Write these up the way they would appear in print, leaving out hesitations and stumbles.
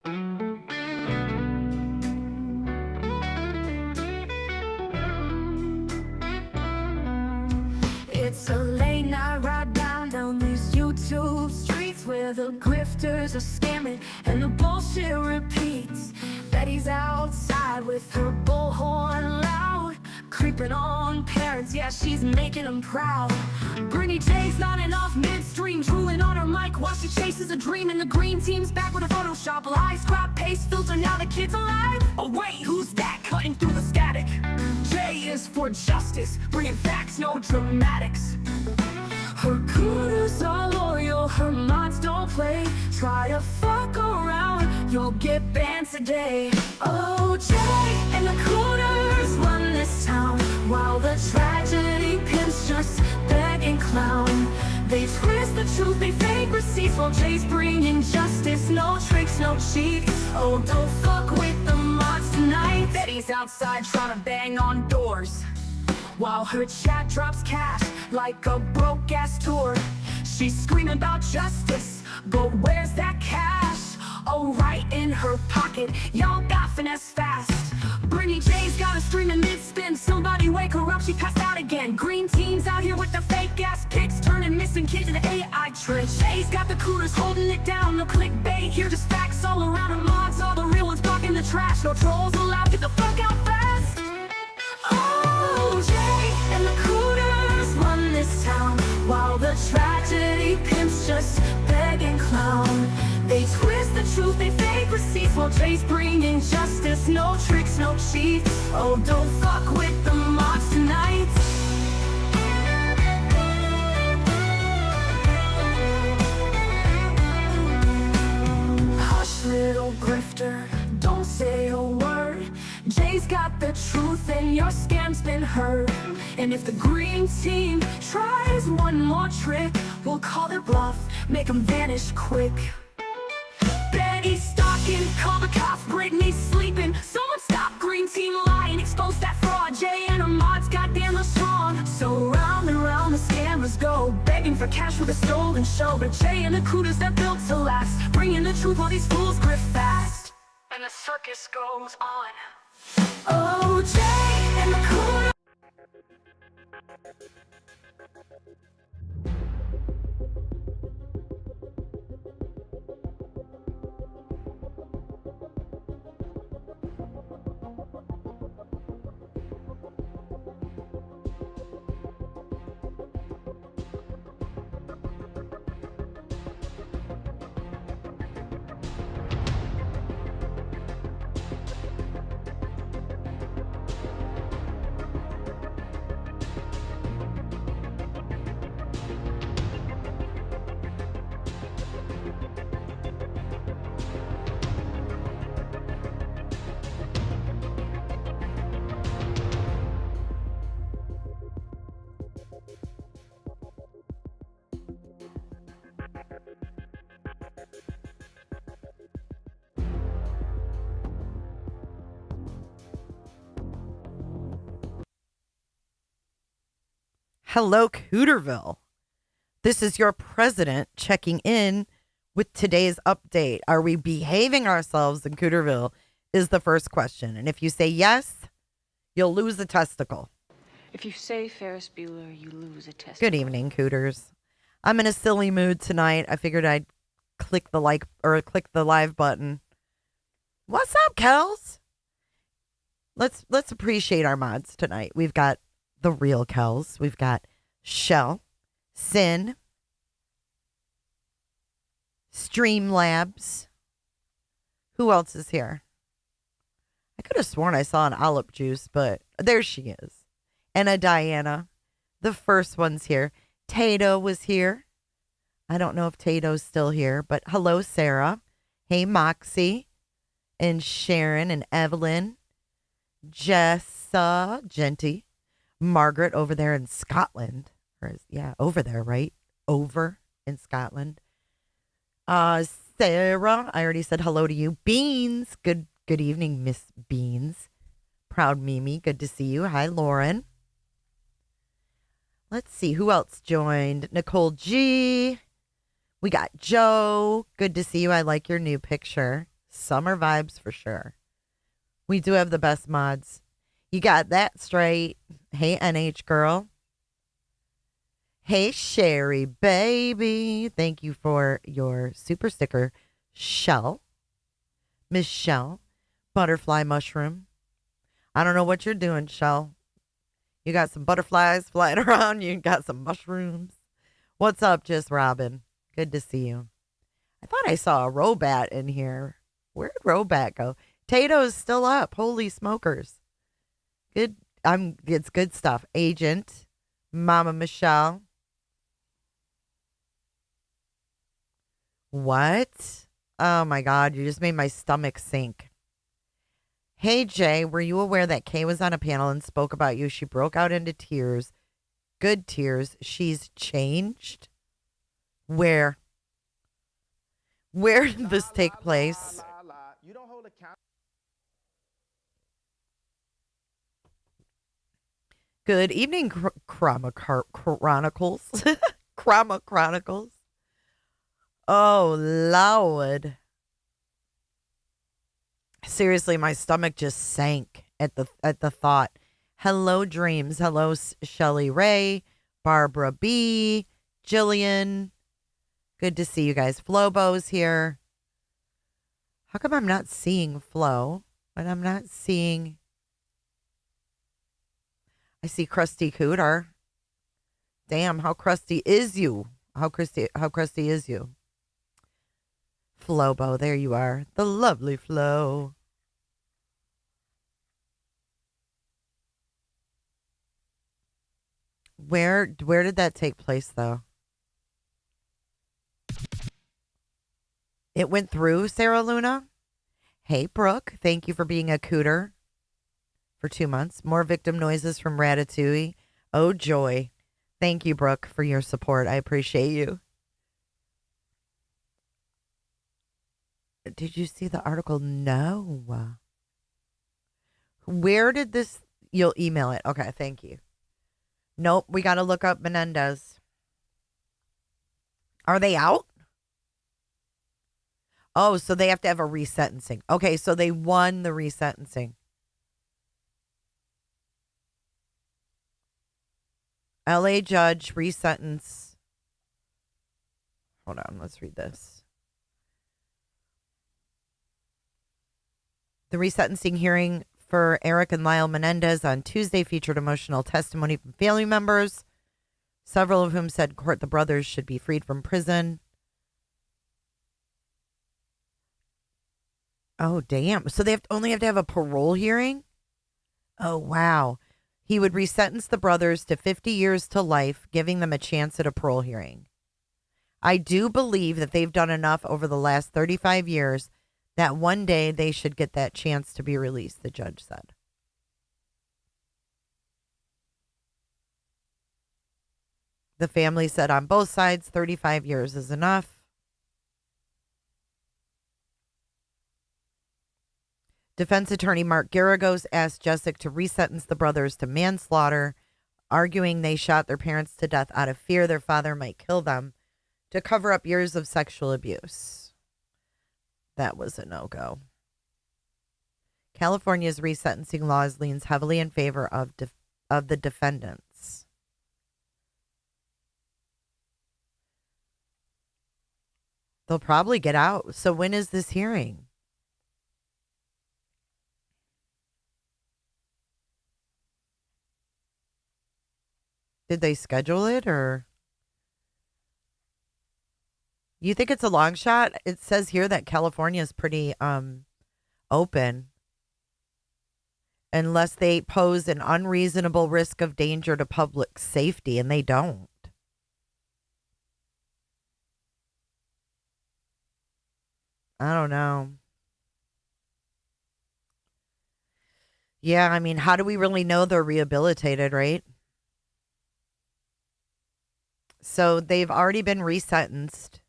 It's a late night ride down these YouTube streets where the grifters are scamming and the bullshit repeats. Betty's outside with her bullhorn loud, creeping on parents, yeah, she's making them proud. Brittany J's nodding off midstream, drooling on her mic while she chases a dream. And the green team's back with a Photoshop lie, scrap paste filter, now the kid's alive. Oh wait, who's that cutting through the static? J is for justice, bringing facts, no dramatics. Her cooters are loyal, her mods don't play. Try to fuck around, you'll get banned today. Oh, Jay and the cooters run this town, while the tragedy pimps just beg and clown. They twist the truth, they fake receipts, while Jay's bringing justice. No tricks, no cheats, oh, don't fuck with the mods tonight. Betty's outside trying to bang on doors, while her chat drops cash like a broke-ass tour. She's screaming about justice, but where's that cash? Oh, right in her pocket, y'all got finesse fast. Brittany J's got a stream in mid-spin, somebody wake her up, she passed out again. Green team's out here with the fake-ass pics, turning missing kids into AI tricks. Jay's got the cooters holding it down, no clickbait, here just facts all around her mods. All the real ones blocking the trash, no trolls allowed, get the fuck out fast. Oh, Jay and the cooters run this town, while the tragedy pimps just beg and clown. They twist the truth, they fake receipts, while Jay's bringing justice. No tricks, no cheats, oh, don't fuck with the mods tonight. Hush, little grifter, don't say a word. Jay's got the truth and your scam's been heard. And if the green team tries one more trick, we'll call their bluff, make them vanish quick. Betty's stalking, call the cops, Brittany's sleeping. Someone stop green team lying, expose that fraud. Jay and her mods, goddamn, they're strong. So round and round the scammers go, begging for cash with a stolen show. But Jay and the cooters, they're built to last, bringing the truth while these fools grift fast. And the circus goes on. Oh, Jay and the cooters. Hello, Cooterville. This is your president checking in with today's update. Are we behaving ourselves in Cooterville is the first question. And if you say yes, you'll lose a testicle. If you say Ferris Bueller, you lose a testicle. Good evening, Cooters. I'm in a silly mood tonight. I figured I'd click the live button. What's up, Kels? Let's appreciate our mods tonight. We've got the real Kels. We've got Shell, Sin, Streamlabs. Who else is here? I could have sworn I saw an olive juice, but there she is. And a Diana. The first one's here. Tato was here. I don't know if Tato's still here, but hello, Sarah. Hey, Moxie. And Sharon and Evelyn. Jessa, Genty. Margaret over there in Scotland. Over there, right? Over in Scotland. Sarah, I already said hello to you. Beans, good evening, Miss Beans. Proud Mimi, good to see you. Hi, Lauren. Let's see who else joined. Nicole G. We got Joe. Good to see you. I like your new picture. Summer vibes for sure. We do have the best mods. You got that straight. Hey, NH girl. Hey, Sherry, baby. Thank you for your super sticker. Shell. Miss Shell. Butterfly mushroom. I don't know what you're doing, Shell. You got some butterflies flying around. You got some mushrooms. What's up, Just Robin? Good to see you. I thought I saw a Robat in here. Where'd Robat go? Tato's still up. Holy smokers. Good. It's good stuff. Agent. Mama Michelle. What? Oh my God. You just made my stomach sink. Hey, Jay, were you aware that Kay was on a panel and spoke about you? She broke out into tears. Good tears. She's changed? Where? Where did this take place? You don't hold account. Good evening, Chronicles. Chroma Chronicles. Oh, Lord. Seriously, my stomach just sank at the thought. Hello, Dreams. Hello, Shelly Ray, Barbara B, Jillian. Good to see you guys. Flobo's here. How come I'm not seeing Flo? But I'm not seeing. I see Krusty Cooter. Damn, how crusty is you? How crusty is you? Flobo, there you are. The lovely Flo. Where did that take place, though? It went through, Sarah Luna? Hey, Brooke. Thank you for being a cooter for 2 months. More victim noises from Ratatouille. Oh, joy. Thank you, Brooke, for your support. I appreciate you. Did you see the article? No. Where did this? You'll email it. Okay, thank you. Nope, we got to look up Menendez. Are they out? Oh, so they have to have a resentencing. Okay, so they won the resentencing. LA judge resentence. Hold on, let's read this. The resentencing hearing for Eric and Lyle Menendez on Tuesday featured emotional testimony from family members, several of whom said court the brothers should be freed from prison. Oh, damn. So they only have to have a parole hearing? Oh, wow. He would resentence the brothers to 50 years to life, giving them a chance at a parole hearing. I do believe that they've done enough over the last 35 years that one day they should get that chance to be released, the judge said. The family said on both sides, 35 years is enough. Defense attorney Mark Garagos asked Jessica to resentence the brothers to manslaughter, arguing they shot their parents to death out of fear their father might kill them to cover up years of sexual abuse. That was a no-go. California's resentencing laws leans heavily in favor of the defendants. They'll probably get out. So when is this hearing? Did they schedule it or? You think it's a long shot? It says here that California is pretty open. Unless they pose an unreasonable risk of danger to public safety, and they don't. I don't know. Yeah, I mean, how do we really know they're rehabilitated, right? So they've already been resentenced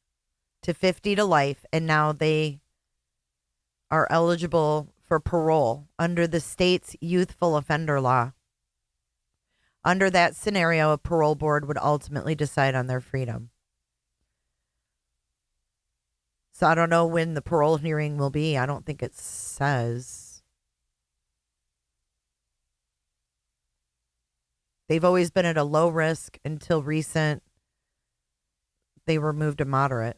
to 50 to life, and now they are eligible for parole under the state's youthful offender law. Under that scenario, a parole board would ultimately decide on their freedom. So I don't know when the parole hearing will be. I don't think it says. They've always been at a low risk until recent. They were moved to moderate.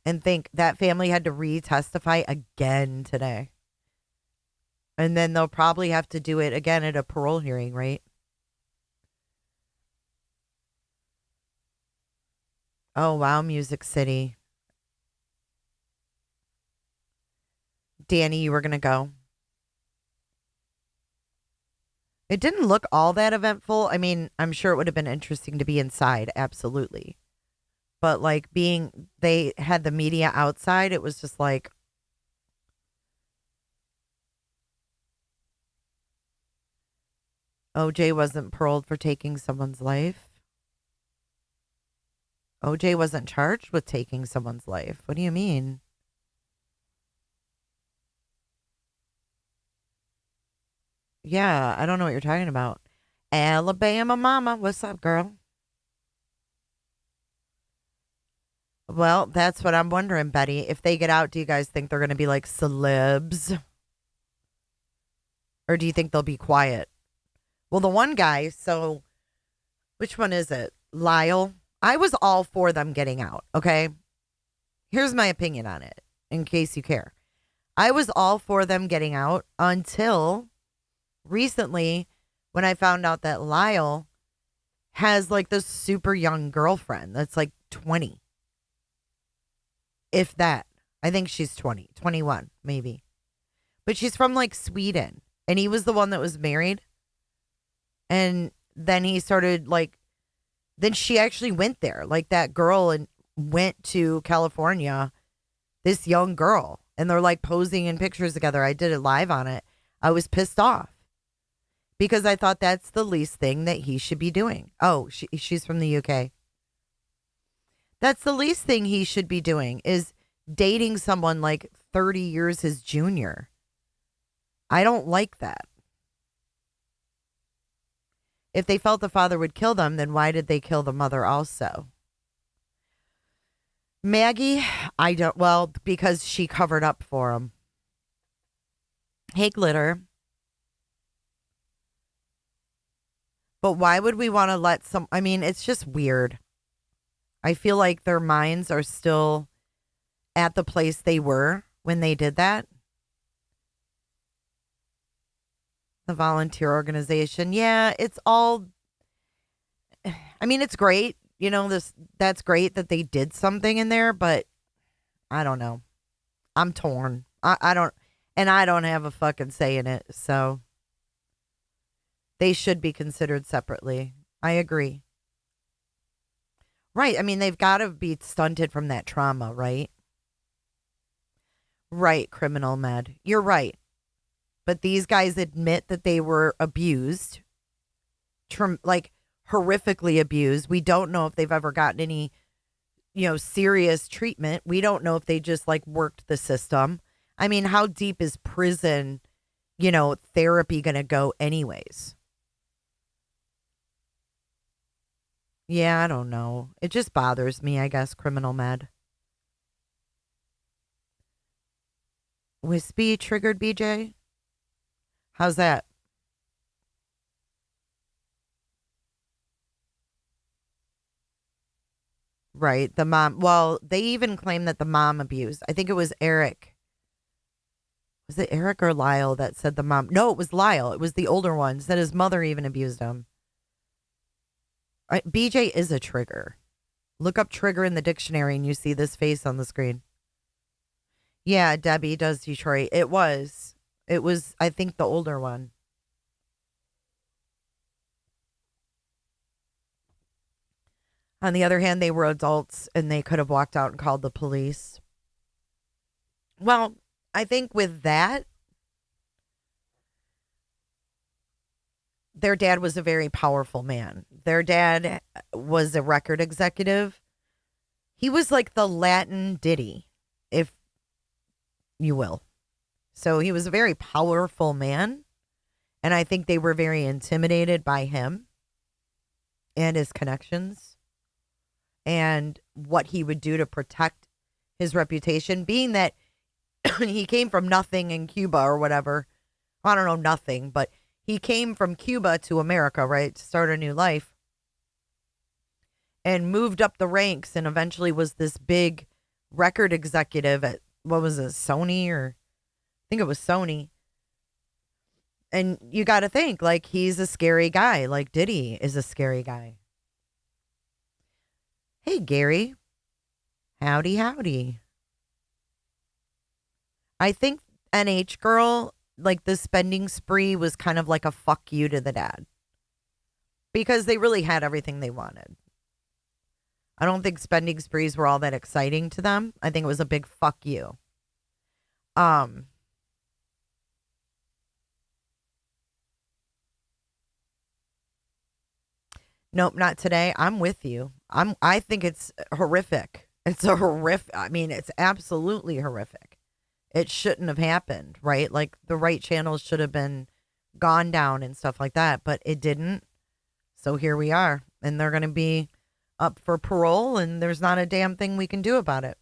And think that family had to re-testify again today. And then they'll probably have to do it again at a parole hearing, right? Oh, wow, Music City. Danny, you were going to go. It didn't look all that eventful. I mean, I'm sure it would have been interesting to be inside. Absolutely. But like they had the media outside. It was just like, OJ wasn't paroled for taking someone's life. OJ wasn't charged with taking someone's life. What do you mean? Yeah, I don't know what you're talking about. Alabama mama, what's up, girl? Well, that's what I'm wondering, Betty. If they get out, do you guys think they're going to be like celebs? Or do you think they'll be quiet? Well, the one guy, so which one is it? Lyle? I was all for them getting out, okay? Here's my opinion on it, in case you care. I was all for them getting out until recently when I found out that Lyle has like this super young girlfriend that's like 20. If that. I think she's 20, 21, maybe. But she's from like Sweden. And he was the one that was married. And then he started like, then she actually went there. Like that girl and went to California, this young girl. And they're like posing in pictures together. I did it live on it. I was pissed off. Because I thought that's the least thing that he should be doing. Oh, she's from the UK. That's the least thing he should be doing is dating someone like 30 years his junior. I don't like that. If they felt the father would kill them, then why did they kill the mother also? Maggie, because she covered up for him. Hey, Glitter. But why would we want to let it's just weird. I feel like their minds are still at the place they were when they did that. The volunteer organization. Yeah, it's all, it's great. That's great that they did something in there, but I don't know. I'm torn. I don't have a fucking say in it, so they should be considered separately. I agree. Right. They've got to be stunted from that trauma, right? Right, Criminal Med. You're right. But these guys admit that they were abused, horrifically abused. We don't know if they've ever gotten any, serious treatment. We don't know if they just worked the system. How deep is prison, therapy going to go anyways? Yeah, I don't know. It just bothers me, I guess, Criminal Med. Wispy triggered BJ? How's that? Right, the mom. Well, they even claim that the mom abused. I think it was Eric. Was it Eric or Lyle that said the mom? No, it was Lyle. It was the older one. Said his mother even abused him. BJ is a trigger. Look up trigger in the dictionary and you see this face on the screen. Yeah, Debbie does Detroit. It was, I think, the older one. On the other hand, they were adults and they could have walked out and called the police. Well, I think with that, their dad was a very powerful man. Their dad was a record executive. He was like the Latin Diddy, if you will. So he was a very powerful man. And I think they were very intimidated by him and his connections and what he would do to protect his reputation, being that he came from nothing in Cuba or whatever. I don't know, nothing, but he came from Cuba to America, right, to start a new life and moved up the ranks and eventually was this big record executive at, what was it, Sony, or I think it was Sony. And you got to think, like, he's a scary guy. Like, Diddy is a scary guy. Hey, Gary. Howdy, howdy. I think NH Girl, like, the spending spree was kind of like a fuck you to the dad. Because they really had everything they wanted. I don't think spending sprees were all that exciting to them. I think it was a big fuck you. Nope, not today. I'm with you. I think it's horrific. It's a horrific. I mean, it's absolutely horrific. It shouldn't have happened, right? Like the right channels should have been gone down and stuff like that, but it didn't. So here we are, and they're going to be up for parole, and there's not a damn thing we can do about it.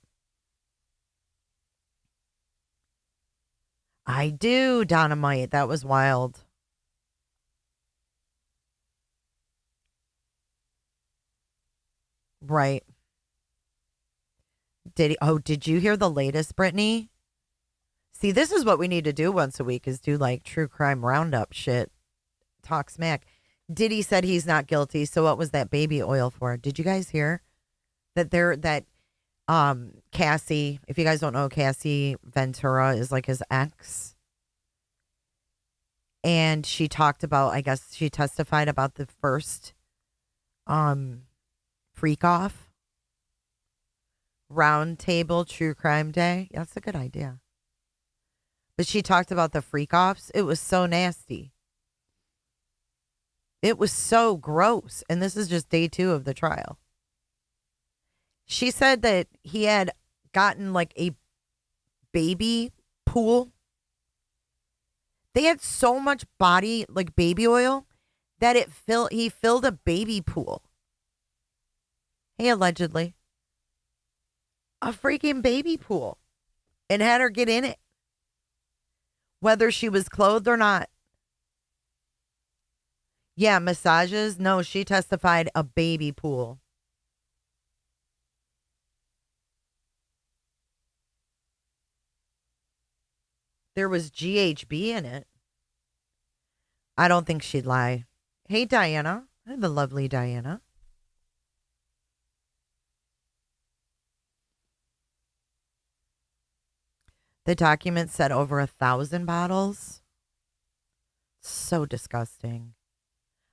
I do, Dynamite. That was wild. Right. Did you hear the latest, Brittany? See, this is what we need to do once a week is do like true crime roundup shit. Talk smack. Diddy said he's not guilty, so what was that baby oil for? Did you guys hear that Cassie, if you guys don't know, Cassie Ventura is like his ex. And she talked about, I guess she testified about the first freak off round table true crime day. That's a good idea. But she talked about the freak offs. It was so nasty. It was so gross. And this is just day 2 of the trial. She said that he had gotten like a baby pool. They had so much body, like baby oil, that he filled a baby pool. Hey, allegedly. A freaking baby pool. And had her get in it. Whether she was clothed or not. Yeah, massages. No, she testified a baby pool. There was GHB in it. I don't think she'd lie. Hey, Diana. Hi, the lovely Diana. The document said over 1,000 bottles. So disgusting.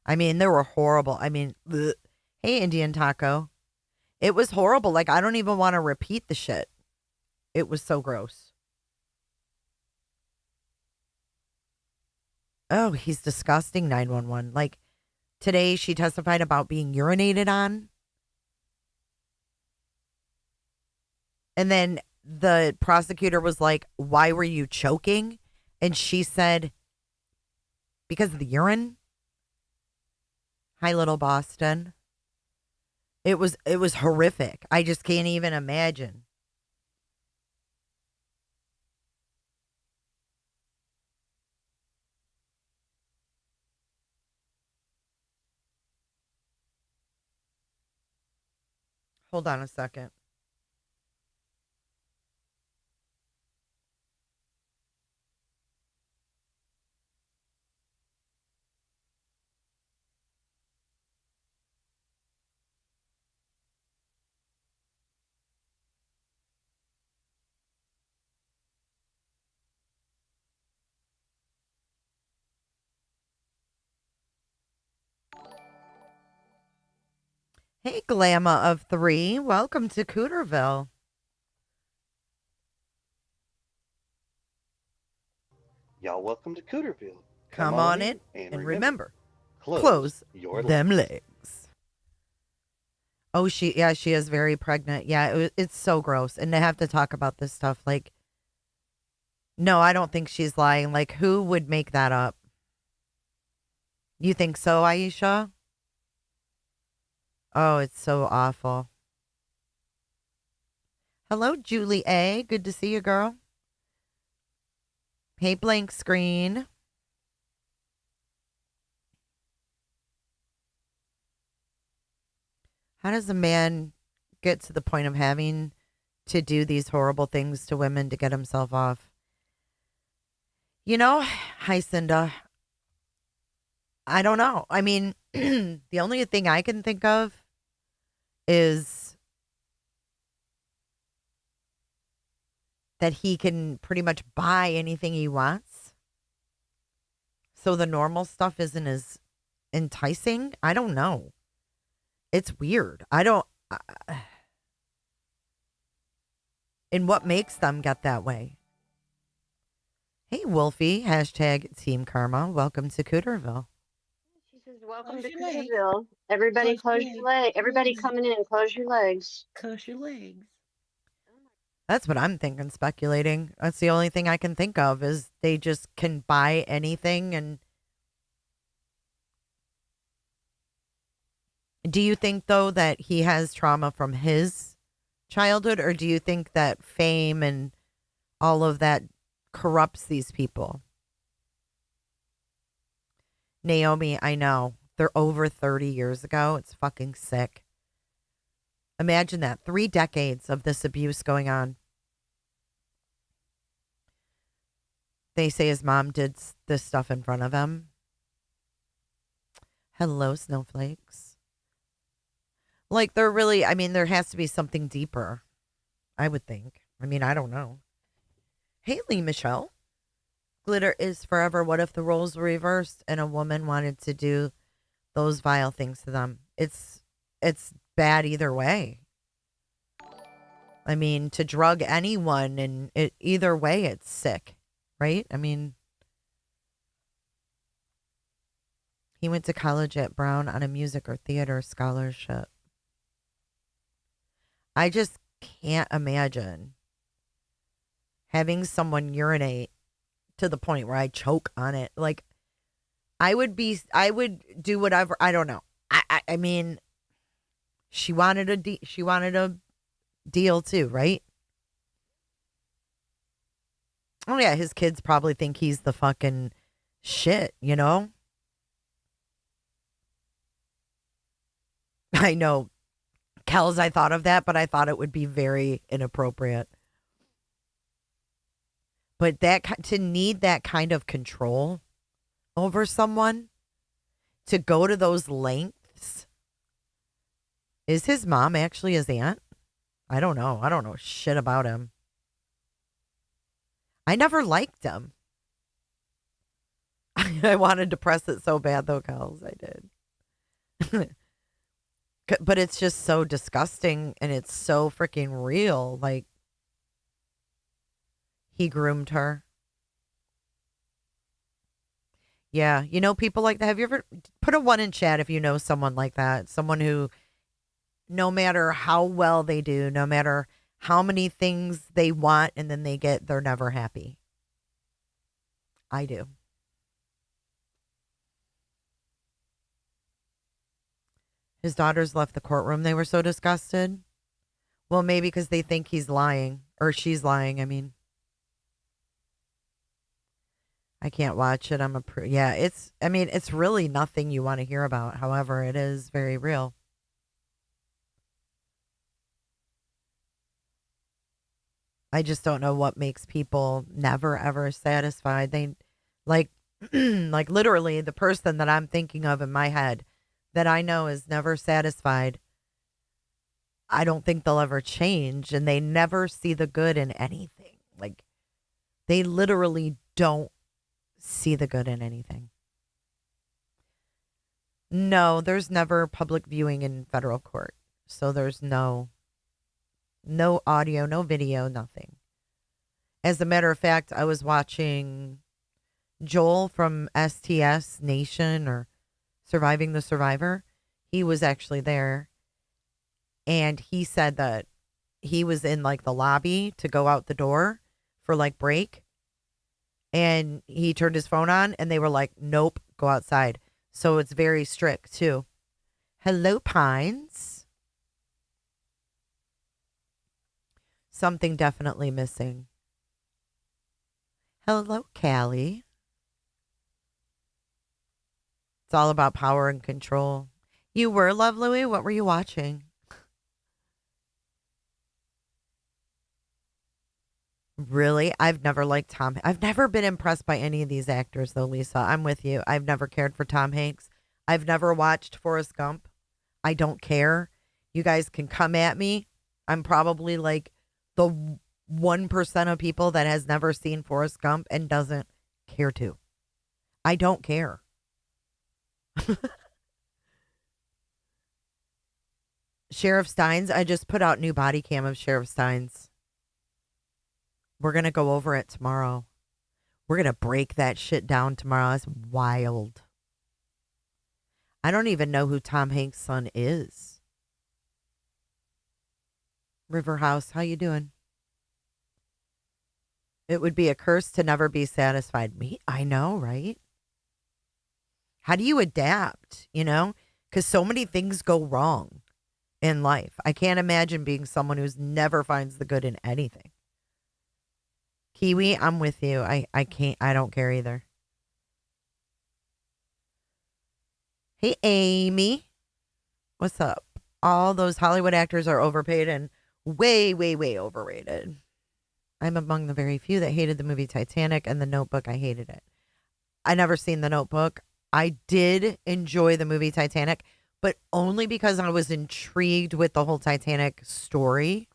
I mean, they were horrible. I mean, bleh. Hey, Indian Taco. It was horrible. Like, I don't even want to repeat the shit. It was so gross. Oh, he's disgusting, 911. Like, today she testified about being urinated on. And then the prosecutor was like, why were you choking? And she said, because of the urine. Hi, little Boston. It was horrific. I just can't even imagine. Hold on a second. Hey, Glamma of 3. Welcome to Cooterville. Y'all welcome to Cooterville. Come on in and remember, close them legs. Oh, she is very pregnant. Yeah, it's so gross. And to have to talk about this stuff, like, no, I don't think she's lying. Like, who would make that up? You think so, Aisha? Oh, it's so awful. Hello, Julie A. Good to see you, girl. Hey, blank screen. How does a man get to the point of having to do these horrible things to women to get himself off? You know, hi, Cinda. I don't know. I mean, the only thing I can think of is that he can pretty much buy anything he wants. So the normal stuff isn't as enticing. I don't know. It's weird. I don't. And what makes them get that way? Hey, Wolfie. Hashtag Team Karma. Welcome to Cooterville. She says, welcome Close to your legs. Cooterville. Everybody Close close your your legs. leg. Everybody Legs. coming in, close your legs. Close your legs. That's what I'm thinking, speculating. That's the only thing I can think of is they just can buy anything. And do you think, though, that he has trauma from his childhood, or do you think that fame and all of that corrupts these people? Naomi, I know. They're over 30 years ago. It's fucking sick. Imagine that. 3 decades of this abuse going on. They say his mom did this stuff in front of him. Hello, snowflakes. Like, they're really, I mean, there has to be something deeper, I would think. I mean, I don't know. Haley Michelle. Glitter is forever. What if the roles were reversed and a woman wanted to do those vile things to them? It's bad either way. I mean, to drug anyone, and either way, it's sick, right? I mean, he went to college at Brown on a music or theater scholarship. I just can't imagine having someone urinate to the point where I choke on it. Like, I would do whatever. I don't know. I mean, she wanted a deal too, right? Oh yeah, his kids probably think he's the fucking shit, you know? I know. Kells, I thought of that, but I thought it would be very inappropriate. But to need that kind of control over someone, to go to those lengths. Is his mom actually his aunt? I don't know. I don't know shit about him. I never liked him. I wanted to press it so bad though, Kells. I did. But it's just so disgusting and it's so freaking real. Like, he groomed her. Yeah, you know people like that. Have you ever put a 1 in chat if you know someone like that? Someone who, no matter how well they do, no matter how many things they want and then they're never happy. I do. His daughters left the courtroom. They were so disgusted. Well, maybe because they think he's lying or she's lying. I mean, I can't watch it. Yeah, it's really nothing you want to hear about. However, it is very real. I just don't know what makes people never ever satisfied. They like like literally the person that I'm thinking of in my head that I know is never satisfied. I don't think they'll ever change, and they never see the good in anything. Like, they literally don't see the good in anything. No, there's never public viewing in federal court. So there's no audio, no video, nothing. As a matter of fact, I was watching Joel from STS Nation or Surviving the Survivor. He was actually there. And he said that he was in like the lobby to go out the door for like break. And he turned his phone on and they were like, nope, go outside. So it's very strict too. Hello, Pines. Something definitely missing. Hello, Callie. It's all about power and control. You were, Love Louie? What were you watching? Really? I've never liked Tom. I've never been impressed by any of these actors, though, Lisa. I'm with you. I've never cared for Tom Hanks. I've never watched Forrest Gump. I don't care. You guys can come at me. I'm probably like the 1% of people that has never seen Forrest Gump and doesn't care to. I don't care. Sheriff Steins, I just put out new body cam of Sheriff Steins. We're going to go over it tomorrow. We're going to break that shit down tomorrow. That's wild. I don't even know who Tom Hanks' son is. River House, how you doing? It would be a curse to never be satisfied. Me? I know, right? How do you adapt, you know? Because so many things go wrong in life. I can't imagine being someone who's never finds the good in anything. Kiwi, I'm with you. I don't care either. Hey, Amy. What's up? All those Hollywood actors are overpaid and way, way, way overrated. I'm among the very few that hated the movie Titanic and The Notebook. I hated it. I never seen The Notebook. I did enjoy the movie Titanic, but only because I was intrigued with the whole Titanic story.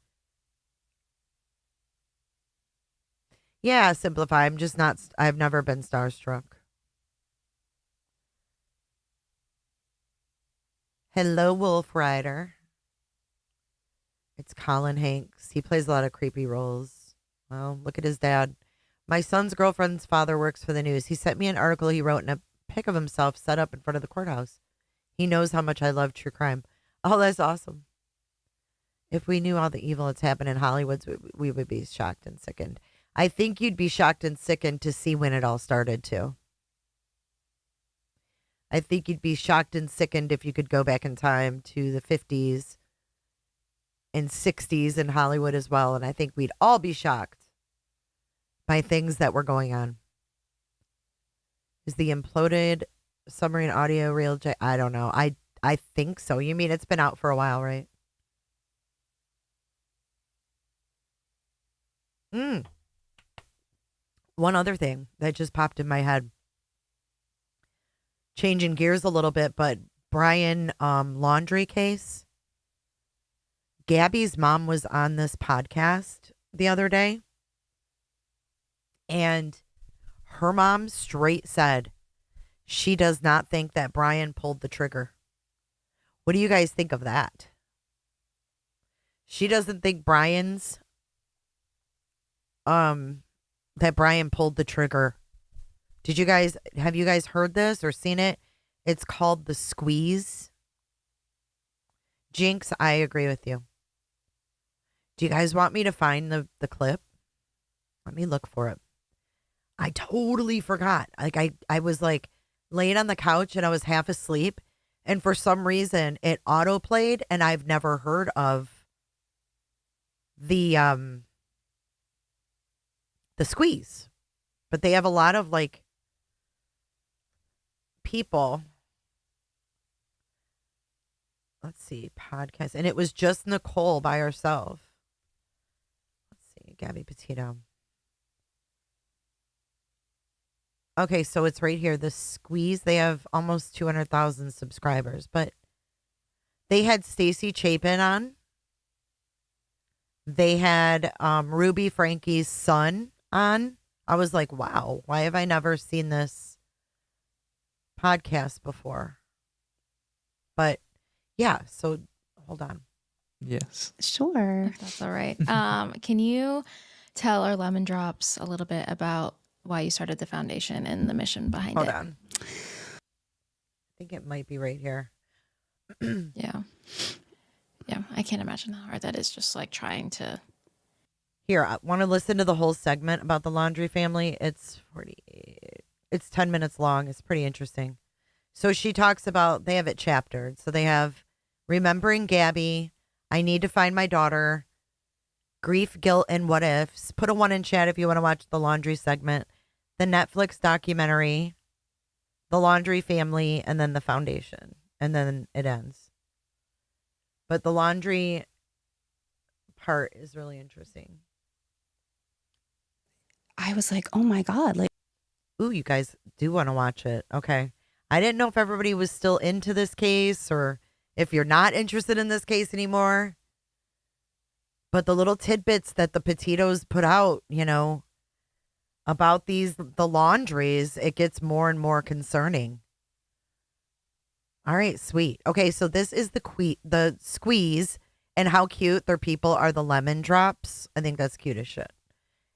Yeah, Simplify. I'm just not, I've never been starstruck. Hello, Wolf Rider. It's Colin Hanks. He plays a lot of creepy roles. Well, look at his dad. My son's girlfriend's father works for the news. He sent me an article he wrote and a pic of himself set up in front of the courthouse. He knows how much I love true crime. Oh, that's awesome. If we knew all the evil that's happened in Hollywood, we would be shocked and sickened. I think you'd be shocked and sickened to see when it all started, too. I think you'd be shocked and sickened if you could go back in time to the 50s and 60s in Hollywood as well. And I think we'd all be shocked by things that were going on. Is the imploded submarine audio real? I don't know. I think so. You mean it's been out for a while, right? One other thing that just popped in my head. Changing gears a little bit, but Brian Laundrie case. Gabby's mom was on this podcast the other day. And her mom straight said she does not think that Brian pulled the trigger. What do you guys think of that? She doesn't think that Brian pulled the trigger. Have you guys heard this or seen it? It's called The Squeeze. Jinx, I agree with you. Do you guys want me to find the clip? Let me look for it. I totally forgot. I was like laying on the couch and I was half asleep. And for some reason it auto played and I've never heard of the Squeeze. But they have a lot of like people. Let's see, podcast. And it was just Nicole by herself. Let's see, Gabby Petito. Okay, so it's right here. The Squeeze. They have almost 200,000 subscribers. But they had Stacey Chapin on. They had Ruby Frankie's son on. I was like, wow, why have I never seen this podcast before? But yeah, so hold on. Yes. Sure. If that's all right. Can you tell our Lemon Drops a little bit about why you started the foundation and the mission behind Hold it? on. I think it might be right here. Yeah. Yeah. I can't imagine how hard that is, just like trying to. Here, I want to listen to the whole segment about the Laundrie family. It's 48. It's 10 minutes long. It's pretty interesting. So she talks about, they have it chaptered. So they have Remembering Gabby, I Need to Find My Daughter, Grief, Guilt, and What Ifs. Put a 1 in chat if you want to watch the Laundrie segment, the Netflix documentary, the Laundrie family, and then the foundation. And then it ends. But the Laundrie part is really interesting. I was like, oh my God. Like, Ooh, you guys do want to watch it. Okay. I didn't know if everybody was still into this case or if you're not interested in this case anymore. But the little tidbits that the Petitos put out, you know, about the Laundries, it gets more and more concerning. All right, sweet. Okay, so this is the squeeze, and how cute their people are, the lemon drops. I think that's cute as shit.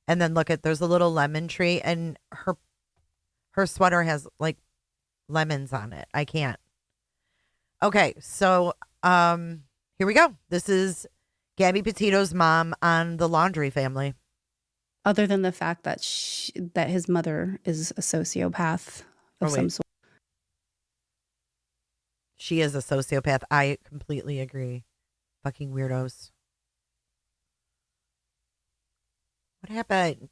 And then look at, there's a little lemon tree, and her sweater has like lemons on it. I can't. Okay, so here we go. This is Gabby Petito's mom on the Laundrie family. other than the fact that that his mother is a sociopath of some sort. She is a sociopath. I completely agree. Fucking weirdos. What happened?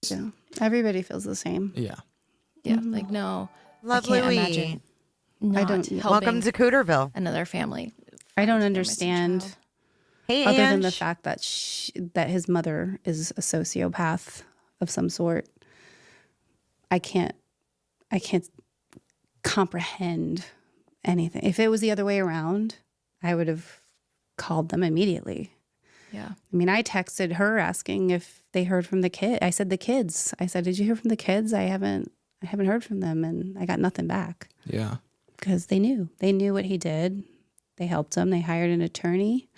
Yeah. Everybody feels the same. Yeah. Yeah, Mhm. like no, Lovely. I can't imagine not don't- helping Welcome to Cooterville. another family. I don't find their missing understand. child. Hey, Other than the Ange. fact that that his mother is a sociopath of some sort, I can't comprehend anything. If it was the other way around, I would have called them immediately. Yeah. I mean, I texted her asking if they heard from the kid. I said the kids. I said, "Did you hear from the kids?" I haven't heard from them, and I got nothing back Yeah. because they knew what he did. They helped him. They hired an attorney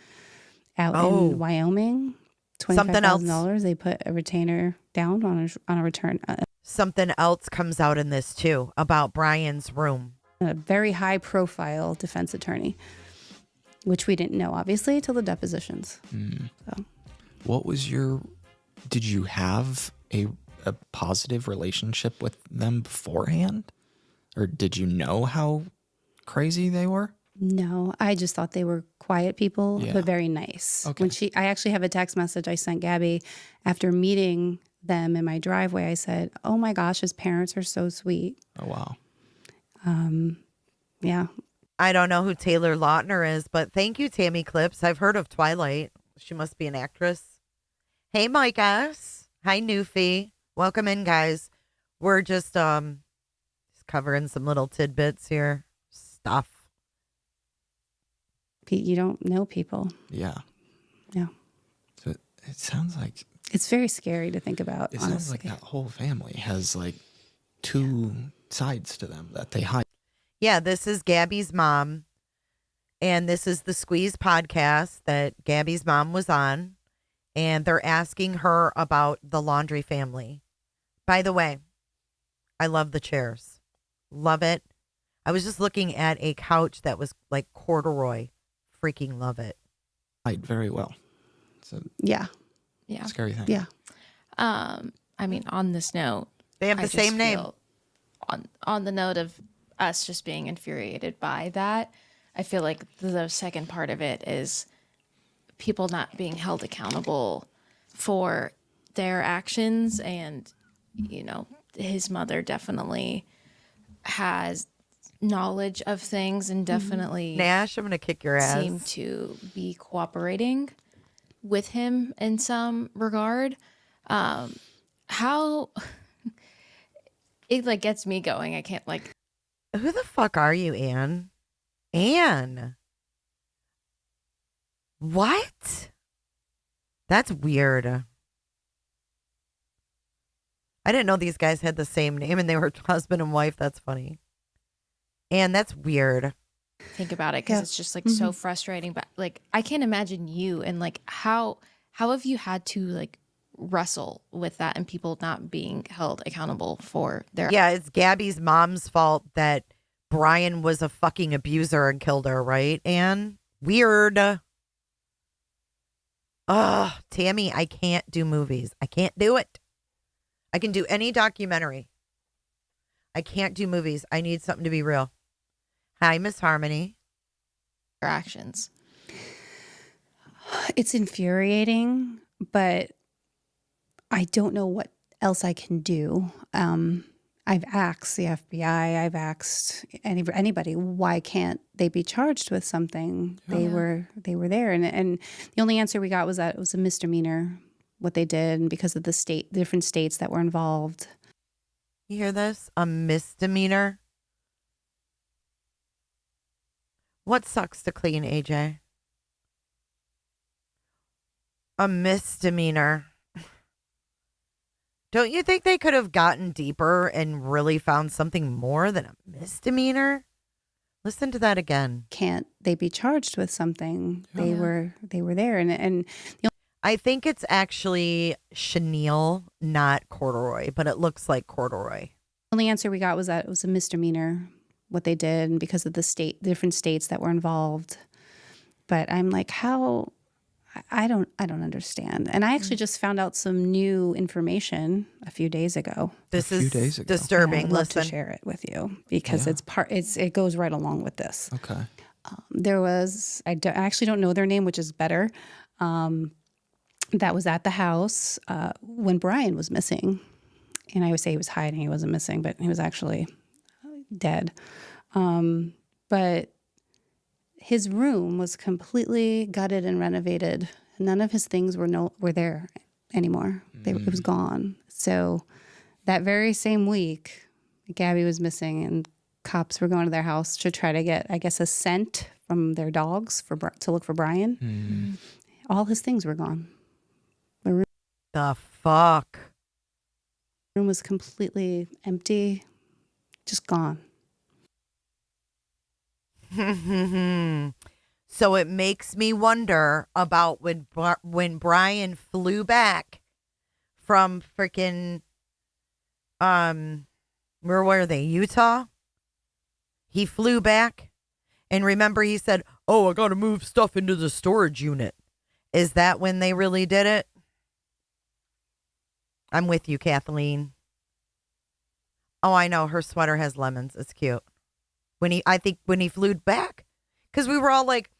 out in Wyoming. Something else. $25,000. They put a retainer down on a return. Something else comes out in this too about Brian's room. A very high profile defense attorney, which we didn't know obviously till the depositions. So. What was did you have a positive relationship with them beforehand? Or did you know how crazy they were? No, I just thought they were quiet people, Yeah. but very nice. Okay. I actually have a text message I sent Gabby after meeting them in my driveway. I said, "Oh my gosh, his parents are so sweet." Oh, wow. Yeah. I don't know who Taylor Lautner is, but thank you, Tammy Clips. I've heard of Twilight. She must be an actress. Hey, Mike S. Hi, Newfie. Welcome in, guys. We're just covering some little tidbits here. Stuff. You don't know people. Yeah. Yeah. So it sounds like It's very scary to think about, it sounds honestly. like that whole family has like two sides to them that they hide. Yeah, this is Gabby's mom. And this is the Squeeze podcast that Gabby's mom was on. And they're asking her about the Laundrie family. By the way, I love the chairs. Love it. I was just looking at a couch that was like corduroy. Freaking love it. Hide very well. It's a Yeah. Yeah. scary thing. Yeah. I mean, on this note, They have I the just same name. feel on the note of us just being infuriated by that, I feel like the second part of it is people not being held accountable for their actions. And, you know, his mother definitely has knowledge of things and definitely Nash, I'm going to kick your ass. seem to be cooperating with him in some regard. How it like gets me going. I can't like. Who the fuck are you, Anne? Anne. What? That's weird. I didn't know these guys had the same name and they were husband and wife. That's funny. And that's weird. Think about it because Yeah. it's just like so frustrating. But like, I can't imagine you and like how have you had to like wrestle with that and people not being held accountable for their Yeah, it's Gabby's mom's fault that Brian was a fucking abuser and killed her, right? Anne? Weird. Ugh, Tammy, I can't do movies. I can't do it. I can do any documentary. I can't do movies. I need something to be real. Hi, Miss Harmony. Your actions. It's infuriating, but I don't know what else I can do. I've asked the FBI, I've asked anybody, why can't they be charged with something? They were there, and the only answer we got was that it was a misdemeanor, what they did, and because of the different states that were involved. You hear this? A misdemeanor? What sucks to clean, AJ? A misdemeanor. Don't you think they could have gotten deeper and really found something more than a misdemeanor? Listen to that again. Can't they be charged with something? They were there, and I think it's actually chenille, not corduroy, but it looks like corduroy. the only answer we got was that it was a misdemeanor, what they did, and because of the different states that were involved. But I'm like, how? I don't understand. And I actually just found out some new information a few days ago. This A few is days ago. disturbing. And I'd love Listen. to share it with you because Yeah. it goes right along with this. Okay. There was, I actually don't know their name, which is better. That was at the house when Brian was missing. And I would say he was hiding. He wasn't missing, but he was actually dead. But his room was completely gutted and renovated. None of his things were there anymore. It was gone. So that very same week, Gabby was missing, and cops were going to their house to try to get, I guess, a scent from their dogs to look for Brian. All his things were gone. The fuck? Room was completely empty, just gone. So it makes me wonder about when Brian flew back from freaking where were they? Utah? He flew back, and remember he said, "Oh, I got to move stuff into the storage unit." Is that when they really did it? I'm with you, Kathleen. Oh, I know. Her sweater has lemons. It's cute. I think when he flew back, because we were all like,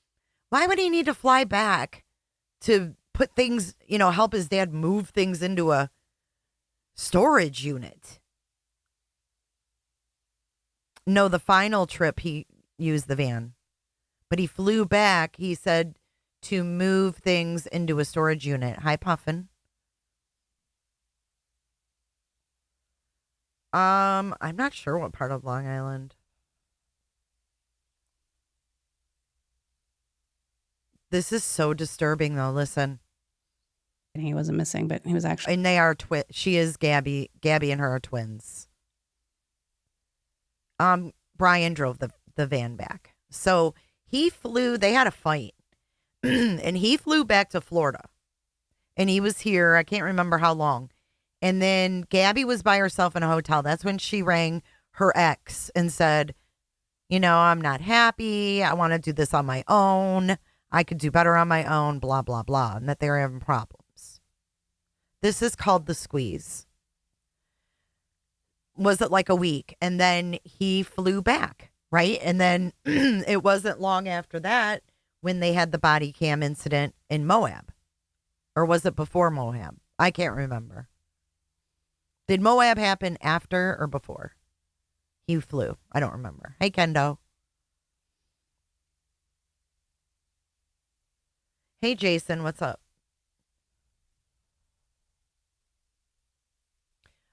why would he need to fly back to put things, help his dad move things into a storage unit? No, the final trip he used the van, but he flew back. He said to move things into a storage unit. Hi, Puffin. I'm not sure what part of Long Island. This is so disturbing, though. Listen. And he wasn't missing, but he was actually. And they are She is Gabby. Gabby and her are twins. Brian drove the van back. So he flew. They had a fight. And he flew back to Florida. And he was here. I can't remember how long. And then Gabby was by herself in a hotel. That's when she rang her ex and said, I'm not happy. I want to do this on my own. I could do better on my own, blah, blah, blah. And that they were having problems. This is called the squeeze. Was it like a week? And then he flew back, right? And then it wasn't long after that when they had the body cam incident in Moab. Or was it before Moab? I can't remember. Did Moab happen after or before he flew? I don't remember. Hey, Kendo. Hey, Jason, what's up?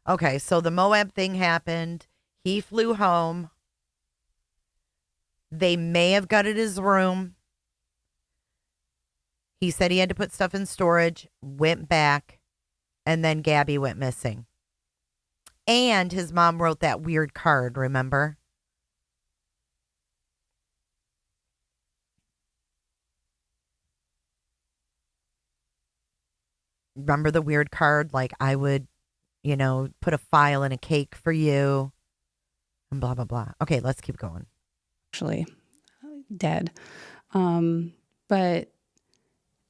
Okay, so the Moab thing happened. He flew home. They may have gutted his room. He said he had to put stuff in storage, went back, and then Gabby went missing. And his mom wrote that weird card, remember? Remember the weird card? Like, I would, put a file in a cake for you and blah, blah, blah. Okay, let's keep going. Actually dead. But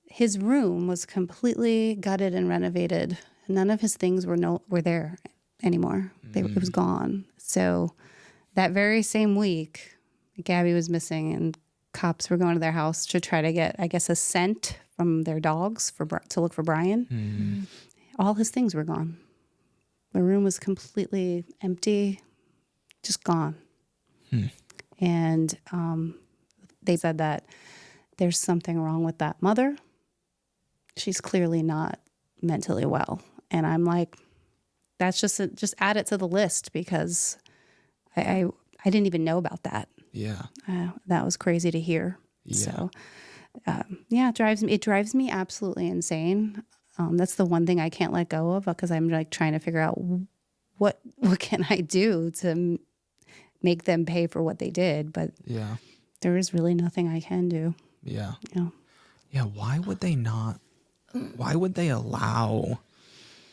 his room was completely gutted and renovated. None of his things were there anymore. It was gone. So that very same week, Gabby was missing, and cops were going to their house to try to get, I guess, a scent from their dogs to look for Brian. All his things were gone. The room was completely empty, just gone. And they said that there's something wrong with that mother. She's clearly not mentally well. And I'm like, that's just add it to the list, because I didn't even know about that. Yeah. That was crazy to hear. Yeah. So, it drives me absolutely insane. That's the one thing I can't let go of, because I'm like trying to figure out what can I do to make them pay for what they did. But Yeah. there is really nothing I can do. Yeah. Yeah. Yeah. Why would they not? Why would they allow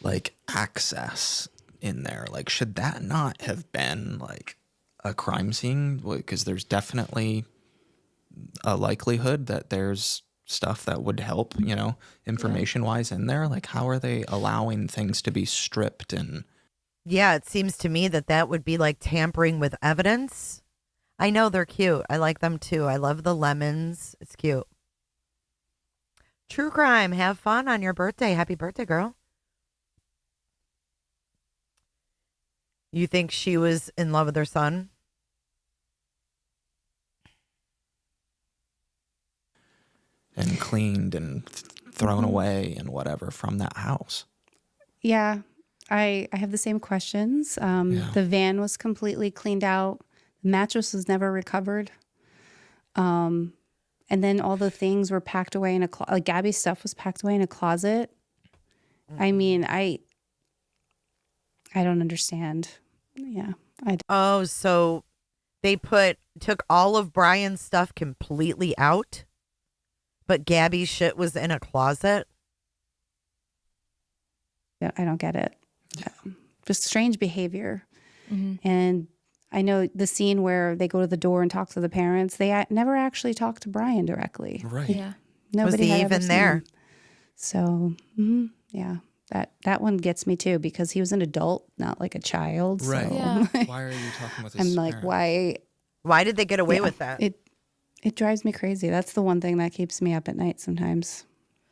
like access in there? Like, should that not have been like a crime scene? Because there's definitely a likelihood that there's stuff that would help, information wise in there. Like, how are they allowing things to be stripped? And Yeah, it seems to me that would be like tampering with evidence. I know they're cute. I like them too. I love the lemons. It's cute. True crime. Have fun on your birthday. Happy birthday, girl. You think she was in love with her son? and cleaned and thrown away and whatever from that house. Yeah, I have the same questions. Yeah. The van was completely cleaned out. The mattress was never recovered. And then all the things were packed away in a closet. Like Gabby's stuff was packed away in a closet. I mean, I don't understand. Yeah. Oh, so they took all of Brian's stuff completely out, but Gabby's shit was in a closet. I don't get it. Just strange behavior. And I know the scene where they go to the door and talk to the parents, they never actually talked to Brian directly. Right. Yeah. Nobody Was he had ever even seen there? him. So, yeah, that one gets me too, because he was an adult, not like a child. Right. So Yeah. Why are you talking with his I'm like, parents? Why did they get away Yeah, with that? It drives me crazy. That's the one thing that keeps me up at night sometimes.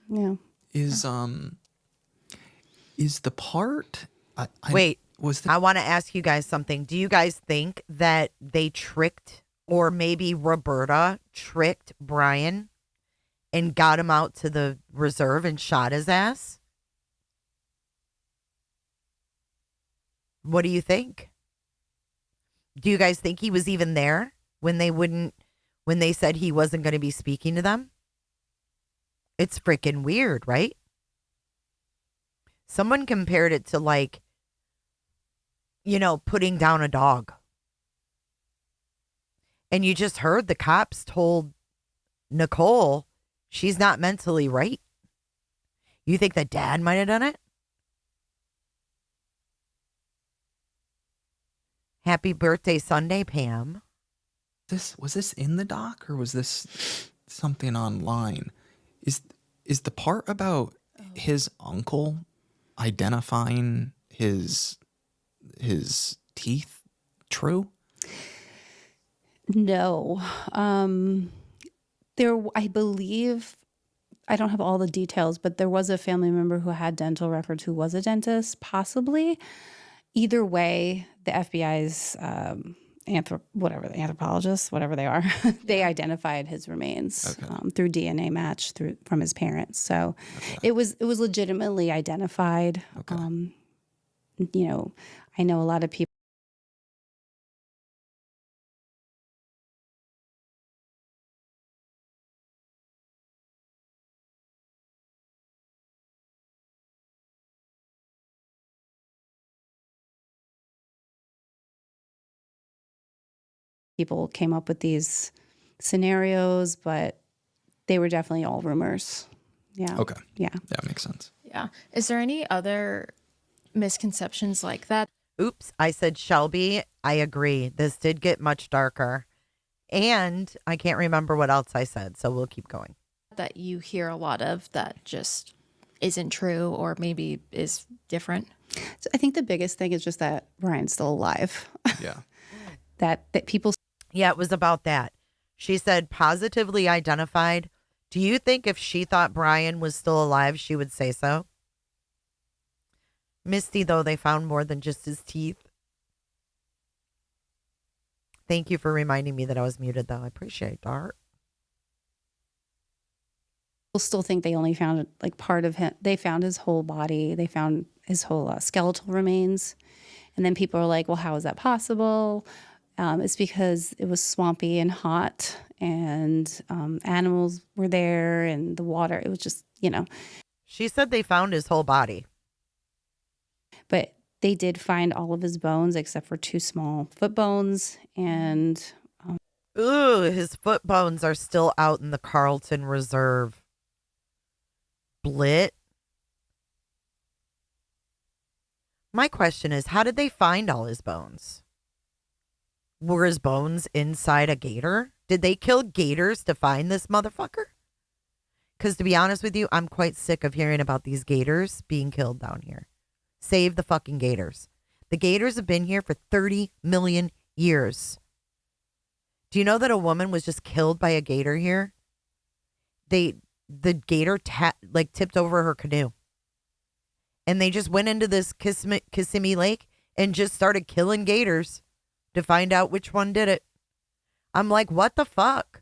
Yeah. Is the part Wait, was I want to ask you guys something. Do you guys think that they tricked, or maybe Roberta tricked Brian and got him out to the reserve and shot his ass? What do you think? Do you guys think he was even there when they said he wasn't going to be speaking to them? It's freaking weird, right? Someone compared it to like, putting down a dog. And you just heard the cops told Nicole she's not mentally right. You think that dad might have done it? Happy birthday Sunday, Pam. was this in the doc, or was this something online? Is the part about his uncle identifying his teeth true? No. I believe, I don't have all the details, but there was a family member who had dental records who was a dentist, possibly. Either way, the FBI's anthropologists, whatever they are, they identified his remains through DNA match from his parents. So it was legitimately identified. Okay. I know a lot of people came up with these scenarios, but they were definitely all rumors. Yeah. Okay. Yeah. That makes sense. Yeah. Is there any other misconceptions like that? Oops, I said Shelby. I agree. This did get much darker. And I can't remember what else I said, so we'll keep going. That you hear a lot of that just isn't true or maybe is different? So I think the biggest thing is just that Brian's still alive. Yeah. that people Yeah, it was about that. She said positively identified. Do you think if she thought Brian was still alive, she would say so? Misty, though, they found more than just his teeth. Thank you for reminding me that I was muted, though. I appreciate that. still think they only found like part of him. They found his whole body. They found his whole skeletal remains. And then people are like, well, how is that possible? It's because it was swampy and hot and animals were there and the water. It was just, She said they found his whole body. But they did find all of his bones except for 2 small foot bones. And Ooh, his foot bones are still out in the Carlton Reserve. Blit. My question is, how did they find all his bones? Were his bones inside a gator? Did they kill gators to find this motherfucker? Because to be honest with you, I'm quite sick of hearing about these gators being killed down here. Save the fucking gators. The gators have been here for 30 million years. Do you know that a woman was just killed by a gator here? The gator tipped over her canoe. And they just went into this Kissimmee Lake and just started killing gators to find out which one did it. I'm like, what the fuck?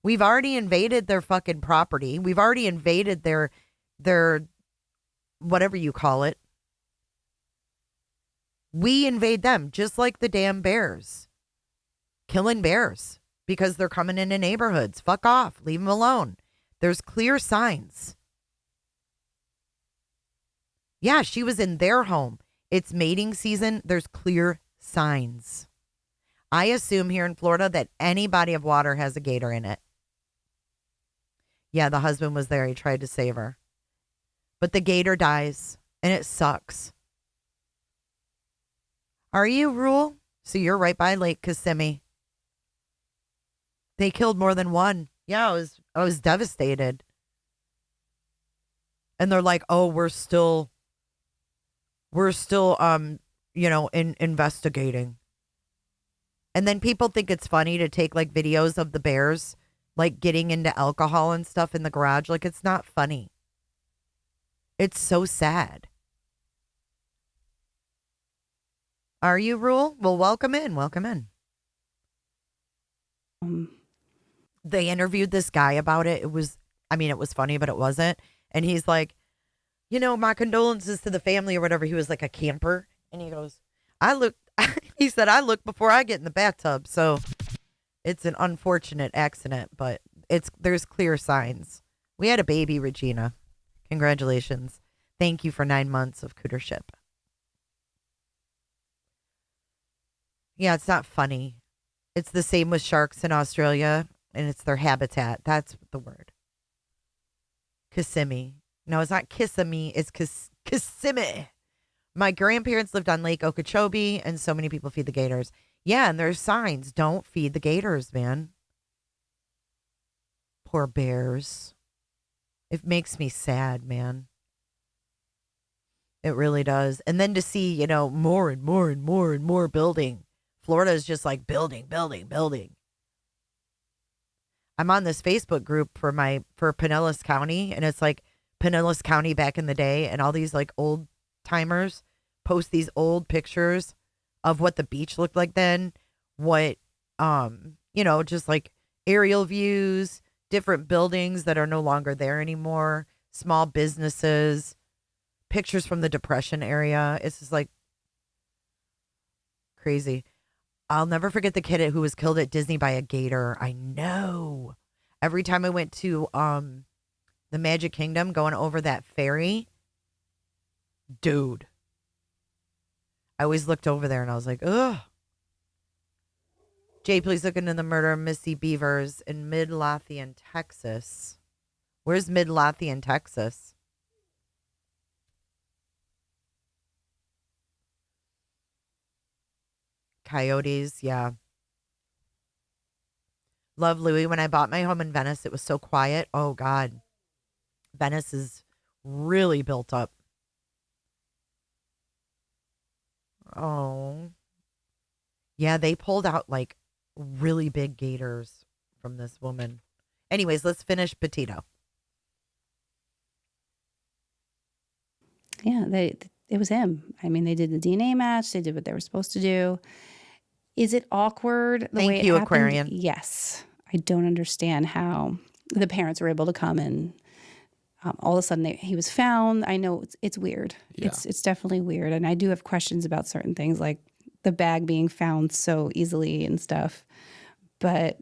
We've already invaded their fucking property. We've already invaded their whatever you call it. We invade them just like the damn bears. Killing bears because they're coming into neighborhoods. Fuck off. Leave them alone. There's clear signs. Yeah, she was in their home. It's mating season. There's clear signs. I assume here in Florida that any body of water has a gator in it. Yeah, the husband was there. He tried to save her. But the gator dies, and it sucks. Are you, Rule? So you're right by Lake Kissimmee. They killed more than one. Yeah, I was devastated. And they're like, "Oh, we're still investigating." And then people think it's funny to take like videos of the bears like getting into alcohol and stuff in the garage. Like, it's not funny. It's so sad. Are you, Rule? Well, welcome in. Welcome in. They interviewed this guy about it. It was funny, but it wasn't. And he's like, my condolences to the family or whatever. He was like a camper. And he goes, he said, I look before I get in the bathtub. So it's an unfortunate accident, but there's clear signs. We had a baby, Regina. Congratulations. Thank you for 9 months of cootership. Yeah, it's not funny. It's the same with sharks in Australia, and it's their habitat. That's the word. Kissimmee. No, it's not Kissimmee. It's Kissimmee. My grandparents lived on Lake Okeechobee, and so many people feed the gators. Yeah, and there's signs. Don't feed the gators, man. Poor bears. It makes me sad, man. It really does. And then to see, more and more and more and more building. Florida is just like building, building, building. I'm on this Facebook group for Pinellas County, and it's like Pinellas County back in the day, and all these like old timers post these old pictures of what the beach looked like then, what just like aerial views, different buildings that are no longer there anymore, small businesses, pictures from the Depression area. It's just like crazy. I'll never forget the kid who was killed at Disney by a gator. I know. Every time I went to the Magic Kingdom, going over that ferry, dude, I always looked over there and I was like, ugh. Jay, please look into the murder of Missy Beavers in Midlothian, Texas. Where's Midlothian, Texas? Coyotes, yeah. Love Louis. When I bought my home in Venice, it was so quiet. Oh, God. Venice is really built up. Oh. Yeah, they pulled out like really big gators from this woman. Anyways, let's finish Petito. Yeah, it was him. I mean, they did the DNA match. They did what they were supposed to do. Is it awkward the way Thank it you, happened? Aquarian. Yes. I don't understand how the parents were able to come and all of a sudden he was found. I know it's weird. Yeah. It's definitely weird. And I do have questions about certain things like the bag being found so easily and stuff. But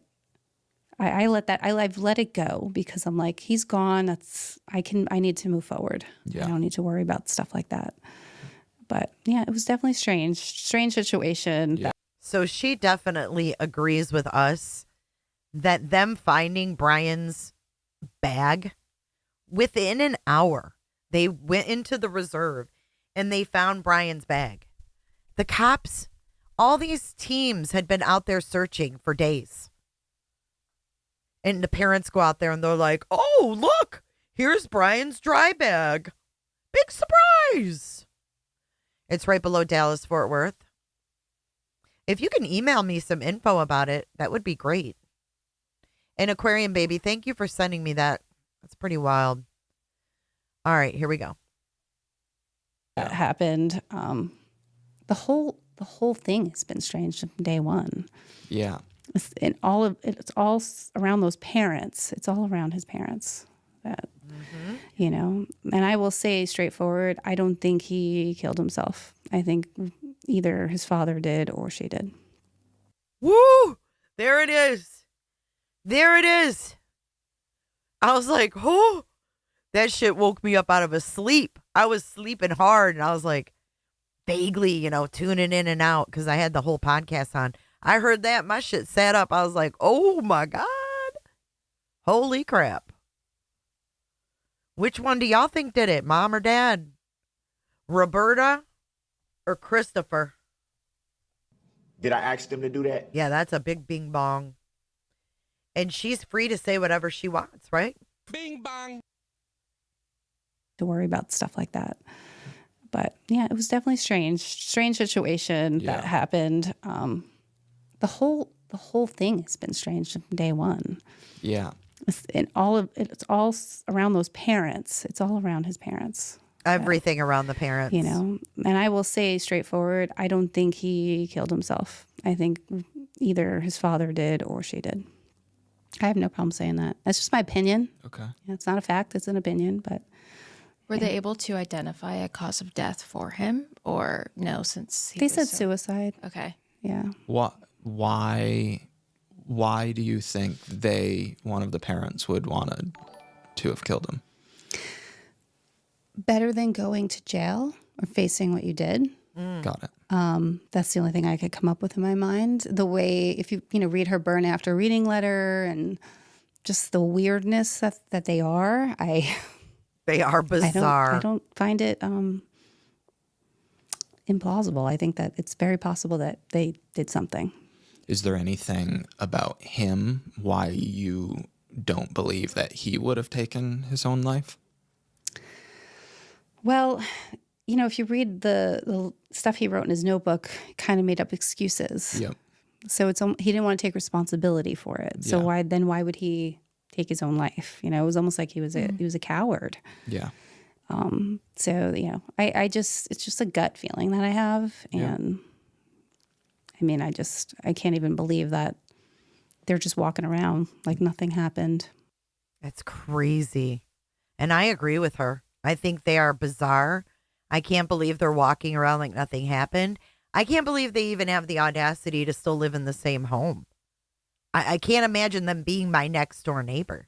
I've let it go because I'm like, he's gone. I need to move forward. Yeah. I don't need to worry about stuff like that. But yeah, it was definitely strange situation. Yeah. So she definitely agrees with us that them finding Brian's bag within an hour, they went into the reserve and they found Brian's bag. The cops, all these teams had been out there searching for days. And the parents go out there and they're like, oh, look, here's Brian's dry bag. Big surprise. It's right below Dallas, Fort Worth. If you can email me some info about it, that would be great. And Aquarium Baby, thank you for sending me that. That's pretty wild. All right, here we go. That happened. The whole thing has been strange from day one. Yeah. It's all around those parents. It's all around his parents. That and I will say straightforward, I don't think he killed himself. I think either his father did or she did. Woo! There it is. There it is. I was like, oh, that shit woke me up out of a sleep. I was sleeping hard and I was like vaguely, tuning in and out because I had the whole podcast on. I heard that. My shit sat up. I was like, oh my God. Holy crap. Which one do y'all think did it? Mom or dad? Roberta or Christopher? Did I ask them to do that? Yeah, that's a big bing bong. And she's free to say whatever she wants, right? Bing bong. To worry about stuff like that. But yeah, it was definitely strange situation that happened. The whole thing has been strange from day one. Yeah. It's all around those parents. It's all around his parents. Everything around the parents. And I will say straightforward, I don't think he killed himself. I think either his father did or she did. I have no problem saying that. That's just my opinion. Okay. It's not a fact. It's an opinion, but. Were they able to identify a cause of death for him or no, since They said suicide. Okay. Yeah. Why do you think one of the parents would want to have killed him? Better than going to jail or facing what you did. Got it. That's the only thing I could come up with in my mind. The way, if you read her burn after reading letter and just the weirdness that they are, they are bizarre. I don't find it implausible. I think that it's very possible that they did something. Is there anything about him why you don't believe that he would have taken his own life? Well, if you read the stuff he wrote in his notebook, kind of made up excuses. Yep. So he didn't want to take responsibility for it. So why would he take his own life? It was almost like he was a coward. Yeah. So it's just a gut feeling that I have, and I mean, I can't even believe that they're just walking around like nothing happened. It's crazy. And I agree with her. I think they are bizarre. I can't believe they're walking around like nothing happened. I can't believe they even have the audacity to still live in the same home. I can't imagine them being my next door neighbor.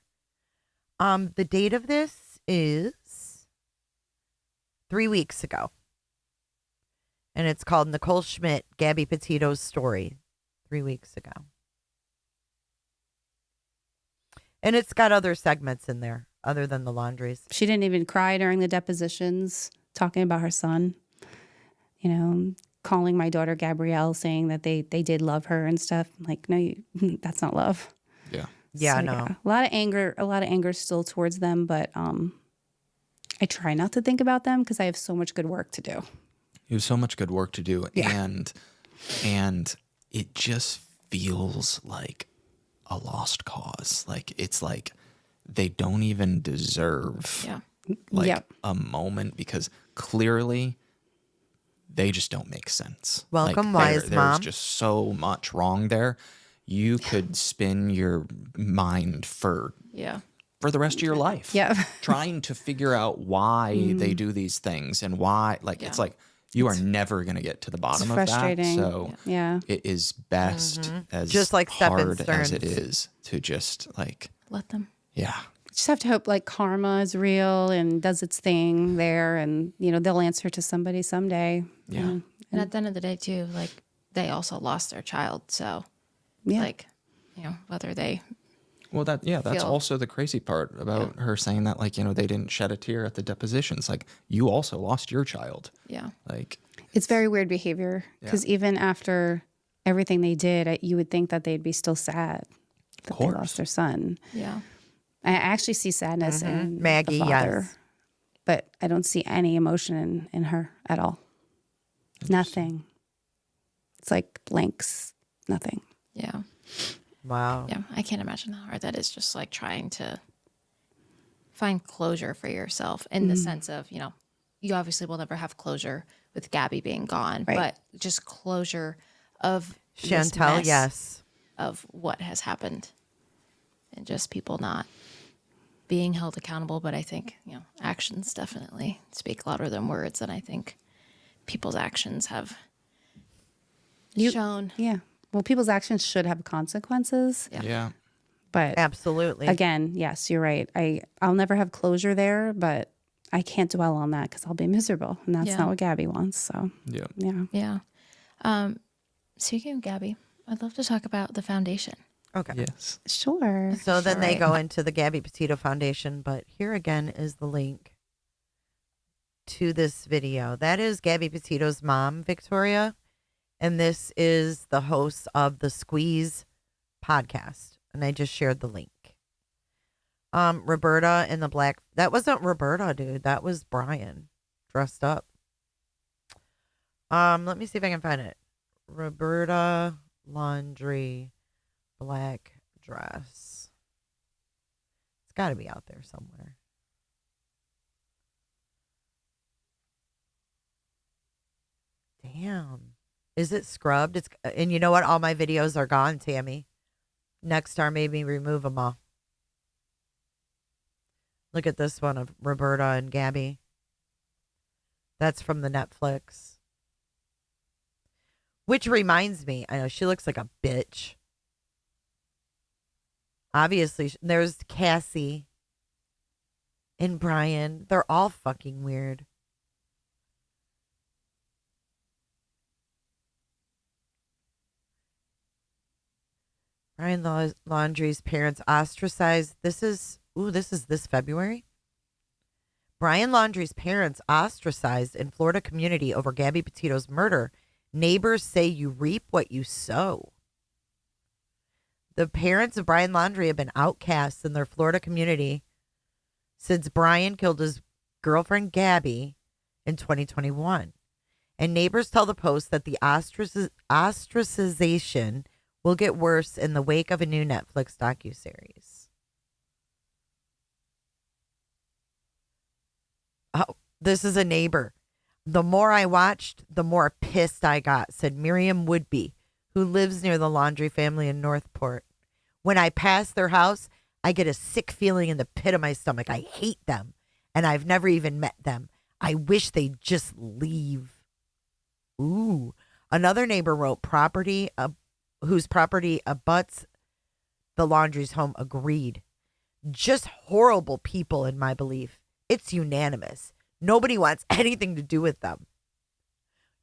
The date of this is 3 weeks ago. And it's called Nicole Schmidt, Gabby Petito's Story, 3 weeks ago. And it's got other segments in there other than the Laundries. She didn't even cry during the depositions, talking about her son, calling my daughter Gabrielle, saying that they did love her and stuff. I'm like, no, that's not love. Yeah. Yeah, So, no. yeah, a lot of anger still towards them, but I try not to think about them because I have so much good work to do. You have so much good work to do, Yeah. and it just feels like a lost cause. Like it's like they don't even deserve Yeah. like Yep. a moment because clearly they just don't make sense. Welcome, like, wise there's mom. just so much wrong there. You could spin your mind for Yeah. the rest of your life. Yeah. Trying to figure out why they do these things and why, like, it's like you are never going to get to the bottom of that. frustrating. So Yeah. it is best as Just like Stephen hard as it Stearns. is to just like, Let them. yeah. Just have to hope like karma is real and does its thing there, and they'll answer to somebody someday. Yeah. And at the end of the day, too, like they also lost their child. So, Yeah. like, whether they. Well, that's feel- also the crazy part about her saying that, like, they didn't shed a tear at the depositions. Like, you also lost your child. Yeah. Like, It's very weird behavior because even after everything they did, you would think that they'd be still sad that they lost their son. Yeah. I actually see sadness in Maggie, the father, yes. but I don't see any emotion in her at all. Nothing. It's like blanks. Nothing. Yeah. Wow. Yeah. I can't imagine how hard that is, just like trying to find closure for yourself in the sense of, you obviously will never have closure with Gabby being gone, Right. but just closure of this Chantel, mess yes. of what has happened and just people not being held accountable. But I think, actions definitely speak louder than words. And I think people's actions have shown. Yeah. Well, people's actions should have consequences. yeah. But Absolutely. again, yes, you're right. I'll never have closure there, but I can't dwell on that because I'll be miserable. And that's Yeah. not what Gabby wants. So, Yeah. yeah. Yeah. Speaking of Gabby, I'd love to talk about the foundation. Okay. Yes. Sure. So then they Right. go into the Gabby Petito Foundation, but here again is the link to this video. That is Gabby Petito's mom, Victoria, and this is the host of the Squeeze podcast, and I just shared the link. Roberta in the black. That wasn't Roberta, dude. That was Brian dressed up. Let me see if I can find it. Roberta Laundrie black dress. It's got to be out there somewhere. Damn. Is it scrubbed? And you know what? All my videos are gone, Tammy. Nextstar made me remove them all. Look at this one of Roberta and Gabby. That's from the Netflix. Which reminds me, I know she looks like a bitch. Obviously, there's Cassie and Brian. They're all fucking weird. Brian Laundrie's parents ostracized. This is this February. Brian Laundrie's parents ostracized in Florida community over Gabby Petito's murder. Neighbors say you reap what you sow. The parents of Brian Laundrie have been outcasts in their Florida community since Brian killed his girlfriend Gabby in 2021. And neighbors tell the Post that the ostracization will get worse in the wake of a new Netflix docuseries. Oh, this is a neighbor. The more I watched, the more pissed I got, said Miriam Woodby, who lives near the Laundrie family in Northport. When I pass their house, I get a sick feeling in the pit of my stomach. I hate them, and I've never even met them. I wish they'd just leave. Ooh. Another neighbor wrote whose property abuts the Laundrie's home agreed. Just horrible people in my belief. It's unanimous. Nobody wants anything to do with them.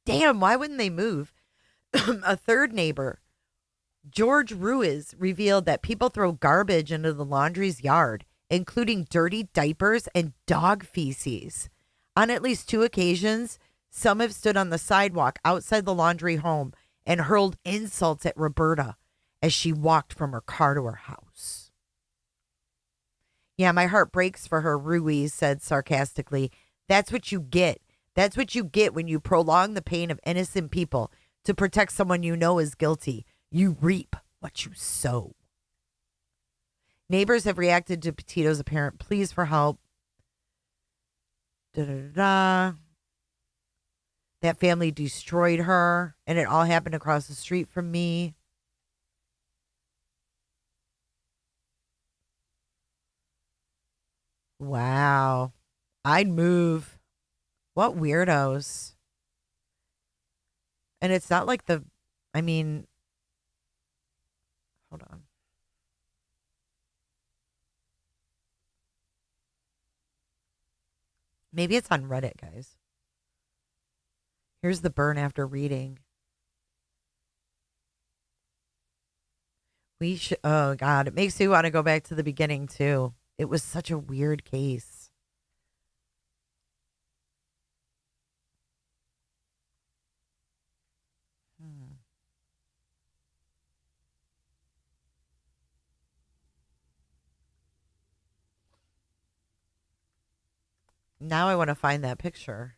Damn, why wouldn't they move? A third neighbor, George Ruiz, revealed that people throw garbage into the Laundrie's yard, including dirty diapers and dog feces. On at least 2 occasions, some have stood on the sidewalk outside the Laundrie home and hurled insults at Roberta as she walked from her car to her house. Yeah, my heart breaks for her, Ruiz said sarcastically. That's what you get. That's what you get when you prolong the pain of innocent people to protect someone you know is guilty. You reap what you sow. Neighbors have reacted to Petito's apparent pleas for help. Da-da-da-da. That family destroyed her, and it all happened across the street from me. Wow. I'd move. What weirdos. And it's not like hold on. Maybe it's on Reddit, guys. Here's the burn after reading. Oh God, it makes me want to go back to the beginning too. It was such a weird case. Now I want to find that picture.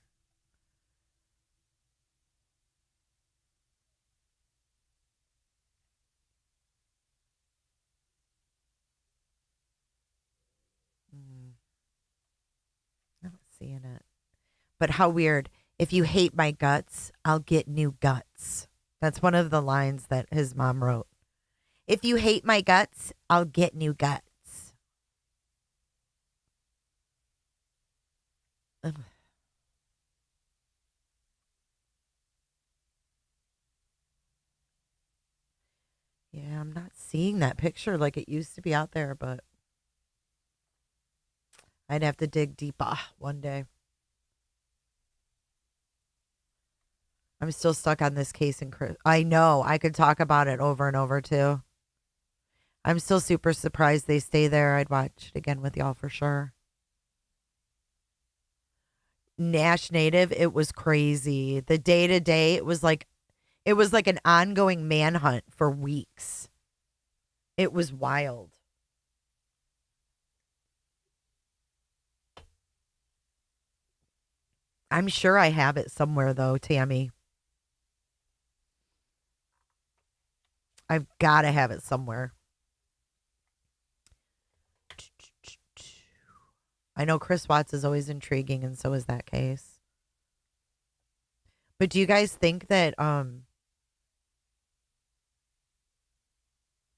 Not seeing it. But how weird. If you hate my guts, I'll get new guts. That's one of the lines that his mom wrote. If you hate my guts, I'll get new guts. Ugh. Yeah, I'm not seeing that picture like it used to be out there, but I'd have to dig deeper one day. I'm still stuck on this case in Chris. I know. I could talk about it over and over too. I'm still super surprised they stay there. I'd watch it again with y'all for sure. Nash Native, it was crazy. The day to day, it was like an ongoing manhunt for weeks. It was wild. I'm sure I have it somewhere though, Tammy. I've got to have it somewhere. I know Chris Watts is always intriguing, and so is that case. But do you guys think that do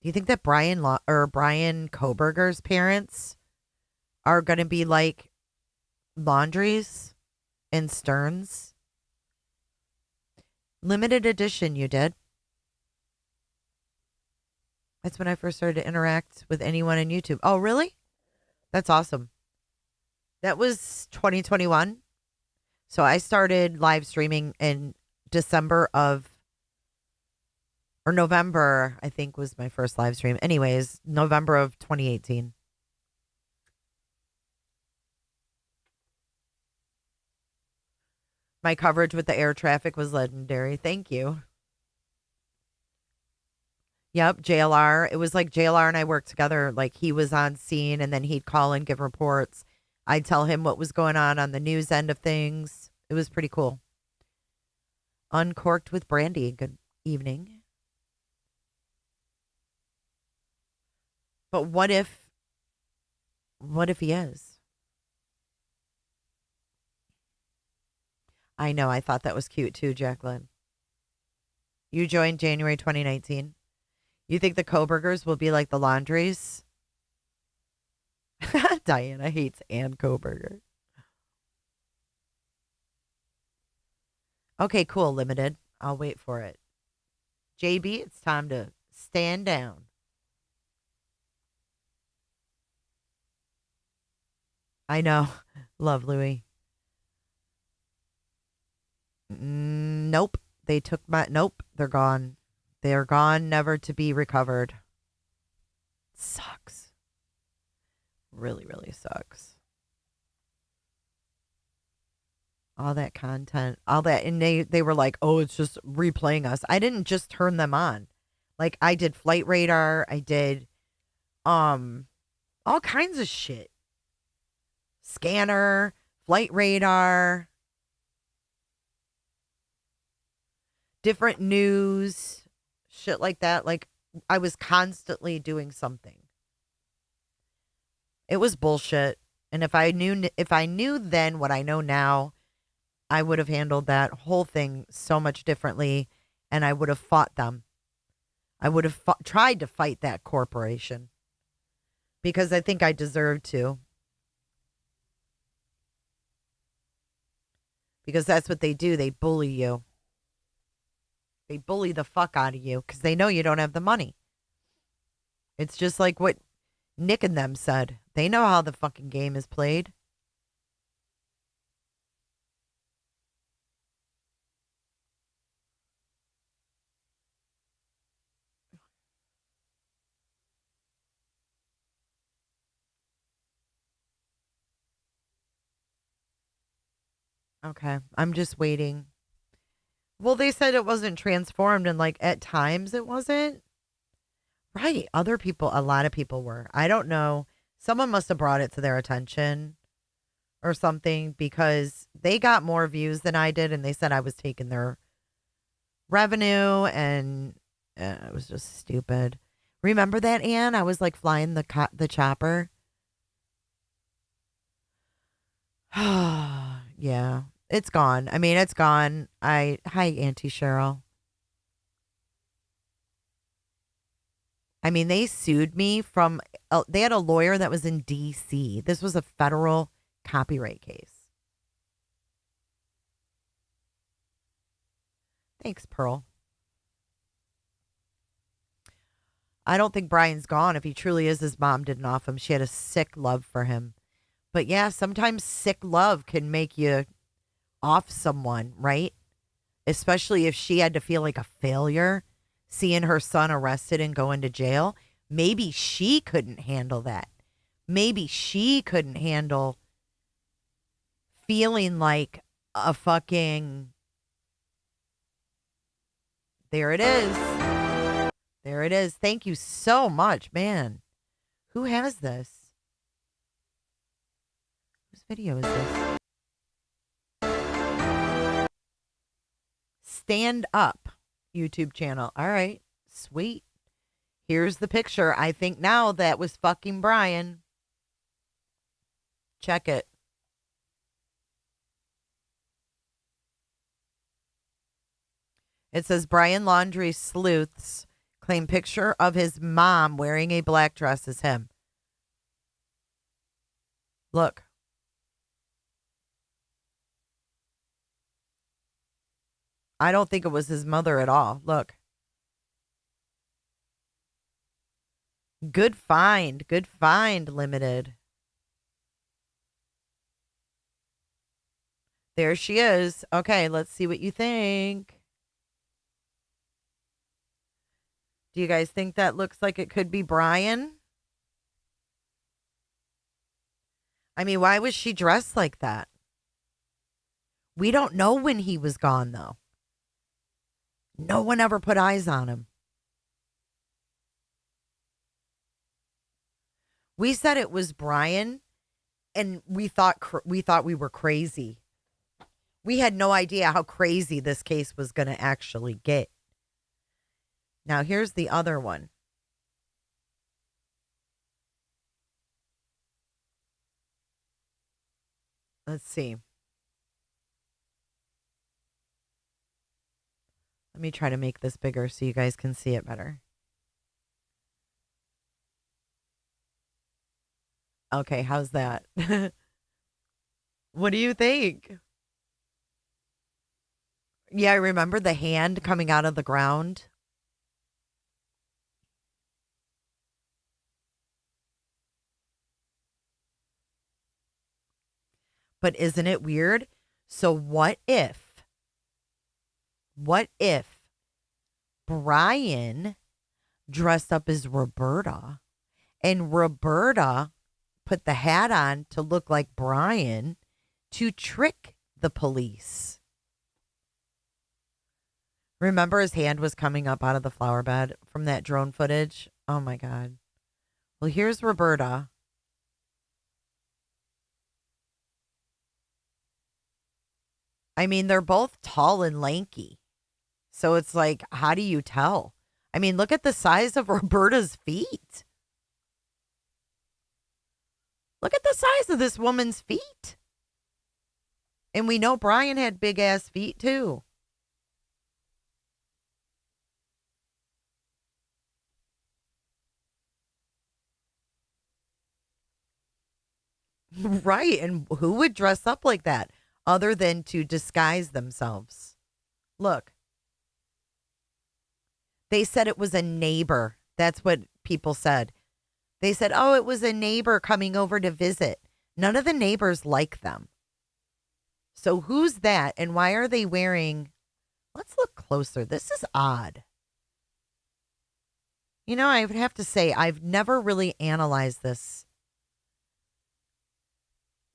you think that Brian Koberger's parents are going to be like Laundrie's and Stern's? Limited edition, you did. That's when I first started to interact with anyone on YouTube. Oh, really? That's awesome. That was 2021. So I started live streaming in November, I think was my first live stream. Anyways, November of 2018. My coverage with the air traffic was legendary. Thank you. Yep, JLR. It was like JLR and I worked together. Like he was on scene and then he'd call and give reports. I'd tell him what was going on the news end of things. It was pretty cool. Uncorked with Brandy. Good evening. But what if he is? I know. I thought that was cute too, Jacqueline. You joined January 2019. You think the Kobergers will be like the Laundries? Diana hates Ann Koberger. Okay, cool, Limited. I'll wait for it. JB, it's time to stand down. I know. Love Louie. Nope. They took nope. They're gone. They're gone, never to be recovered. Sucks. Really, really sucks. All that content, all that, and they were like, oh, it's just replaying us. I didn't just turn them on. Like I did Flight Radar, I did all kinds of shit. Scanner, Flight Radar. different news, shit like that. Like, I was constantly doing something. It was bullshit. And if I knew then what I know now, I would have handled that whole thing so much differently, and I would have fought them. I would have tried to fight that corporation because I think I deserved to. Because that's what they do. They bully you. They bully the fuck out of you because they know you don't have the money. It's just like what Nick and them said. They know how the fucking game is played. Okay, I'm just waiting. Well, they said it wasn't transformed, and like at times it wasn't. Right. Other people, a lot of people were. I don't know. Someone must have brought it to their attention or something because they got more views than I did, and they said I was taking their revenue, and it was just stupid. Remember that, Ann? I was like flying the chopper. Yeah, it's gone. I mean, it's gone. Hi, Auntie Cheryl. I mean, they sued me from, they had a lawyer that was in D.C. This was a federal copyright case. Thanks, Pearl. I don't think Brian's gone. If he truly is, his mom didn't off him. She had a sick love for him. But yeah, sometimes sick love can make you off someone, right? Especially if she had to feel like a failure seeing her son arrested and going to jail. Maybe she couldn't handle that. Maybe she couldn't handle feeling like a fucking... There it is. There it is. Thank you so much, man. Who has this? Whose video is this? Stand Up YouTube channel. All right. Sweet. Here's the picture. I think now that was fucking Brian. Check it. It says Brian Laundrie sleuths claim picture of his mom wearing a black dress is him. Look. I don't think it was his mother at all. Look. Good find. Good find, Limited. There she is. Okay, let's see what you think. Do you guys think that looks like it could be Brian? I mean, why was she dressed like that? We don't know when he was gone, though. No one ever put eyes on him. We said it was Brian, and we thought we were crazy. We had no idea how crazy this case was going to actually get. Now, here's the other one. Let's see. Let me try to make this bigger so you guys can see it better. Okay, how's that? What do you think? Yeah, I remember the hand coming out of the ground. But isn't it weird? So what if Brian dressed up as Roberta and Roberta put the hat on to look like Brian to trick the police? Remember his hand was coming up out of the flower bed from that drone footage? Oh my God. Well, here's Roberta. I mean, they're both tall and lanky. So it's like, how do you tell? I mean, look at the size of Roberta's feet. Look at the size of this woman's feet. And we know Brian had big ass feet too. Right. And who would dress up like that other than to disguise themselves? Look. They said it was a neighbor. That's what people said. They said, oh, it was a neighbor coming over to visit. None of the neighbors like them. So who's that? And why are they wearing? Let's look closer. This is odd. You know, I would have to say I've never really analyzed this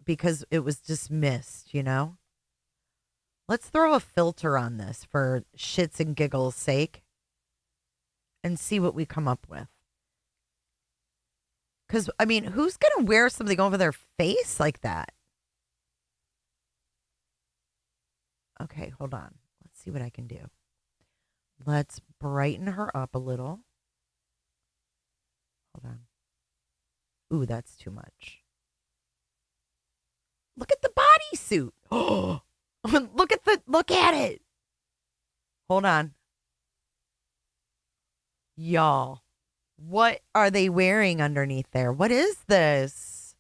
because it was dismissed, you know? Let's throw a filter on this for shits and giggles' sake and see what we come up with. Because, I mean, who's going to wear something over their face like that? Okay, hold on. Let's see what I can do. Let's brighten her up a little. Hold on. Ooh, that's too much. Look at the bodysuit. Oh, look at it. Hold on. Y'all. What are they wearing underneath there? What is this?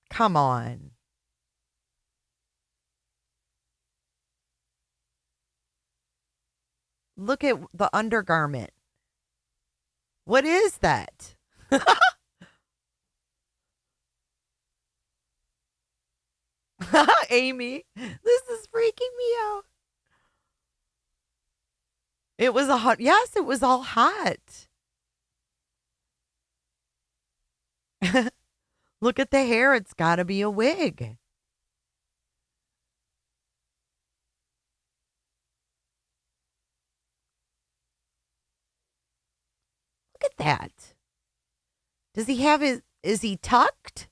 Come on. Look at the undergarment. What is that? Amy, this is freaking me out. It was a hot, yes, it was all hot. Look at the hair. It's got to be a wig. Look at that. Does he have is he tucked?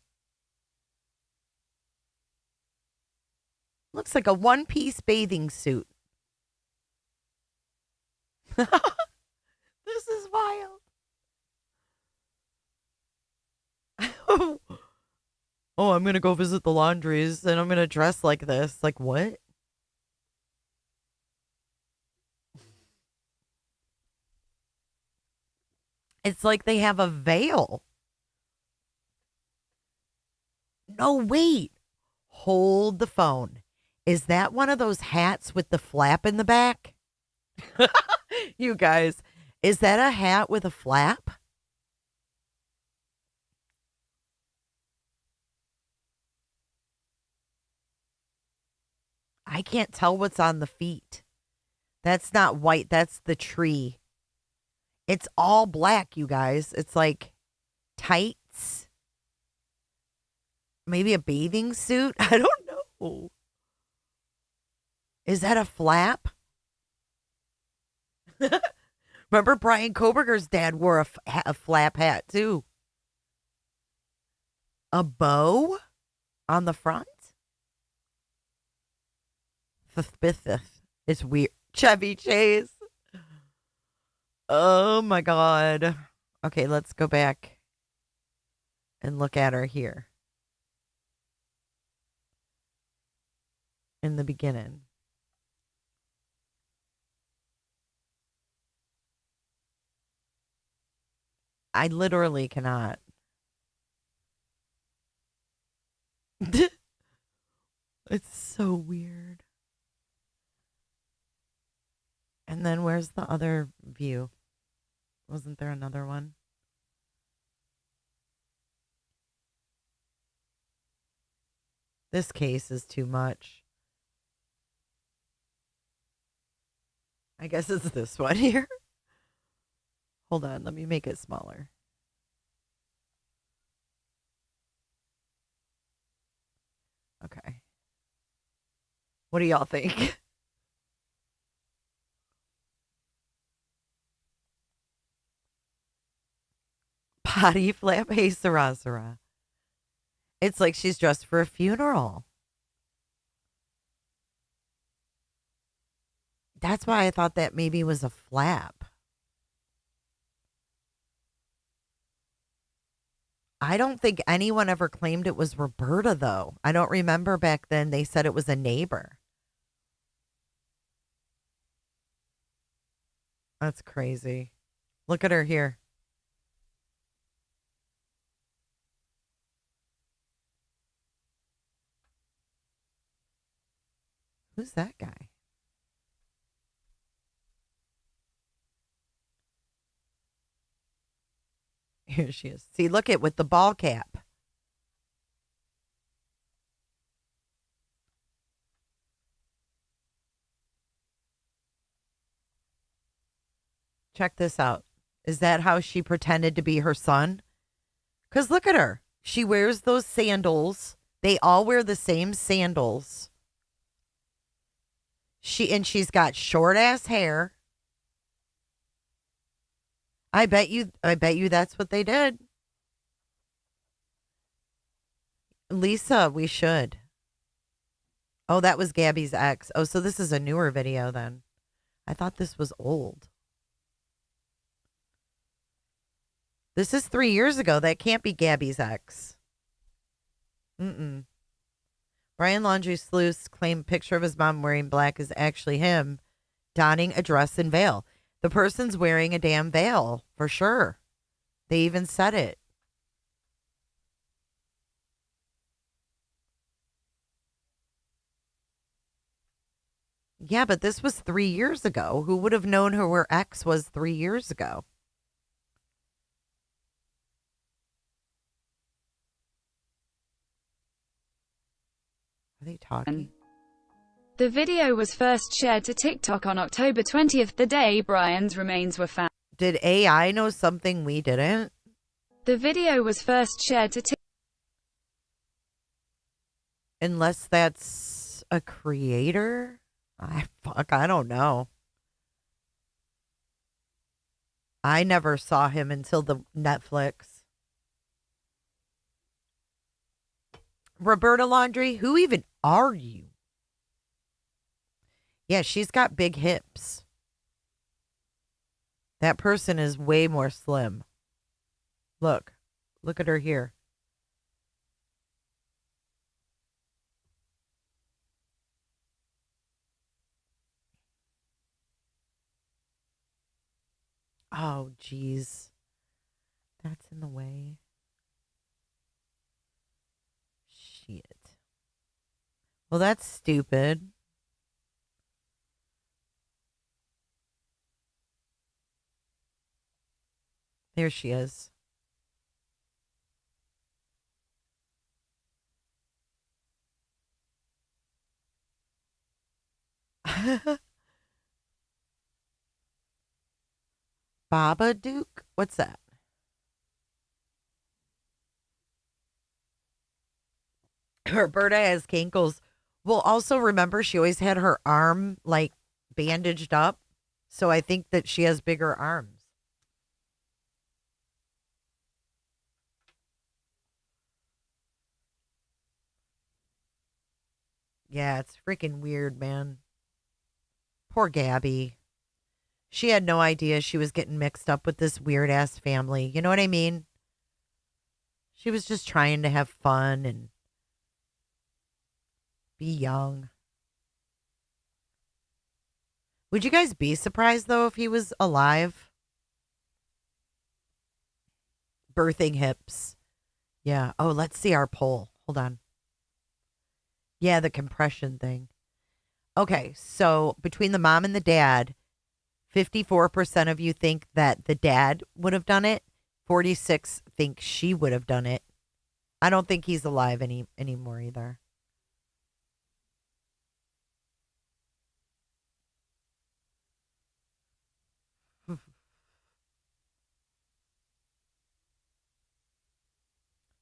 Looks like a one-piece bathing suit. This is wild. Oh, I'm going to go visit the Laundries and I'm going to dress like this. Like what? It's like they have a veil. No, wait. Hold the phone. Is that one of those hats with the flap in the back? You guys, is that a hat with a flap? I can't tell what's on the feet. That's not white. That's the tree. It's all black, you guys. It's like tights. Maybe a bathing suit. I don't know. Is that a flap? Remember Brian Koberger's dad wore a flap hat too. A bow on the front? It's weird. Chevy Chase. Oh my God. Okay, let's go back and look at her here. In the beginning. I literally cannot. It's so weird. And then where's the other view? Wasn't there another one? This case is too much. I guess it's this one here. Hold on, let me make it smaller. Okay. What do y'all think? Body flap. Hey, Sarah, Sarah. It's like she's dressed for a funeral. That's why I thought that maybe was a flap. I don't think anyone ever claimed it was Roberta, though. I don't remember back then they said it was a neighbor. That's crazy. Look at her here. Who's that guy? Here she is. See, look at with the ball cap. Check this out. Is that how she pretended to be her son? Because look at her. She wears those sandals. They all wear the same sandals. She's got short ass hair. I bet you that's what they did. Lisa, we should. Oh, that was Gabby's ex. Oh, so this is a newer video then. I thought this was old. This is 3 years ago. That can't be Gabby's ex. Mm-mm. Brian Laundrie sleuths claim picture of his mom wearing black is actually him donning a dress and veil. The person's wearing a damn veil, for sure. They even said it. Yeah, but this was 3 years ago. Who would have known who her ex was 3 years ago? Are they talking? The video was first shared to TikTok on October 20th, the day Brian's remains were found. Did AI know something we didn't? The video was first shared to TikTok. Unless that's a creator? I don't know. I never saw him until the Netflix. Roberta Laundrie, who even are you? Yeah, she's got big hips. That person is way more slim. Look at her here. Oh, geez. That's in the way. Shit. Well, that's stupid. There she is. Baba Duke? What's that? Roberta has kinkles. Well, also remember she always had her arm like bandaged up. So I think that she has bigger arms. Yeah, it's freaking weird, man. Poor Gabby. She had no idea she was getting mixed up with this weird ass family. You know what I mean? She was just trying to have fun and be young. Would you guys be surprised, though, if he was alive? Birthing hips. Yeah. Oh, let's see our poll. Hold on. Yeah, the compression thing. Okay, so between the mom and the dad, 54% of you think that the dad would have done it. 46 think she would have done it. I don't think he's alive anymore either.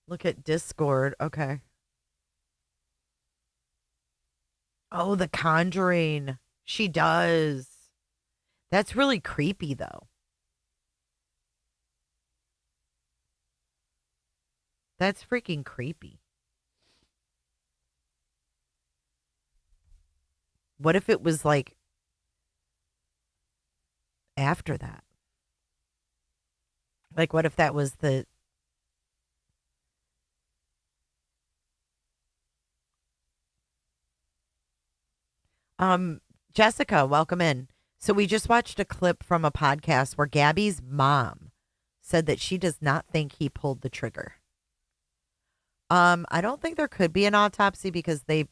Look at Discord. Okay. Oh, The Conjuring. She does. That's really creepy, though. That's freaking creepy. What if it was like after that? Like, what if that was the. Jessica, welcome in. So we just watched a clip from a podcast where Gabby's mom said that she does not think he pulled the trigger. I don't think there could be an autopsy because they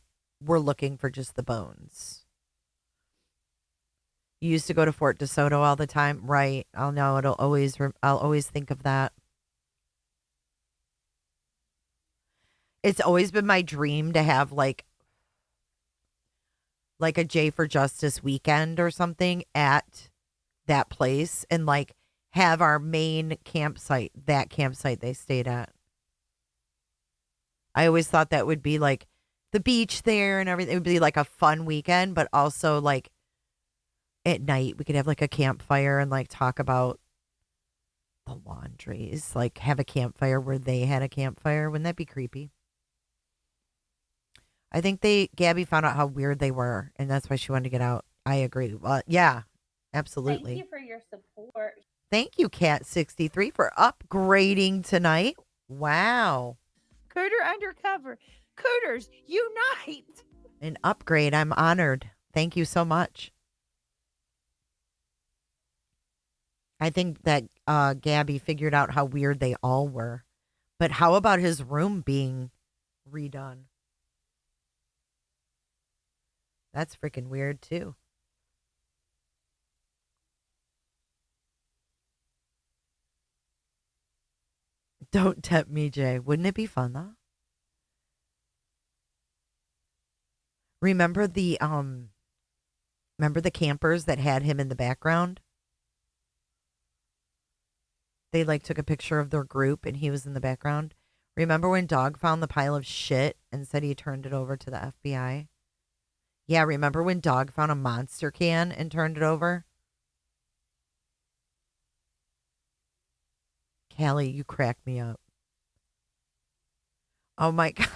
were looking for just the bones. You used to go to Fort DeSoto all the time, right? I'll know I'll always think of that. It's always been my dream to have like a J for Justice weekend or something at that place and like have our main campsite, that campsite they stayed at. I always thought that would be like the beach there and everything. It would be like a fun weekend, but also like at night we could have like a campfire and like talk about the Laundries, like have a campfire where they had a campfire. Wouldn't that be creepy? I think Gabby found out how weird they were, and that's why she wanted to get out. I agree. Well, yeah, absolutely. Thank you for your support. Thank you, Cat63, for upgrading tonight. Wow. Cooter undercover. Cooters, unite. An upgrade. I'm honored. Thank you so much. I think that Gabby figured out how weird they all were. But how about his room being redone? That's freaking weird, too. Don't tempt me, Jay. Wouldn't it be fun, though? Remember the campers that had him in the background? They like took a picture of their group and he was in the background. Remember when Dog found the pile of shit and said he turned it over to the FBI? Yeah, remember when Dog found a monster can and turned it over? Callie, you cracked me up. Oh my God.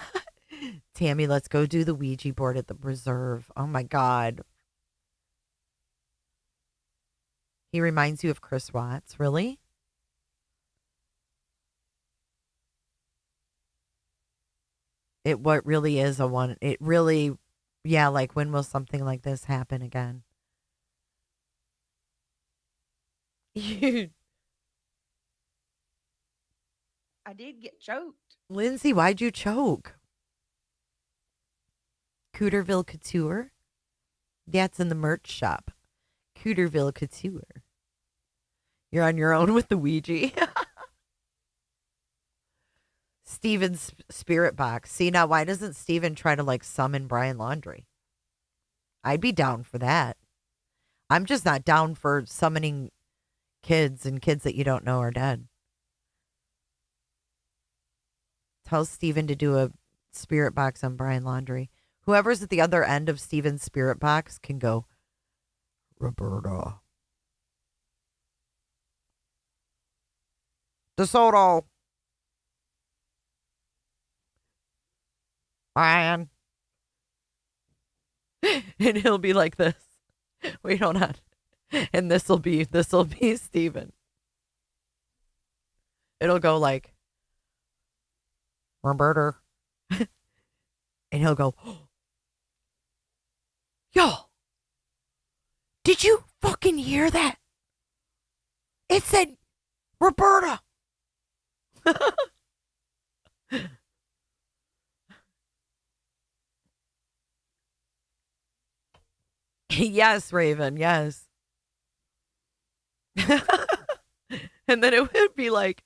Tammy, let's go do the Ouija board at the reserve. Oh my God. He reminds you of Chris Watts. Really? What really is a one. It really, yeah, like when will something like this happen again? I did get choked. Lindsay, why'd you choke? Cooterville Couture? That's in the merch shop. Cooterville Couture. You're on your own with the Ouija. Steven's spirit box. See, now why doesn't Steven try to like summon Brian Laundrie? I'd be down for that. I'm just not down for summoning kids and kids that you don't know are dead. Tell Steven to do a spirit box on Brian Laundrie. Whoever's at the other end of Steven's spirit box can go, Roberta. DeSoto. Brian. And he'll be like this. Wait, hold on. And this'll be Steven. It'll go like Roberta. And he'll go, yo, did you fucking hear that? It said Roberta. Yes, Raven, yes. And then it would be like,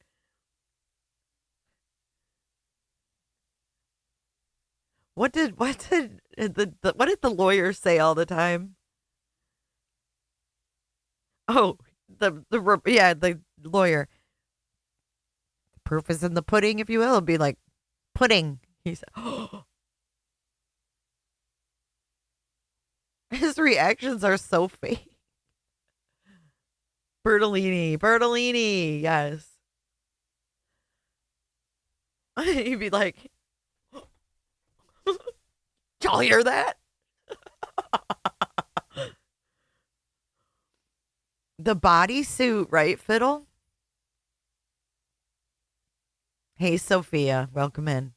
what did the lawyer say all the time? Oh, the lawyer. The proof is in the pudding, if you will. It'd be like pudding. He said, oh. His reactions are so fake. Bertolini, yes. He'd be like, y'all hear that? The bodysuit, right, Fiddle? Hey, Sophia, welcome in.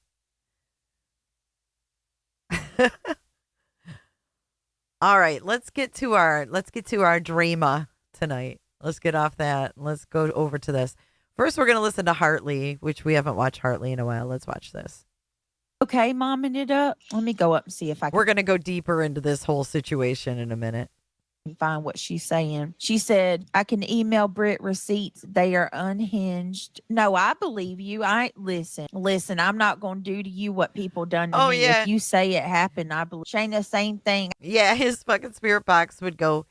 All right, let's get to our drama tonight. Let's get off that. Let's go over to this. First, we're going to listen to Hartley, which we haven't watched Hartley in a while. Let's watch this. Okay, momming it up. Let me go up and see if I We're going to go deeper into this whole situation in a minute. can find what she's saying. She said, I can email Britt receipts. They are unhinged. No, I believe you. Listen, I'm not going to do to you what people done to me. Yeah. If you say it happened, I believe. Shayna, same thing. Yeah, his fucking spirit box would go,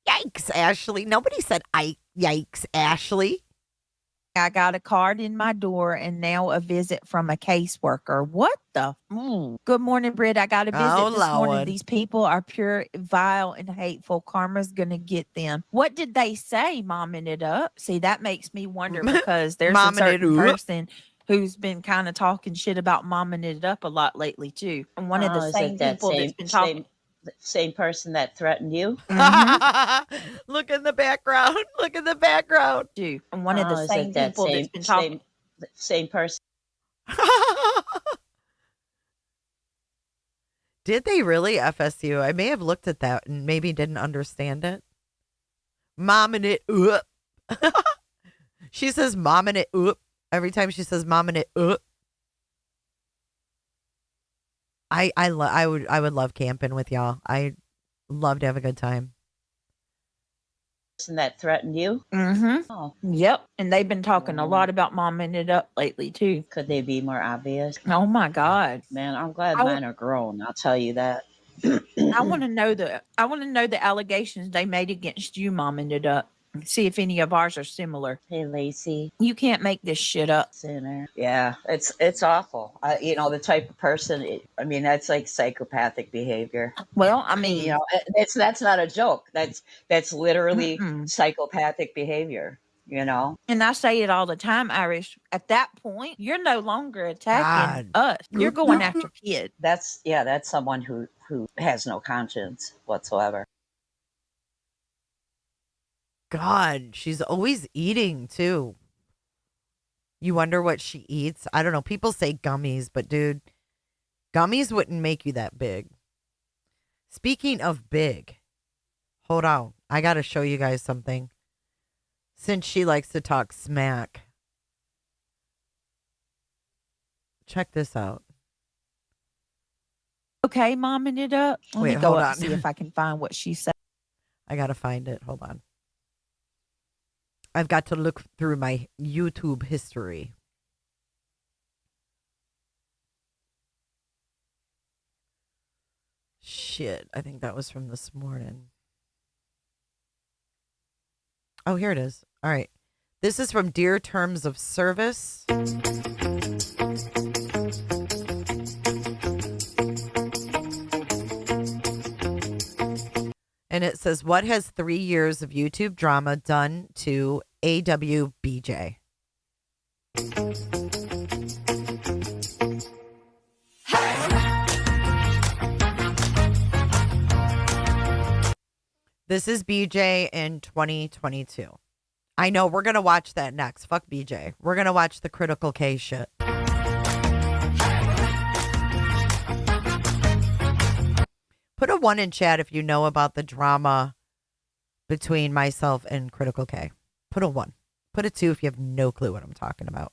yikes, Ashley. Nobody said, yikes, Ashley. I got a card in my door and now a visit from a caseworker. What the? Good morning, Britt. I got a visit this morning. These people are pure, vile, and hateful. Karma's going to get them. What did they say, momming it up? See, that makes me wonder because there's a certain person who's been kind of talking shit about momming it up a lot lately, too. And one of the same people that's been talking. Same person that threatened you? Look in the background. Look in the background. Dude, and one of the same people that's been talking. Same person. Did they really FSU? I may have looked at that and maybe didn't understand it. Momming it up. She says momming it up. Every time she says momming it up. I would love camping with y'all. I love to have a good time. Person that threatened you? Mm-hmm. Oh. Yep. And they've been talking a lot about momming it up lately too. Could they be more obvious? Oh my God. Man, I'm glad mine are grown. I'll tell you that. I want to know the allegations they made against you momming it up. See if any of ours are similar. Hey, Lacey. You can't make this shit up. Sinner. Yeah, it's awful. The type of person, that's like psychopathic behavior. Well, I mean, that's not a joke. That's literally psychopathic behavior, And I say it all the time, Irish. At that point, you're no longer attacking us. You're going after kids. That's someone who has no conscience whatsoever. God, she's always eating too. You wonder what she eats? I don't know. People say gummies, but dude, gummies wouldn't make you that big. Speaking of big, hold on. I got to show you guys something. Since she likes to talk smack. Check this out. Okay, momming it up. Let me go up and see if I can find what she said. I got to find it. Hold on. I've got to look through my YouTube history. Shit, I think that was from this morning. Oh, here it is. All right. This is from Dear Terms of Service. And it says, what has 3 years of YouTube drama done to AWBJ? This is BJ in 2022. I know, we're going to watch that next. Fuck BJ. We're going to watch the Critical K shit. Put a 1 in chat if you know about the drama between myself and Critical K. Put a 1. Put a 2 if you have no clue what I'm talking about.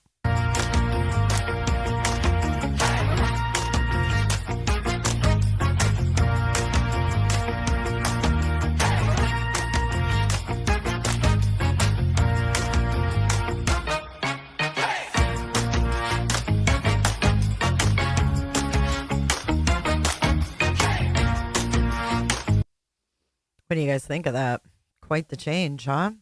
What do you guys think of that? Quite the change, huh?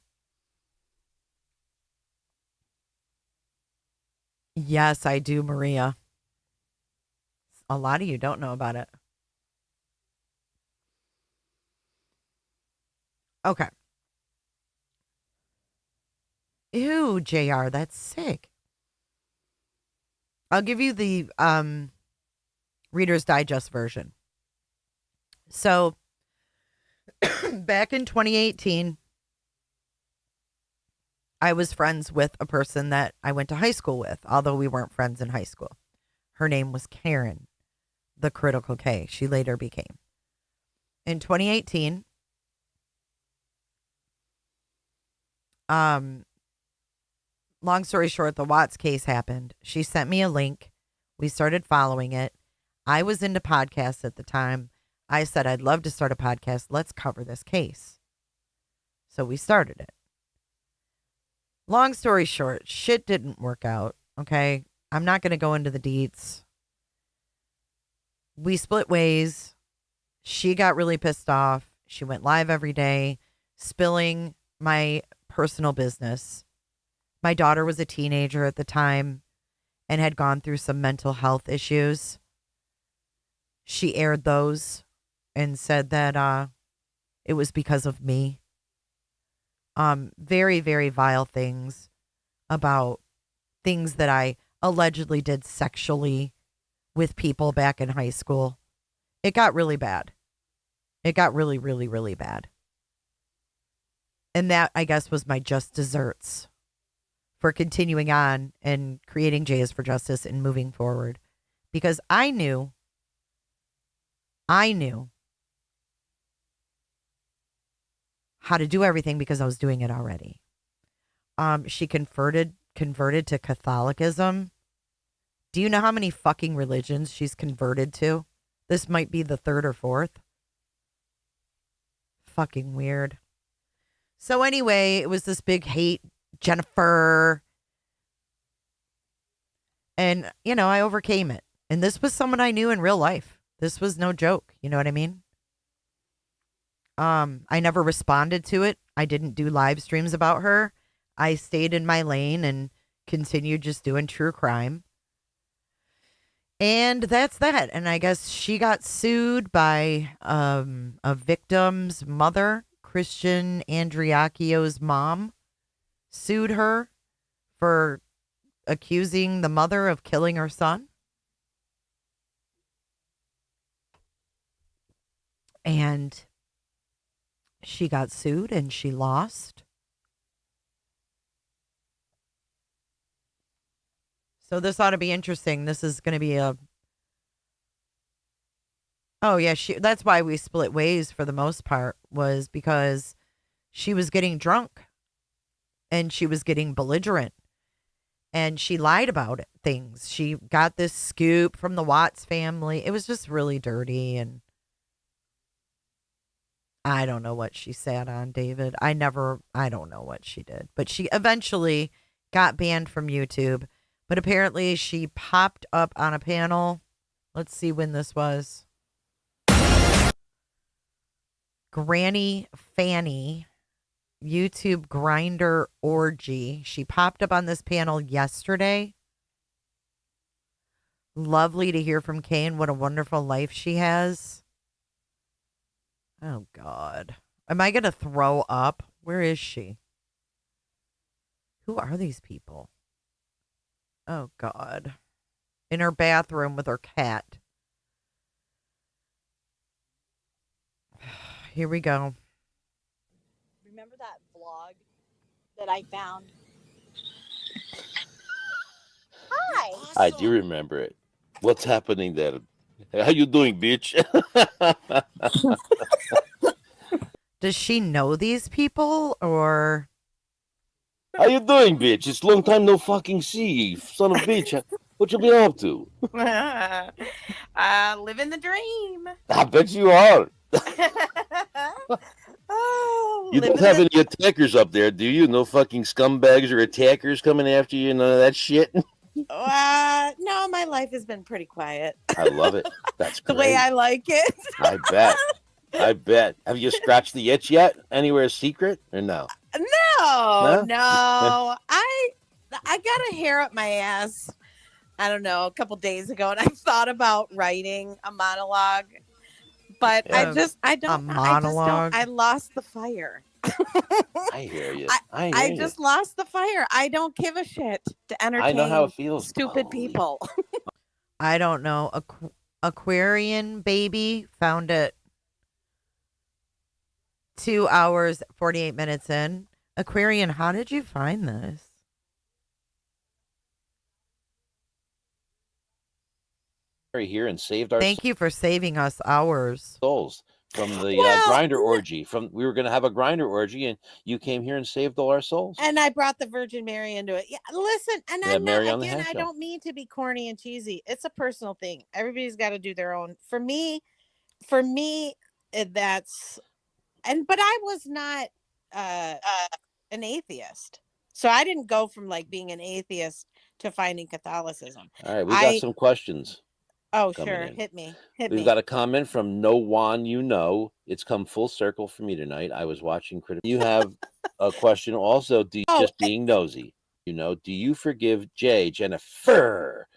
Yes, I do, Maria. A lot of you don't know about it. Okay. Ew, JR, that's sick. I'll give you the Reader's Digest version. So, back in 2018, I was friends with a person that I went to high school with, although we weren't friends in high school. Her name was Karen, the critical K. She later became. In 2018, long story short, the Watts case happened. She sent me a link. We started following it. I was into podcasts at the time. I said, I'd love to start a podcast. Let's cover this case. So we started it. Long story short, shit didn't work out. Okay. I'm not going to go into the deets. We split ways. She got really pissed off. She went live every day, spilling my personal business. My daughter was a teenager at the time and had gone through some mental health issues. She aired those and said that it was because of me. Very, very vile things about things that I allegedly did sexually with people back in high school. It got really bad. It got really, really, really bad. And that, I guess, was my just desserts for continuing on and creating J is for Justice and moving forward. Because I knew how to do everything because I was doing it already. She converted to Catholicism. Do you know how many fucking religions she's converted to? This might be the third or fourth. Fucking weird. So anyway, it was this big hate, Jennifer. And, you know, I overcame it. And this was someone I knew in real life. This was no joke. You know what I mean? I never responded to it. I didn't do live streams about her. I stayed in my lane and continued just doing true crime. And that's that. And I guess she got sued by a victim's mother, Christian Andriacchio's mom, sued her for accusing the mother of killing her son. And she got sued and she lost. So this ought to be interesting. This is going to be a... Oh, yeah. That's why we split ways for the most part, was because she was getting drunk and she was getting belligerent and she lied about it, things. She got this scoop from the Watts family. It was just really dirty, and I don't know what she sat on, David. I don't know what she did. But she eventually got banned from YouTube. But apparently she popped up on a panel. Let's see when this was. Granny Fanny, YouTube Grinder Orgy. She popped up on this panel yesterday. Lovely to hear from Kane. What a wonderful life she has. Oh, God. Am I going to throw up? Where is she? Who are these people? Oh, God. In her bathroom with her cat. Here we go. Remember that vlog that I found? Hi. I do remember it. What's happening there? How you doing, bitch? Does she know these people, or? How you doing, bitch? It's long time no fucking see, son of a bitch. What you been up to? Living the dream. I bet you are. Oh, You don't have any attackers up there, do you? No fucking scumbags or attackers coming after you, none of that shit? No, my life has been pretty quiet. I love it. That's The great. way I like it. I bet. I bet. Have you scratched the itch yet? Anywhere secret or no? No. I got a hair up my ass, I don't know, a couple days ago, and I thought about writing a monologue, but I lost the fire. I hear you. I just lost the fire. I don't give a shit to entertain I know how it feels. stupid people. I don't know. Aquarian baby found it 2 hours, 48 minutes in. Aquarian, how did you find this? Here and saved our Thank you for saving us hours. souls from the grinder orgy. We were going to have a grinder orgy, and you came here and saved all our souls. And I brought the Virgin Mary into it. Yeah, listen, and Yeah, I'm Mary not on the again. hash I show. don't mean to be corny and cheesy. It's a personal thing. Everybody's got to do their own. For me, that's but I was not an atheist, so I didn't go from like being an atheist to finding Catholicism. All right, we got some questions. Oh, sure. Hit me. We've got a comment from No One You Know. It's come full circle for me tonight. I was watching critical. You have a question also. Just being nosy. Do you forgive Jennifer?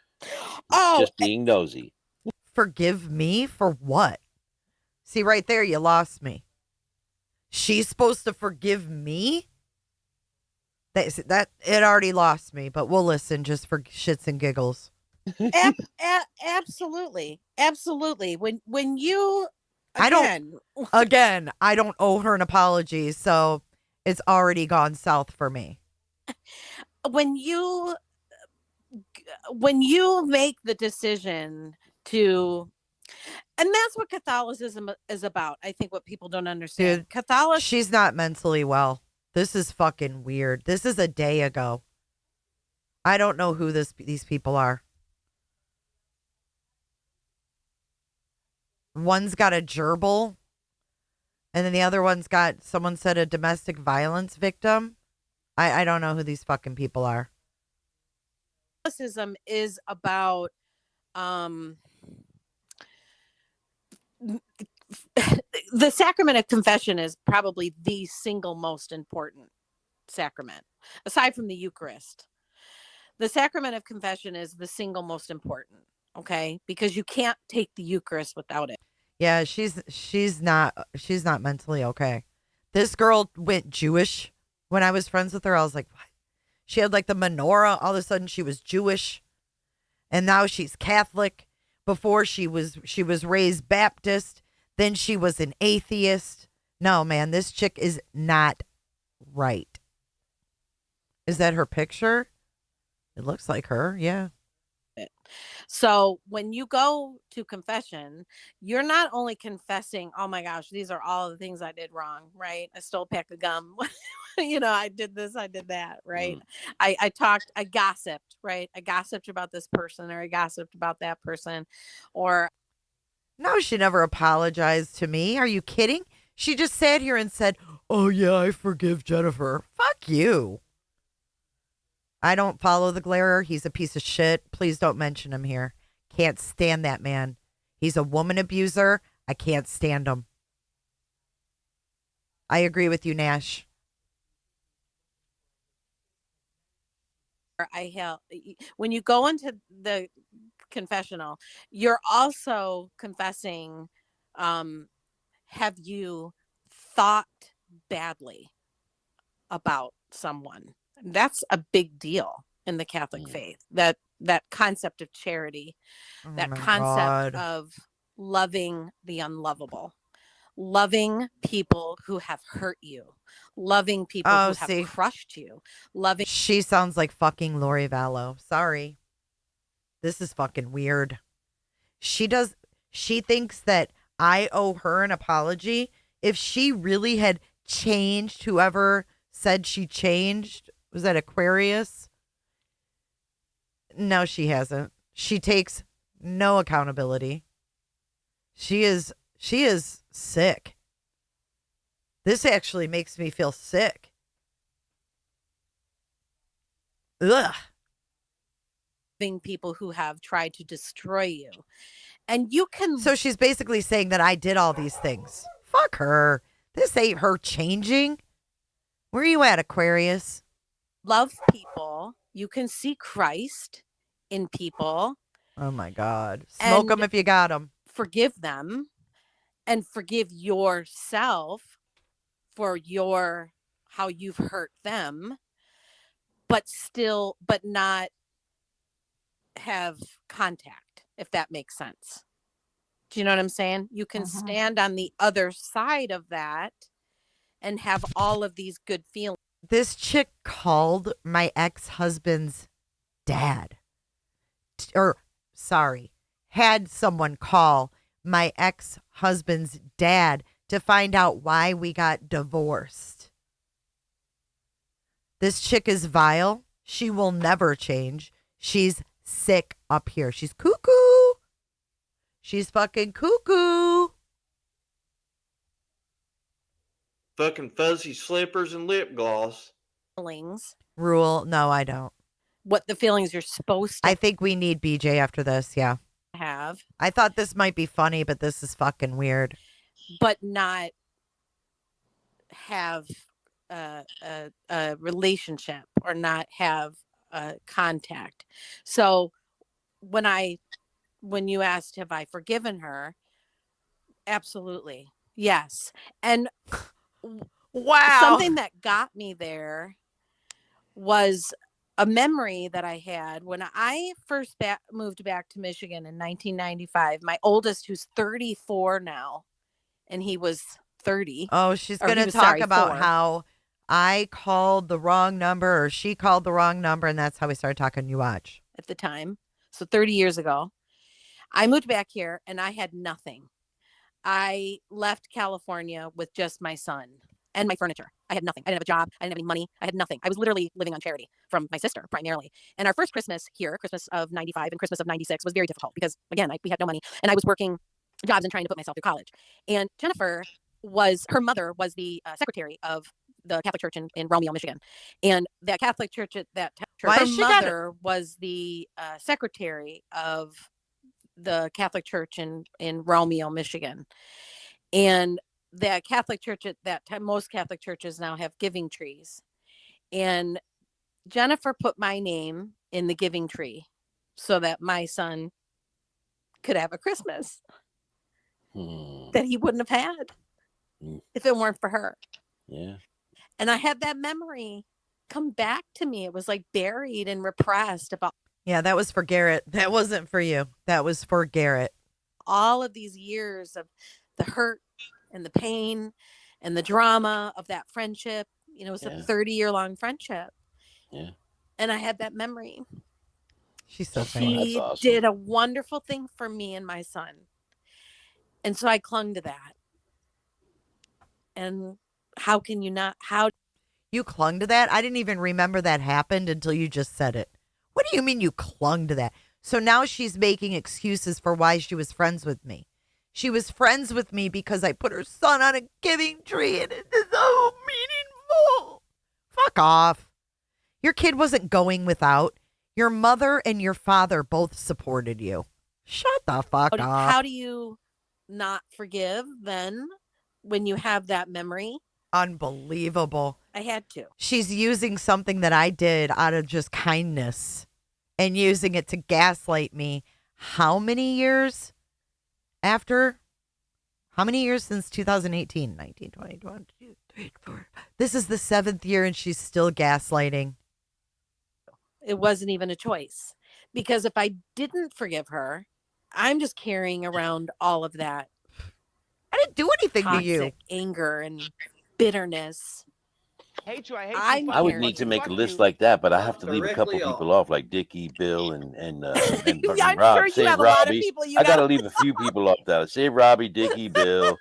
Just being nosy. Forgive me for what? See, right there, you lost me. She's supposed to forgive me? That it already lost me, but we'll listen just for shits and giggles. Absolutely. When you I don't owe her an apology, so it's already gone south for me. When you make the decision to, and that's what Catholicism is about. I think what people don't understand. Dude, she's not mentally well. This is fucking weird. This is a day ago. I don't know who these people are. One's got a gerbil, and then the other one's got, someone said, a domestic violence victim. I don't know who these fucking people are. Catholicism is about the sacrament of confession is probably the single most important sacrament, aside from the Eucharist. The sacrament of confession is the single most important, okay? Because you can't take the Eucharist without it. Yeah, she's not mentally okay. This girl went Jewish when I was friends with her. I was like, what? She had like the menorah. All of a sudden she was Jewish. And now she's Catholic. Before she was raised Baptist. Then she was an atheist. No, man, this chick is not right. Is that her picture? It looks like her, yeah. So when you go to confession, you're not only confessing, oh my gosh, these are all the things I did wrong, right? I stole a pack of gum. I did this, I did that, right? I gossiped, right? I gossiped about this person, or I gossiped about that person, or... No, she never apologized to me. Are you kidding? She just sat here and said, oh yeah, I forgive Jennifer. Fuck you. I don't follow the Glairer. He's a piece of shit. Please don't mention him here. Can't stand that man. He's a woman abuser. I can't stand him. I agree with you, Nash. When you go into the confessional, you're also confessing, have you thought badly about someone? That's a big deal in the Catholic faith. That concept of charity, that concept of loving the unlovable, loving people who have hurt you, loving people who have crushed you, loving. She sounds like fucking Lori Vallow. Sorry. This is fucking weird. She thinks that I owe her an apology. If she really had changed, whoever said she changed, was that Aquarius? No, she hasn't. She takes no accountability. She is sick. This actually makes me feel sick. Ugh. People who have tried to destroy you. And you can... So she's basically saying that I did all these things. Fuck her. This ain't her changing. Where are you at, Aquarius? Love people. You can see Christ in people. Oh my God. Smoke them if you got them. Forgive them and forgive yourself for how you've hurt them, but not have contact, if that makes sense. Do you know what I'm saying? You can stand on the other side of that and have all of these good feelings. This chick called my ex-husband's dad. Had someone call my ex-husband's dad to find out why we got divorced. This chick is vile. She will never change. She's sick up here. She's cuckoo. She's fucking cuckoo. Fucking fuzzy slippers and lip gloss. Feelings. Rule. No, I don't. What the feelings you're supposed to I think we need BJ after this. Yeah. have, I thought this might be funny, but this is fucking weird. but not have a relationship or not have contact. So when you asked, have I forgiven her? Absolutely. Yes. And wow. Something that got me there was a memory that I had when I first moved back to Michigan in 1995. My oldest, who's 34 now, and he was 30. Oh, she's going to talk about how I called the wrong number or she called the wrong number, and that's how we started talking. You watch. At the time. So 30 years ago. I moved back here and I had nothing. I left California with just my son and my furniture. I had nothing. I didn't have a job. I didn't have any money. I had nothing. I was literally living on charity from my sister primarily. And our first Christmas here, Christmas of 95 and Christmas of 96, was very difficult because, again, we had no money. And I was working jobs and trying to put myself through college. And Jennifer her mother was the secretary of the Catholic Church in Romeo, Michigan. And that Catholic Church at that church, her mother was the secretary of the Catholic Church in Romeo, Michigan. And that Catholic Church at that time, most Catholic churches now have giving trees. And Jennifer put my name in the giving tree so that my son could have a Christmas that he wouldn't have had if it weren't for her. Yeah. And I had that memory come back to me. It was like buried and repressed about. Yeah, that was for Garrett. That wasn't for you. That was for Garrett. All of these years of the hurt and the pain and the drama of that friendship. You know, it was a 30-year-long friendship. Yeah. And I had that memory. She's so funny. He That's awesome. did a wonderful thing for me and my son. And so I clung to that. And how can you not? How you clung to that? I didn't even remember that happened until you just said it. What do you mean you clung to that? So now she's making excuses for why she was friends with me. She was friends with me because I put her son on a giving tree and it is so meaningful. Fuck off. Your kid wasn't going without. Your mother and your father both supported you. Shut the fuck up. How do you not forgive then when you have that memory? Unbelievable. I had to. She's using something that I did out of just kindness and using it to gaslight me. How many years after? How many years since 2018? 19, 20, 21, 22, 23, 24. This is the 7th year and she's still gaslighting. It wasn't even a choice. Because if I didn't forgive her, I'm just carrying around all of that. I didn't do anything to you. Anger and bitterness. Hate you, I would need to make a list like that, but I have to leave a couple people off, like Dickie, Bill, and Yeah, I'm Rob. sure you Save have a Robbie. lot of people. I gotta leave a few people off that. Save Robbie, Dickie, Bill,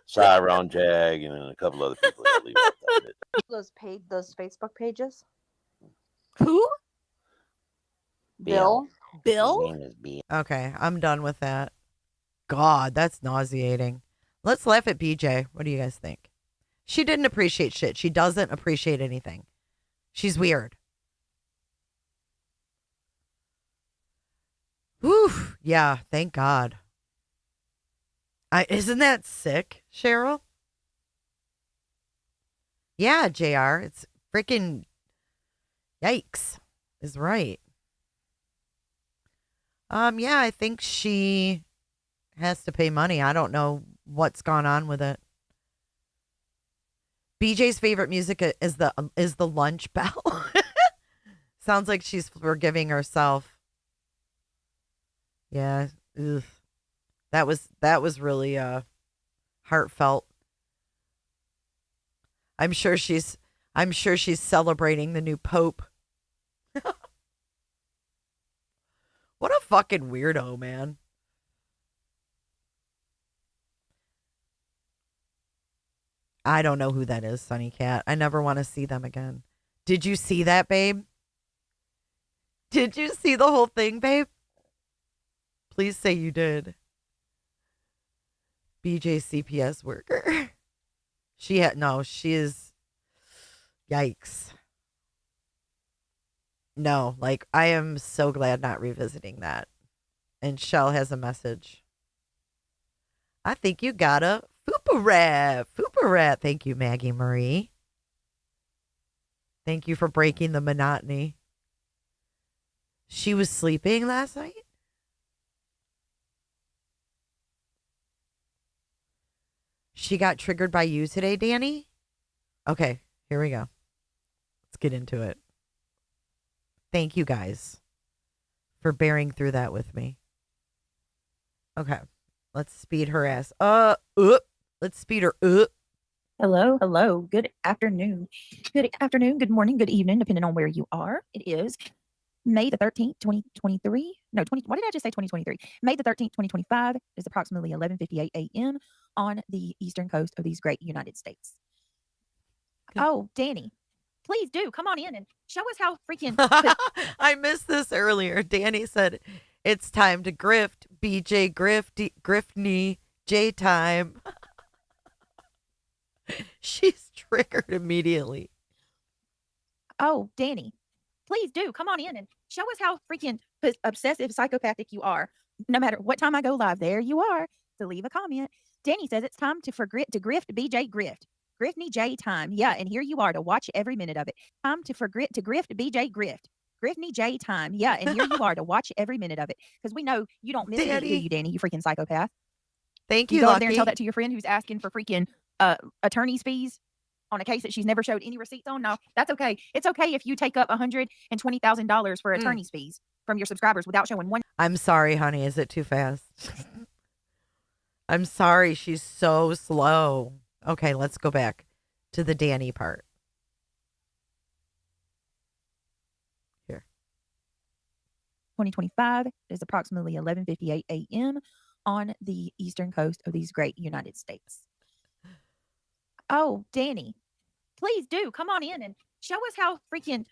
Cyron, Jag, and a couple other people. I gotta leave off that. Those Facebook pages. Who? Bill. Bill? Okay, I'm done with that. God, that's nauseating. Let's laugh at BJ. What do you guys think? She didn't appreciate shit. She doesn't appreciate anything. She's weird. Whew. Yeah, thank God. Isn't that sick, Cheryl? Yeah, JR. It's freaking yikes is right. Yeah, I think she has to pay money. I don't know what's gone on with it. BJ's favorite music is the lunch bell. Sounds like she's forgiving herself. Yeah. Ugh. That was really heartfelt. I'm sure she's I'm sure she's celebrating the new pope. What a fucking weirdo, man. I don't know who that is, Sunny Cat. I never want to see them again. Did you see that, babe? Did you see the whole thing, babe? Please say you did. BJ CPS worker. She is. Yikes. No, like, I am so glad not revisiting that. And Shell has a message. I think you got a Fupa rat. Fupa rat. Thank you, Maggie Marie. Thank you for breaking the monotony. She was sleeping last night? She got triggered by you today, Danny? Okay, here we go. Let's get into it. Thank you guys for bearing through that with me. Okay, let's speed her ass up. Let's speed her up. Hello, hello. Good afternoon. Good afternoon, good morning, good evening, depending on where you are. It is May the 13th, 2023. No, what did I just say? 2023. May the 13th, 2025. It is approximately 11:58 a.m. on the eastern coast of these great United States. Oh, Danny, please do come on in and show us how freaking. I missed this earlier. Danny said it's time to grift. BJ Griftney J time. She's triggered immediately. Oh, Danny, please do come on in and show us how freaking obsessive psychopathic you are. No matter what time I go live, there you are to leave a comment. Danny says it's time to grift BJ Grift. Griftney J time. Yeah, and here you are to watch every minute of it. Time to grift BJ Grift. Griftney J time. Yeah, and here you are to watch every minute of it. Because we know you don't miss it, do you, Danny? You freaking psychopath. Thank you, go Lucky. over there and tell that to your friend who's asking for freaking attorney's fees on a case that she's never showed any receipts on. No, that's okay. It's okay if you take up $120,000 for attorney's fees from your subscribers without showing one. I'm sorry, honey. Is it too fast? I'm sorry. She's so slow. Okay, let's go back to the Danny part. Here. 2025 is approximately 11:58 a.m. on the eastern coast of these great United States. Oh, Danny, please do come on in and show us how freaking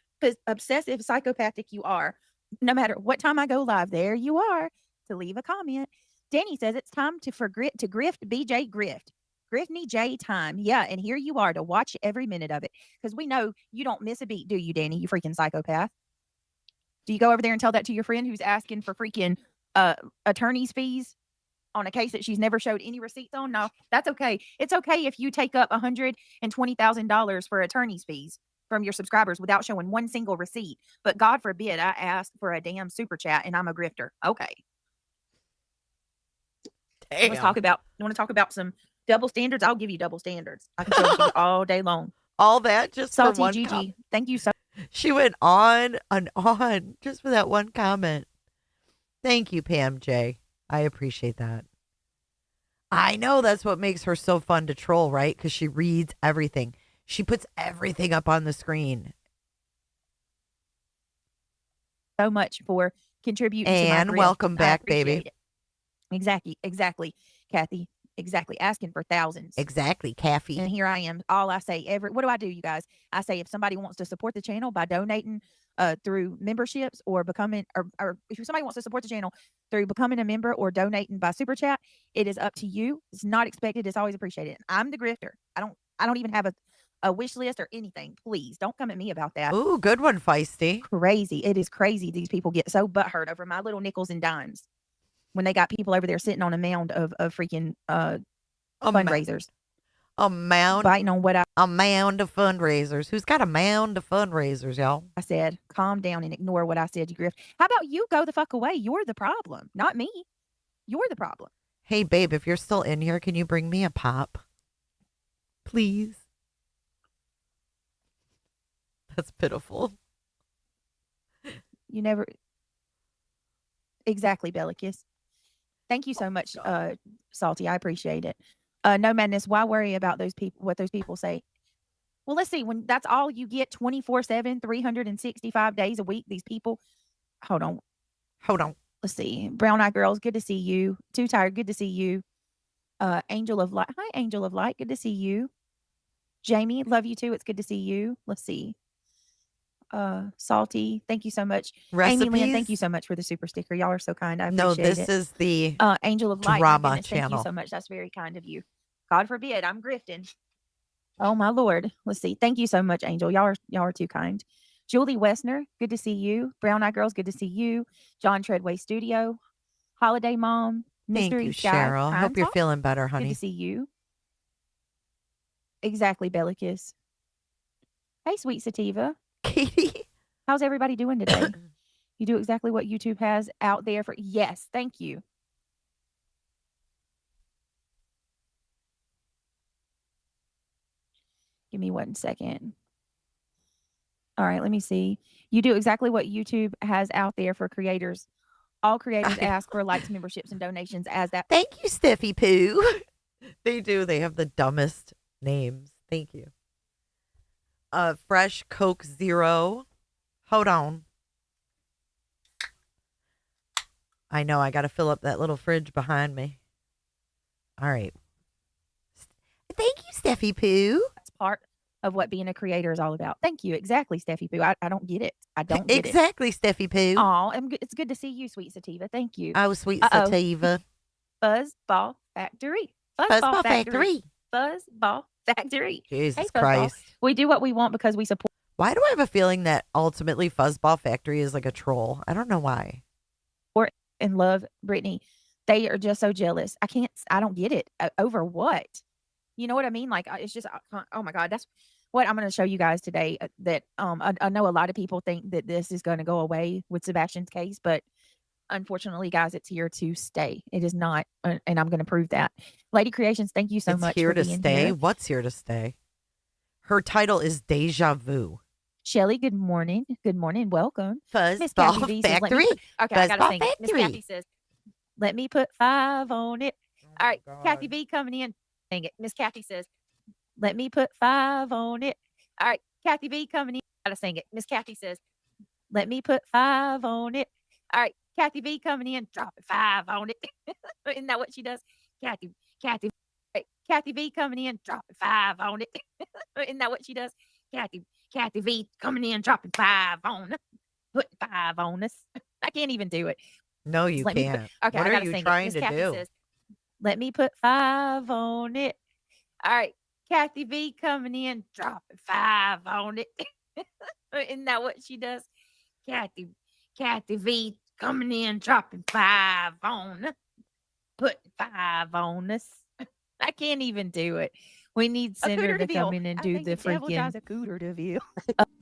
obsessive psychopathic you are. No matter what time I go live, there you are to leave a comment. Danny says it's time to grift BJ Grift. Griftney J time. Yeah, and here you are to watch every minute of it. Because we know you don't miss a beat, do you, Danny? You freaking psychopath. Do you go over there and tell that to your friend who's asking for freaking attorney's fees on a case that she's never showed any receipts on? No, that's okay. It's okay if you take up $120,000 for attorney's fees from your subscribers without showing one single receipt. But God forbid I ask for a damn super chat and I'm a grifter. Okay. Damn. You want to talk about some double standards? I'll give you double standards. I can show them to you all day long. All that just Salty for one Gigi. comment. Thank you so. She went on and on just for that one comment. Thank you, Pam J. I appreciate that. I know that's what makes her so fun to troll, right? Because she reads everything. She puts everything up on the screen. So much for contributing to my And grift. welcome back, I appreciate baby. it. Exactly, Kathy. Exactly. Asking for thousands. Exactly, Kathy. And here I am. All I say what do I do, you guys? I say if somebody wants to support the channel by donating through memberships or becoming or if somebody wants to support the channel through becoming a member or donating by super chat, it is up to you. It's not expected. It's always appreciated. I'm the grifter. I don't even have a wish list or anything. Please don't come at me about that. Ooh, good one, Feisty. Crazy. It is crazy. These people get so butthurt over my little nickels and dimes when they got people over there sitting on a mound of freaking fundraisers. A mound biting on what a mound of fundraisers. Who's got a mound of fundraisers, y'all? I said, calm down and ignore what I said, you grift. How about you go the fuck away? You're the problem, not me. You're the problem. Hey, babe, if you're still in here, can you bring me a pop? Please. That's pitiful. You never. Exactly, Bellicus. Thank you so much, Salty. I appreciate it. No madness. Why worry about those people? What those people say? Well, let's see. When that's all you get 24/7, 365 days a week, these people. Hold on. Let's see. Brown Eye Girls, good to see you. Too Tired, good to see you. Angel of Light. Hi, Angel of Light. Good to see you. Jamie, love you too. It's good to see you. Let's see. Salty, thank you so much. Amy Lynn, thank you so much for the super sticker. Y'all are so kind. I appreciate it. No, this is the Angel of Light. drama My goodness, thank you channel. so much. That's very kind of you. God forbid I'm grifting. Oh my Lord. Let's see. Thank you so much, Angel. Y'all are too kind. Julie Wessner, good to see you. Brown Eye Girls, good to see you. John Treadway Studio. Holiday Mom. Thank Mystery you, Sky. Cheryl. Crime Hope you're Talk. feeling better, Good honey. to see you. Exactly, Bellicus. Hey, sweet sativa. Katie. How's everybody doing today? You do exactly what YouTube has out there for. Yes, thank you. Give me 1 second. All right, let me see. You do exactly what YouTube has out there for creators. All creators ask for likes, memberships, and donations as that. Thank you, Stiffy Poo. They do. They have the dumbest names. Thank you. Fresh Coke Zero. Hold on. I know. I got to fill up that little fridge behind me. All right. Thank you, Steffi Poo. That's part of what being a creator is all about. Thank you. Exactly, Steffi Poo. I don't get it. I don't get exactly, Steffi Poo. Oh, it's good to see you, sweet sativa. Thank you. Oh, sweet sativa. Fuzzball Factory. Fuzzball Factory. Fuzzball Factory. Jesus Hey, Fuzzball. Christ. We do what we want because we support. Why do I have a feeling that ultimately Fuzzball Factory is like a troll? I don't know why. And love Brittany. They are just so jealous. I don't get it. Over what? You know what I mean? Like, it's just, oh my God, that's what I'm going to show you guys today. That I know a lot of people think that this is going to go away with Sebastian's case, but unfortunately, guys, it's here to stay. It is not, and I'm going to prove that. Lady Creations, thank you so much here for to being stay. here. What's here to stay? Her title is Deja Vu. Shelly, good morning. Good morning. Welcome. Miss Fuzzball Kathy V says, Factory. okay, I got to Fuzzball sing it. Miss Factory. Kathy says, let me put 5 on it. All right, Kathy V coming in. Sing it. Miss Kathy says, let me put 5 on it. All right, Kathy V coming in. Gotta sing it. Miss Kathy says, let me put 5 on it. All right, Kathy V coming in, dropping 5 on it. Isn't that what she does? Kathy V coming in, dropping 5 on it. Isn't that what she does? Kathy V coming in, dropping 5 on us. Putting 5 on us. I can't even do it. No, you can't. Okay, what I are gotta you sing trying it. Miss to Kathy do? says, let me put 5 on it. All right, Kathy V coming in, dropping 5 on it. Isn't that what she does? Kathy V coming in, dropping 5 on us. Putting 5 on us. I can't even do it. We need Cinder to come in and do the freaking. A cooter to view.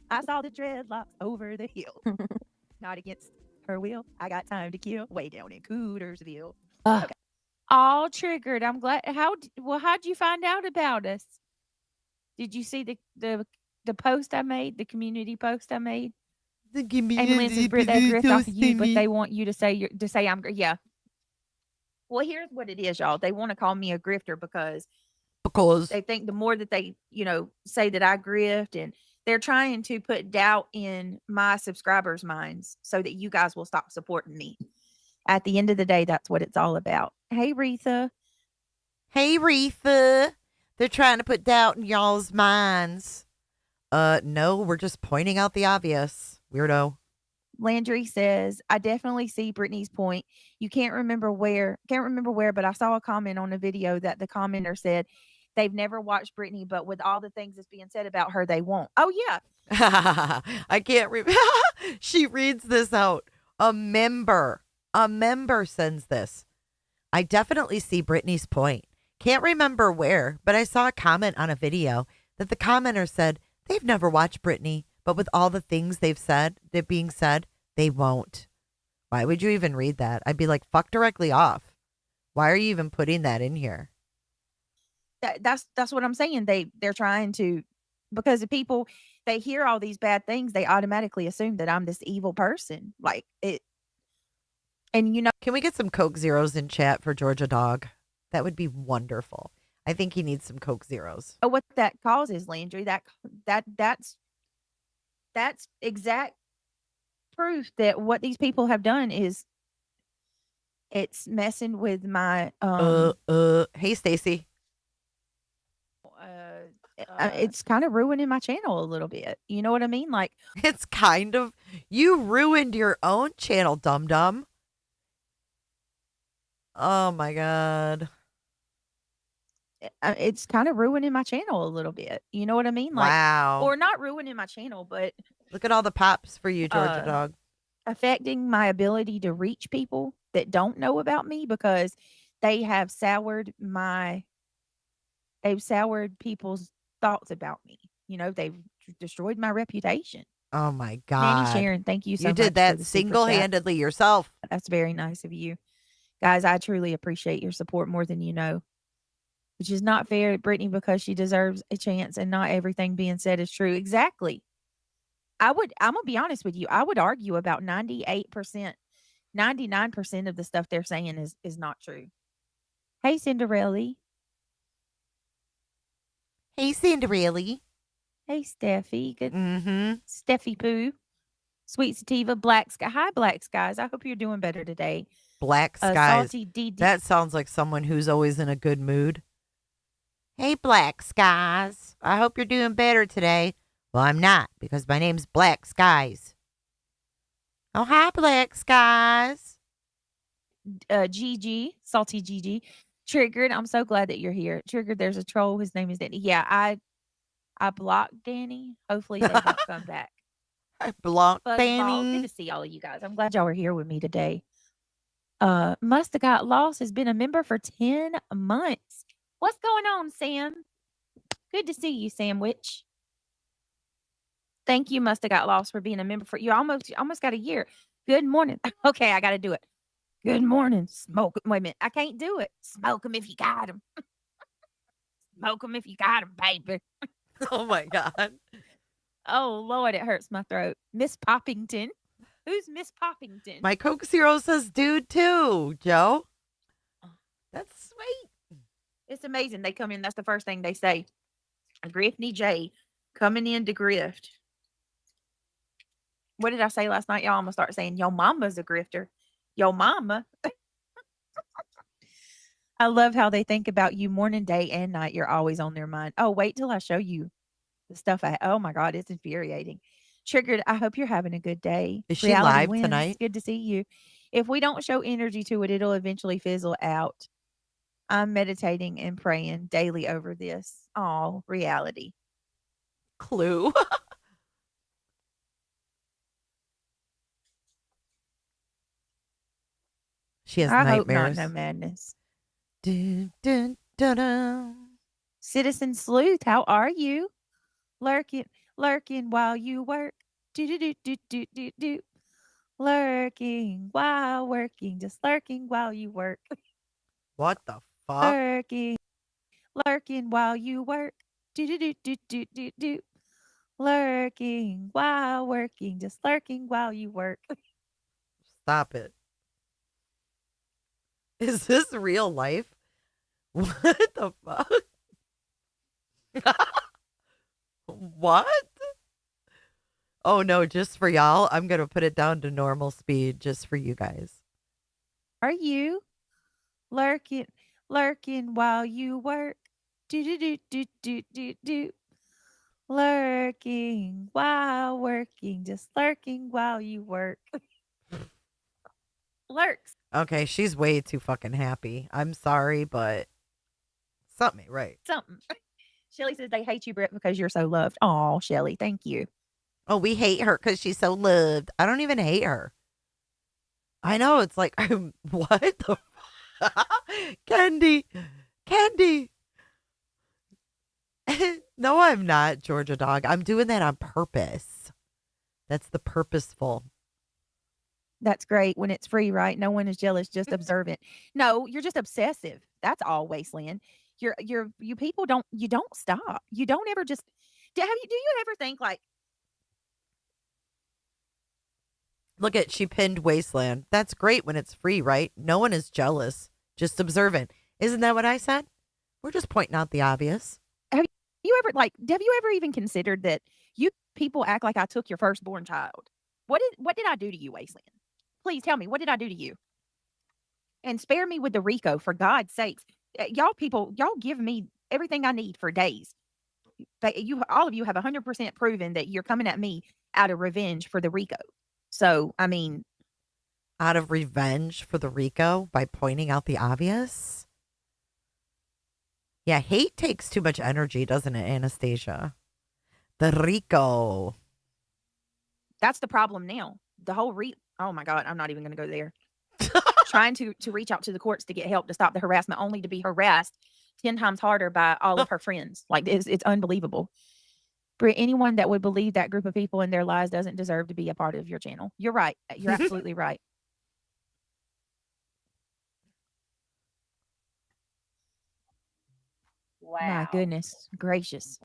I saw the dreadlocks over the hill. Not against her will. I got time to kill. Way down in Cootersville. Okay. All triggered. I'm glad. How'd you find out about us? Did you see the post I made? The community post I made? Amy Lynn says, Britt, they drift off of you, but they want you to say I'm. Yeah. Well, here's what it is, y'all. They want to call me a grifter because they think the more that they, say that I grift, and they're trying to put doubt in my subscribers' minds so that you guys will stop supporting me. At the end of the day, that's what it's all about. Hey, Retha. Hey, Retha. They're trying to put doubt in y'all's minds. No, we're just pointing out the obvious. Weirdo. Laundrie says, I definitely see Brittany's point. You can't remember where, but I saw a comment on a video that the commenter said they've never watched Brittany, but with all the things that's being said about her, they won't. Oh, yeah. I can't remember. She reads this out. A member sends this. I definitely see Brittany's point. Can't remember where, but I saw a comment on a video that the commenter said they've never watched Brittany, but with all the things they're being said, they won't. Why would you even read that? I'd be like, fuck directly off. Why are you even putting that in here? That's what I'm saying. They're trying to, because the people, they hear all these bad things, they automatically assume that I'm this evil person. Like it. And can we get some Coke Zeros in chat for Georgia Dog? That would be wonderful. I think he needs some Coke Zeros. What that causes, Landry. That's exact proof that what these people have done is it's messing with my Hey Stacy. It's kind of ruining my channel a little bit. You know what I mean? Like it's kind of you ruined your own channel, dum dum. Oh my god. It's kind of ruining my channel a little bit. You know what I mean? Like, wow. Or not ruining my channel, but look at all the pops for you, Georgia dog. Affecting my ability to reach people that don't know about me because they have soured people's thoughts about me. You know, they've destroyed my reputation. Oh my god. Nanny Sharon, thank you so much. You did that single-handedly yourself. That's very nice of you. Guys, I truly appreciate your support more than you know. Which is not fair to Brittany because she deserves a chance and not everything being said is true. Exactly. I'm going to be honest with you. I would argue about 98%, 99% of the stuff they're saying is not true. Hey, Cinderella. Hey, Cinderella. Hey, Steffi. Good. Steffi Poo. Sweet Sativa. Black Sky. Hi, Black Skies. I hope you're doing better today. Black Skies. Salty DD. That sounds like someone who's always in a good mood. Hey, Black Skies. I hope you're doing better today. Well, I'm not because my name's Black Skies. Oh, hi, Black Skies. GG. Salty GG. Triggered. I'm so glad that you're here. Triggered. There's a troll. His name is Danny. Yeah, I blocked Danny. Hopefully they won't come back. I blocked Danny. Good to see all of you guys. I'm glad y'all were here with me today. Must have got lost has been a member for 10 months. What's going on, Sam? Good to see you, Sandwich. Thank you, Must have got lost for being a member for you. Almost got a year. Good morning. Okay, I got to do it. Good morning. Smoke. Wait a minute. I can't do it. Smoke them if you got them. Smoke them if you got them, baby. Oh my God. Oh Lord, it hurts my throat. Miss Poppington. Who's Miss Poppington? My Coke Zero says dude too, Joe. That's sweet. It's amazing. They come in. That's the first thing they say. Griffney J coming in to grift. What did I say last night? Y'all, I'm going to start saying, yo mama's a grifter. Yo mama. I love how they think about you morning, day, and night. You're always on their mind. Oh, wait till I show you the stuff oh my God, it's infuriating. Triggered, I hope you're having a good day. Is she live wins. tonight? Good to see you. If we don't show energy to it, it'll eventually fizzle out. I'm meditating and praying daily over this. Oh, reality. Clue. She has I nightmares. hope not, no madness. Dun, dun, dun, dun. Citizen Sleuth, how are you? Lurking while you work. Do do do do do do do. Lurking while working, just lurking while you work. What the fuck? Lurking while you work. Do do do do do do do. Lurking while working, just lurking while you work. Stop it. Is this real life? What the fuck? What? Oh no, just for y'all. I'm going to put it down to normal speed just for you guys. Are you lurking while you work? Do do do do do do do. Lurking while working, just lurking while you work. Lurks. Okay, she's way too fucking happy. I'm sorry, but something ain't right. Something. Shelly says they hate you, Britt, because you're so loved. Oh, Shelly, thank you. Oh, we hate her because she's so loved. I don't even hate her. I know. It's like, what the Candy. No, I'm not, Georgia dog. I'm doing that on purpose. That's the purposeful. That's great when it's free, right? No one is jealous, just observant. No, you're just obsessive. That's all, Wasteland. You people don't stop. You don't ever just do you ever think like, look at, she pinned Wasteland. That's great when it's free, right? No one is jealous, just observant. Isn't that what I said? We're just pointing out the obvious. Have you ever even considered that you people act like I took your firstborn child? What did I do to you, Wasteland? Please tell me, what did I do to you? And spare me with the Rico, for God's sakes. Y'all give me everything I need for days. But all of you have 100% proven that you're coming at me out of revenge for the Rico. So, I mean, out of revenge for the Rico by pointing out the obvious? Yeah, hate takes too much energy, doesn't it, Anastasia? The Rico. That's the problem now. The whole oh my God, I'm not even going to go there. Trying to reach out to the courts to get help to stop the harassment, only to be harassed 10 times harder by all of her friends. Like, it's unbelievable. Britt, anyone that would believe that group of people in their lies doesn't deserve to be a part of your channel. You're right. You're absolutely right. Wow. My goodness gracious.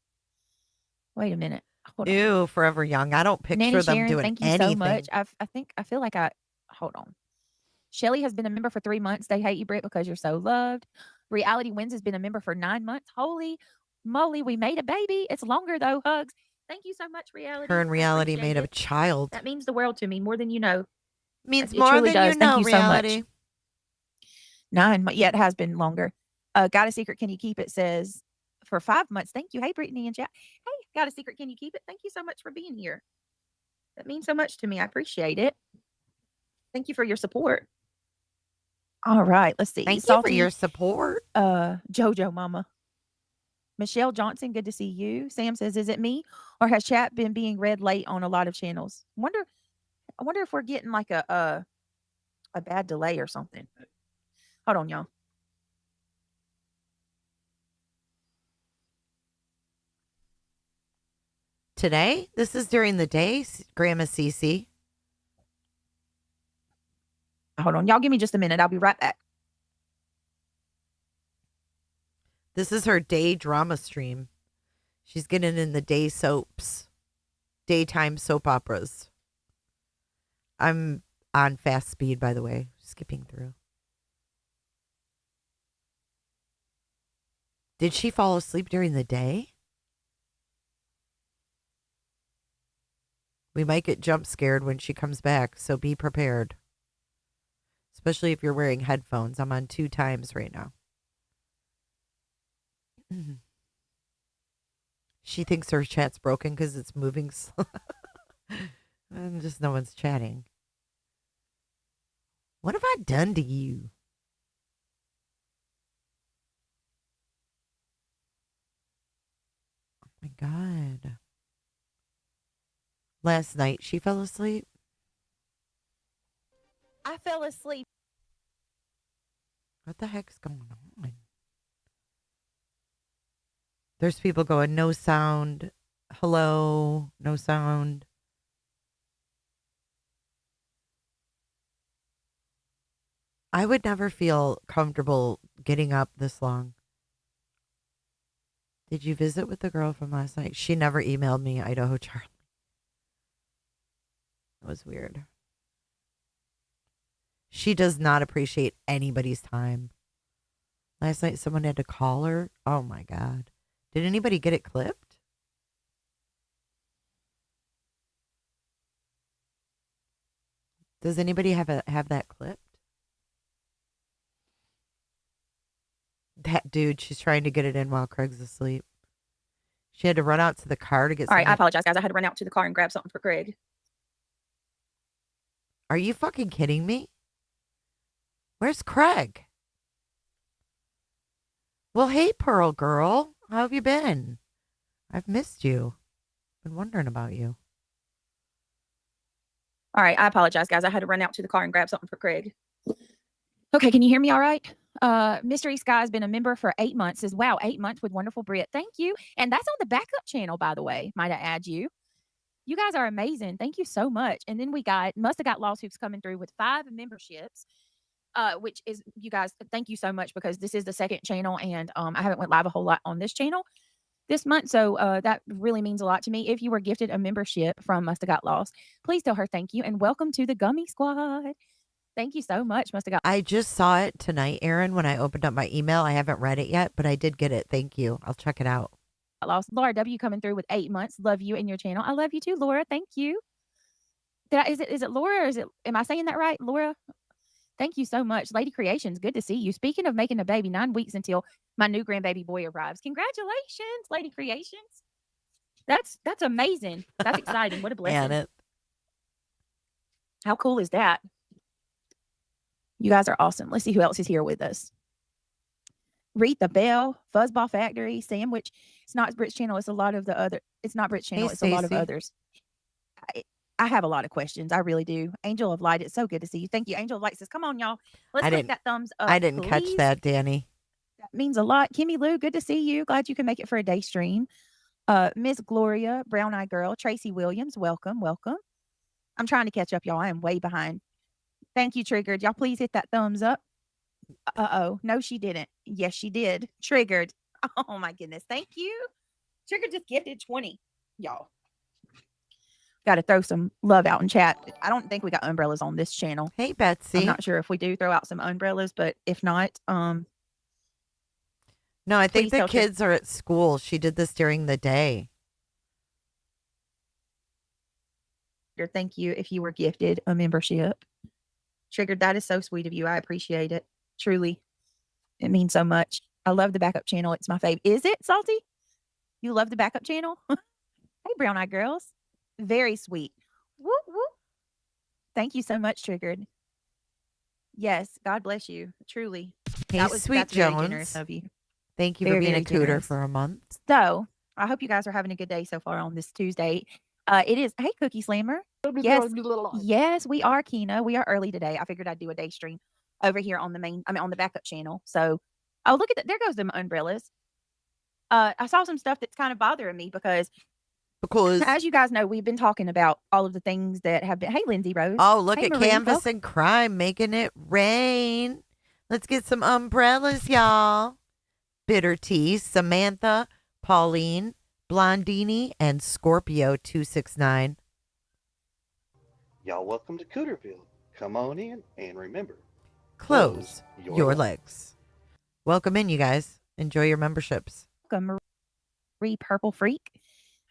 Wait a minute. Hold on. Ew, Forever Young. I don't picture Nanny them Sharon, doing thank you anything. so much. I feel like hold on. Shelly has been a member for 3 months. They hate you, Britt, because you're so loved. Reality Wins has been a member for 9 months. Holy moly, we made a baby. It's longer though. Hugs. Thank you so much, Reality. Her and Reality Appreciate made a it. child. That means the world to me, more than you know. Means It more truly than does. you know, Thank you Reality. so much. 9 months. Yeah, it has been longer. Got a Secret, Can You Keep It says for 5 months. Thank you. Hey, Brittany and Jack. Hey, Got a Secret, Can You Keep It? Thank you so much for being here. That means so much to me. I appreciate it. Thank you for your support. All right, let's see. Thank Salty, you for your support. Jojo Mama. Michelle Johnson, good to see you. Sam says, is it me or has chat been being read late on a lot of channels? I wonder if we're getting like a bad delay or something. Hold on, y'all. Today? This is during the day, Grandma Cece. Hold on. Y'all give me just a minute. I'll be right back. This is her day drama stream. She's getting in the day soaps. Daytime soap operas. I'm on fast speed, by the way. Skipping through. Did she fall asleep during the day? We might get jump scared when she comes back, so be prepared. Especially if you're wearing headphones. I'm on 2 times right now. She thinks her chat's broken because it's moving slow. And just no one's chatting. What have I done to you? Oh my God. Last night she fell asleep. I fell asleep. What the heck's going on? There's people going, no sound. Hello, no sound. I would never feel comfortable getting up this long. Did you visit with the girl from last night? She never emailed me, Idaho Charlie. That was weird. She does not appreciate anybody's time. Last night someone had to call her. Oh my God. Did anybody get it clipped? Does anybody have that clipped? That dude, she's trying to get it in while Craig's asleep. She had to run out to the car to get All right, I something. apologize, guys. I had to run out to the car and grab something for Craig. Are you fucking kidding me? Where's Craig? Well, hey, Pearl girl. How have you been? I've missed you. Been wondering about you. All right, I apologize, guys. I had to run out to the car and grab something for Craig. Okay, can you hear me all right? Mystery Sky has been a member for 8 months. Says, wow, 8 months with wonderful Brit. Thank you. And that's on the backup channel, by the way. Might I add you? You guys are amazing. Thank you so much. And then we must have got Lost Hoops coming through with 5 memberships, which is, you guys, thank you so much, because this is the second channel and I haven't went live a whole lot on this channel this month. So that really means a lot to me. If you were gifted a membership from Must Have Got Lost, please tell her thank you and welcome to the Gummy Squad. Thank you so much. Must have got. I just saw it tonight, Aaron, when I opened up my email. I haven't read it yet, but I did get it. Thank you. I'll check it out. Lost. Laura W coming through with 8 months. Love you and your channel. I love you too, Laura. Thank you. Is it Laura or is it, am I saying that right? Laura? Thank you so much. Lady Creations, good to see you. Speaking of making a baby, 9 weeks until my new grandbaby boy arrives. Congratulations, Lady Creations. That's amazing. That's exciting. What a blessing. Janet. How cool is that? You guys are awesome. Let's see who else is here with us. Rita Bell, Fuzzball Factory, Sandwich. It's not Brit's channel. It's a lot of the other. It's not Brit's channel. Hey, it's a lot of Stacey. others. I have a lot of questions. I really do. Angel of Light, it's so good to see you. Thank you. Angel of Light says, come on, y'all. Let's click that thumbs up. I didn't catch please. that, Danny. That means a lot. Kimmy Lou, good to see you. Glad you can make it for a day stream. Miss Gloria, Brown Eye Girl, Tracy Williams, welcome, welcome. I'm trying to catch up, y'all. I am way behind. Thank you, Triggered. Y'all please hit that thumbs up. Uh-oh. No, she didn't. Yes, she did. Triggered. Oh, my goodness. Thank you. Triggered just gifted 20. Y'all. Got to throw some love out in chat. I don't think we got umbrellas on this channel. Hey, Betsy. I'm not sure if we do throw out some umbrellas, but if not, no, I think please the tell kids are at school. She did this during the day. Thank you if you were gifted a membership. Triggered, that is so sweet of you. I appreciate it. Truly. It means so much. I love the backup channel. It's my fave. Is it, Salty? You love the backup channel? Hey, Brown Eye Girls. Very sweet. Whoop, whoop. Thank you so much, Triggered. Yes, God bless you. Truly. Hey, Sweet that's very Jones. generous of you. Thank you Very, for being very a cooter generous. for a month. So, I hope you guys are having a good day so far on this Tuesday. It is, hey, Cookie Slammer. Yes, we are, Kina. We are early today. I figured I'd do a day stream over here on on the backup channel. So, oh, look at that. There goes the umbrellas. I saw some stuff that's kind of bothering me because as you guys know, we've been talking about all of the things that have been. Hey, Lindsay Rose. Oh, look Hey, at Marie. Canvas and Crime making it rain. Let's get some umbrellas, y'all. Bitter Tea, Samantha, Pauline, Blondini, and Scorpio 269. Y'all welcome to Cooterville. Come on in and remember, Close your legs. Welcome in, you guys. Enjoy your memberships. Welcome, Marie Purple Freak.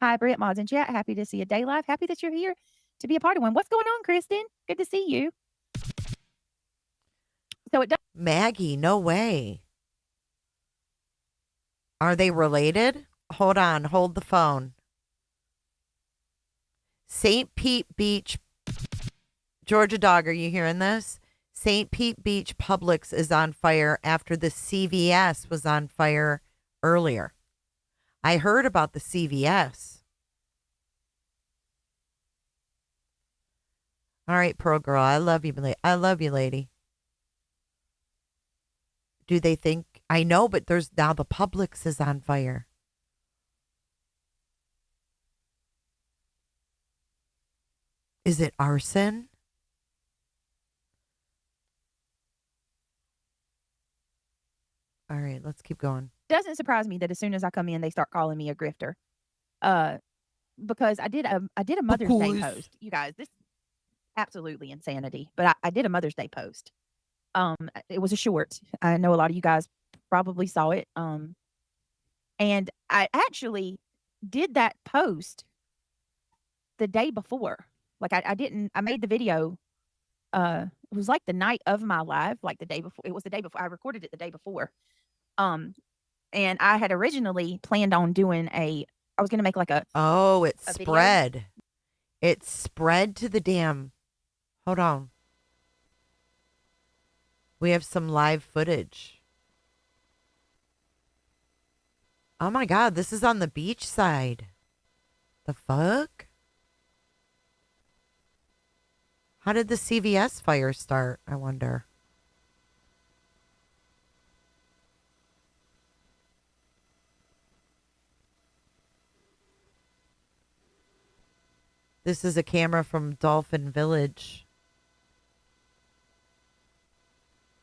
Hi, Britt, mods in chat. Happy to see a day live. Happy that you're here to be a part of one. What's going on, Kristen? Good to see you. So it does. Maggie, no way. Are they related? Hold on. Hold the phone. St. Pete Beach. Georgia Dog, are you hearing this? St. Pete Beach Publix is on fire after the CVS was on fire earlier. I heard about the CVS. All right, Pro Girl. I love you. I love you, lady. Do they think? I know, but there's now the Publix is on fire. Is it arson? All right, let's keep going. Doesn't surprise me that as soon as I come in, they start calling me a grifter. Because I did a Mother's Day post. You guys, this absolutely insanity. But I did a Mother's Day post. It was a short. I know a lot of you guys probably saw it. And I actually did that post the day before. Like I made the video. It was like the night of my live, like the day before. It was the day before. I recorded it the day before. And I had originally planned on doing I was going to make like a. Oh, it a spread. video. It spread to the damn. Hold on. We have some live footage. Oh my God, this is on the beach side. The fuck? How did the CVS fire start, I wonder? This is a camera from Dolphin Village.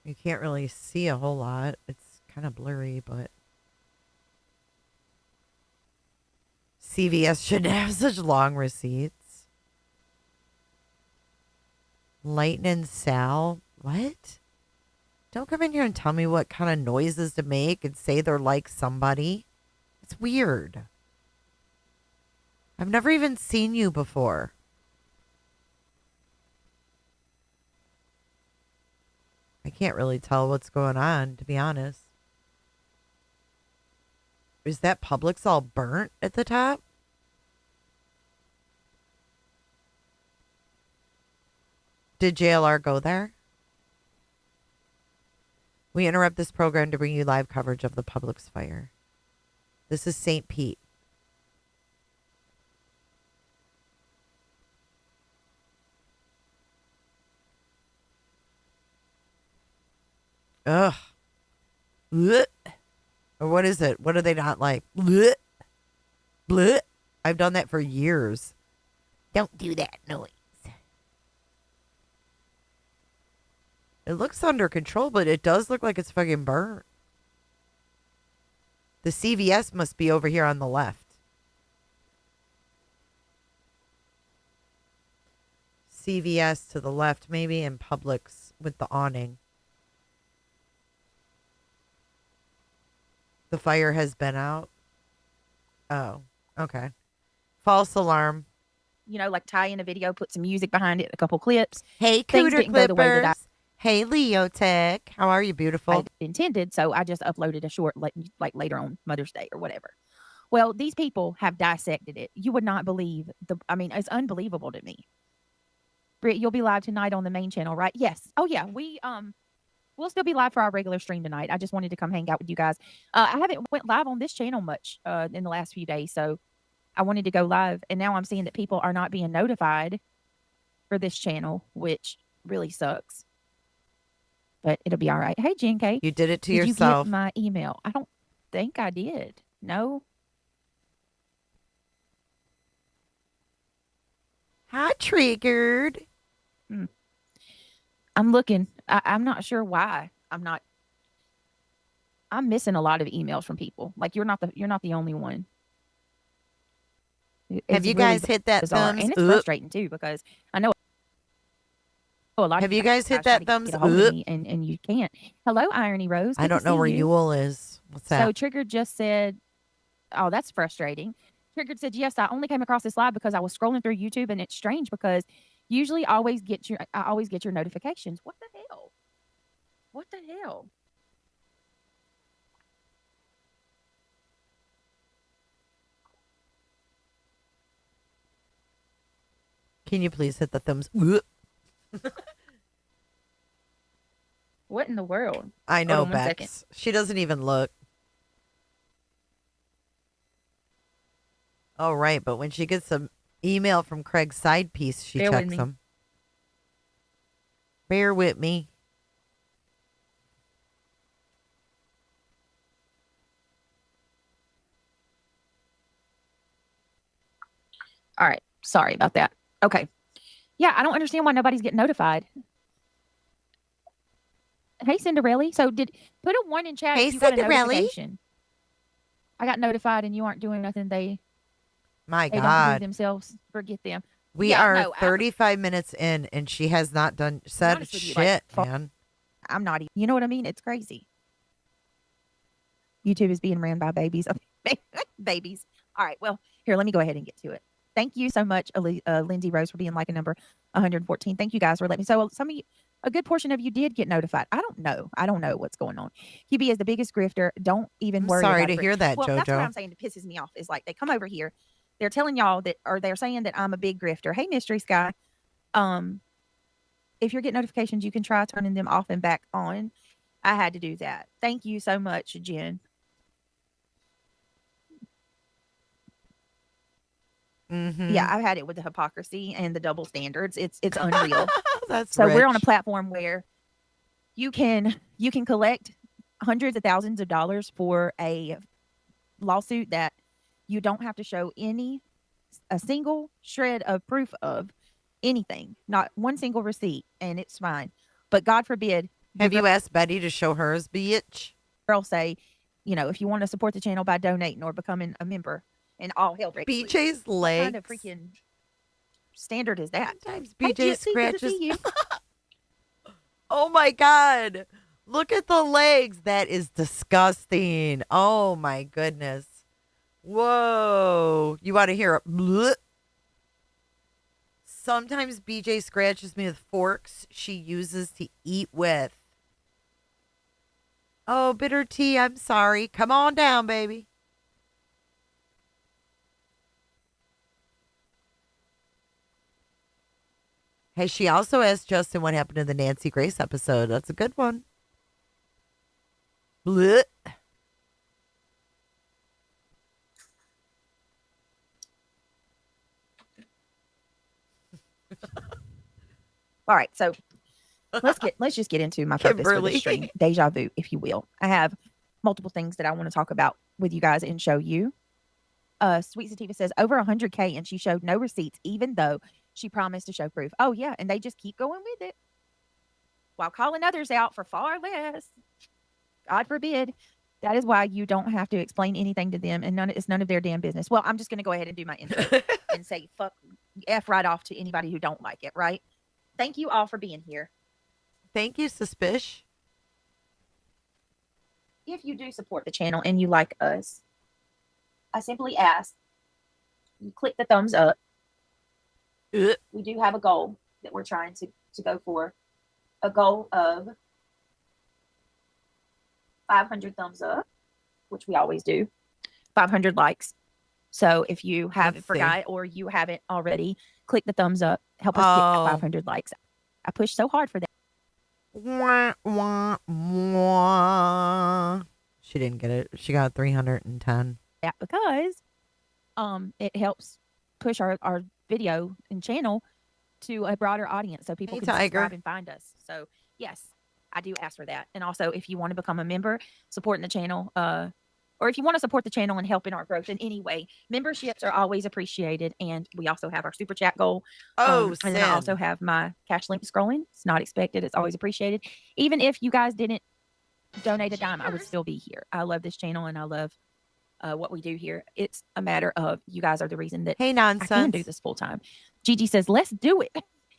You can't really see a whole lot. It's kind of blurry, but CVS shouldn't have such long receipts. Lightning Sal What? Don't come in here and tell me what kind of noises to make and say they're like somebody. It's weird. I've never even seen you before. I can't really tell what's going on, to be honest. Is that Publix all burnt at the top? Did JLR go there? We interrupt this program to bring you live coverage of the Publix fire. This is St. Pete. Ugh. Blech. Or what is it? What do they not like? Blech. Blech. I've done that for years. Don't do that noise. It looks under control, but it does look like it's fucking burnt. The CVS must be over here on the left. CVS to the left, maybe, and Publix with the awning. The fire has been out. Oh, okay. False alarm. You know, like tie in a video, put some music behind it, a couple clips. Hey, Things Cooter didn't go the way that Clippers. Hey, Leo Tech. How are you, beautiful? I intended, so I just uploaded a short, like later on Mother's Day or whatever. Well, these people have dissected it. You would not believe it's unbelievable to me. Britt, you'll be live tonight on the main channel, right? Yes. Oh yeah, we'll still be live for our regular stream tonight. I just wanted to come hang out with you guys. I haven't went live on this channel much in the last few days, so I wanted to go live, and now I'm seeing that people are not being notified for this channel, which really sucks. But it'll be all right. Hey, Jen K. You did it to yourself. Did you get my email? I don't think I did. No. Hot triggered. I'm looking. I'm not sure why. I'm missing a lot of emails from people. Like you're not the only one. Have you guys hit that bizarre. thumbs And it's up? frustrating too, because I know a lot Have of you guys hit that thumbs get a hold of up? me and you can't. Hello, Irony Rose. I Good to don't know see where you. Yule is. What's So that? Triggered just said, oh, that's frustrating. Triggered said, yes, I only came across this live because I was scrolling through YouTube, and it's strange because usually I always get your notifications. What the hell? What the hell? Can you please hit the thumbs up? What in the world? I know, Hold on 1 second. Bex. She doesn't even look. Oh, right. But when she gets an email from Craig's side piece, she Bear with checks me. them. Bear with me. All right. Sorry about that. Okay. Yeah, I don't understand why nobody's getting notified. Hey, Cinderella. So put a 1 in chat Hey, if you got a Cinderella. notification. I got notified and you aren't doing nothing. My They don't God. do themselves. Forget them. We Yeah, are no, 35 minutes in, and she has not said honest with you, shit, like, man. I'm not even, you know what I mean? It's crazy. YouTube is being ran by babies. Babies. All right. Well, here, let me go ahead and get to it. Thank you so much, Lindsay Rose, for being like a number 114. Thank you guys for letting me. So some of you, a good portion of you did get notified. I don't know. I don't know what's going on. QB is the biggest grifter. Don't even I'm worry sorry about to it. hear that, Well, that's what JoJo. I'm saying that pisses me off is like they come over here. They're telling y'all that, or they're saying that I'm a big grifter. Hey, Mystery Sky. If you get notifications, you can try turning them off and back on. I had to do that. Thank you so much, Jen. Mm-hmm. Yeah, I've had it with the hypocrisy and the double standards. It's unreal. That's so we're on a rich. platform where you can collect hundreds of thousands of dollars for a lawsuit that you don't have to show a single shred of proof of anything, not one single receipt, and it's fine. But God forbid. Have you asked Betty to show hers, bitch? Girl say, if you want to support the channel by donating or becoming a member, and all hell breaks loose. BJ's What legs. kind of freaking standard is that? Sometimes Hey, BJ Gypsy, good to scratches. see you. Oh my God. Look at the legs. That is disgusting. Oh my goodness. Whoa. You want to hear it? Sometimes BJ scratches me with forks she uses to eat with. Oh, bitter tea, I'm sorry. Come on down, baby. Hey, she also asked Justin what happened in the Nancy Grace episode. That's a good one. Blech. All right, so let's just get into my purpose for this stream. Deja vu, if you will. I have multiple things that I want to talk about with you guys and show you. Sweet Sativa says over 100K and she showed no receipts, even though she promised to show proof. Oh yeah, and they just keep going with it while calling others out for far less. God forbid. That is why you don't have to explain anything to them, and it's none of their damn business. Well, I'm just going to go ahead and do my intro and say fuck F right off to anybody who don't like it, right? Thank you all for being here. Thank you, Suspish. If you do support the channel and you like us, I simply ask you click the thumbs up. We do have a goal that we're trying to go for. A goal of 500 thumbs up, which we always do. 500 likes. So if you haven't forgot or you haven't already, click the thumbs up. Help us get that 500 likes. I pushed so hard for that. Wah, wah, wah. She didn't get it. She got 310. Yeah, because it helps push our video and channel to a broader audience so people can subscribe and find us. So yes, I do ask for that. And also if you want to become a member supporting the channel, or if you want to support the channel and help in our growth in any way, memberships are always appreciated. And we also have our super chat goal. And then I also have my cash link scrolling. It's not expected. It's always appreciated. Even if you guys didn't donate a dime, I would still be here. I love this channel and I love what we do here. It's a matter of you guys are the reason that I can do this full time. Gigi says, let's do it.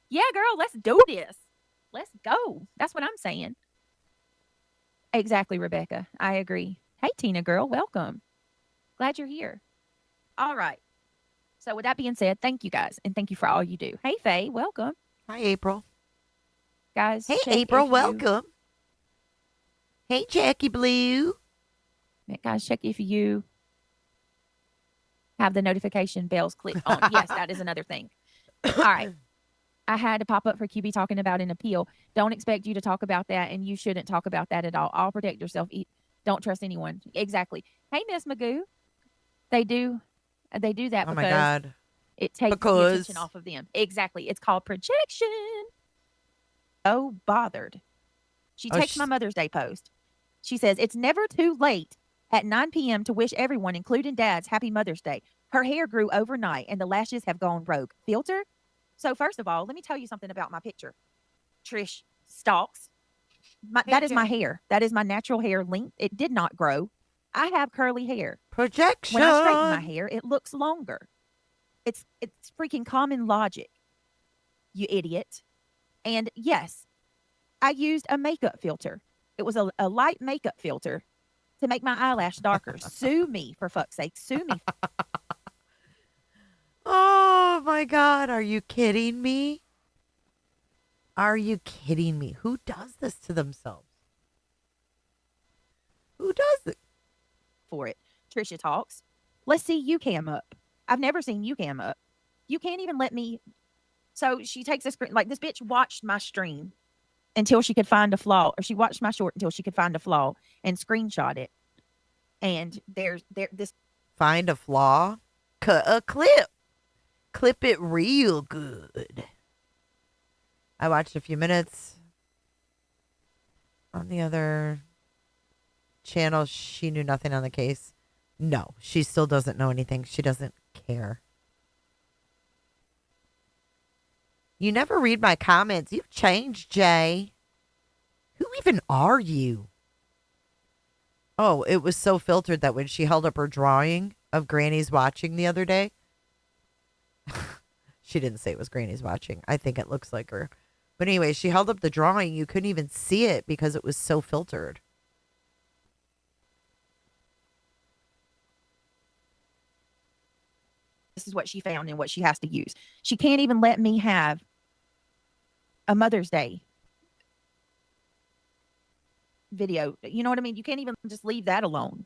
Yeah, girl, let's do this. Let's go. That's what I'm saying. Exactly, Rebecca. I agree. Hey, Tina girl, welcome. Glad you're here. All right. So with that being said, thank you guys. And thank you for all you do. Hey, Faye, welcome. Hi, April. Guys. Hey, April, welcome. Hey, Jackie Blue. Guys, check if you have the notification bells clicked on. Yes, that is another thing. All right. I had a pop up for QB talking about an appeal. Don't expect you to talk about that, and you shouldn't talk about that at all. I'll protect yourself. Don't trust anyone. Exactly. Hey, Miss Magoo. They do that because my God. It takes the attention off of them. Exactly. It's called projection. Oh, bothered. She takes my Mother's Day post. She says, it's never too late at 9 p.m. to wish everyone, including dads, happy Mother's Day. Her hair grew overnight and the lashes have gone rogue. Filter? So first of all, let me tell you something about my picture. Trish stalks. That is my hair. That is my natural hair length. It did not grow. I have curly hair. Projection. When I straighten my hair, it looks longer. It's freaking common logic, you idiot. And yes, I used a makeup filter. It was a light makeup filter to make my eyelash darker. Sue me, for fuck's sake. Sue me. Oh, my God. Are you kidding me? Are you kidding me? Who does this to themselves? Who does it? For it. Trisha talks. Let's see you cam up. I've never seen you cam up. You can't even let me. So she takes a screen. Like, this bitch watched my stream until she could find a flaw, or she watched my short until she could find a flaw and screenshot it. And there's this. Find a flaw? Cut a clip. Clip it real good. I watched a few minutes on the other channel. She knew nothing on the case. No, she still doesn't know anything. She doesn't care. You never read my comments. You've changed, Jay. Who even are you? Oh, it was so filtered that when she held up her drawing of Granny's watching the other day, she didn't say it was Granny's watching. I think it looks like her. But anyway, she held up the drawing. You couldn't even see it because it was so filtered. This is what she found and what she has to use. She can't even let me have a Mother's Day video. You know what I mean? You can't even just leave that alone.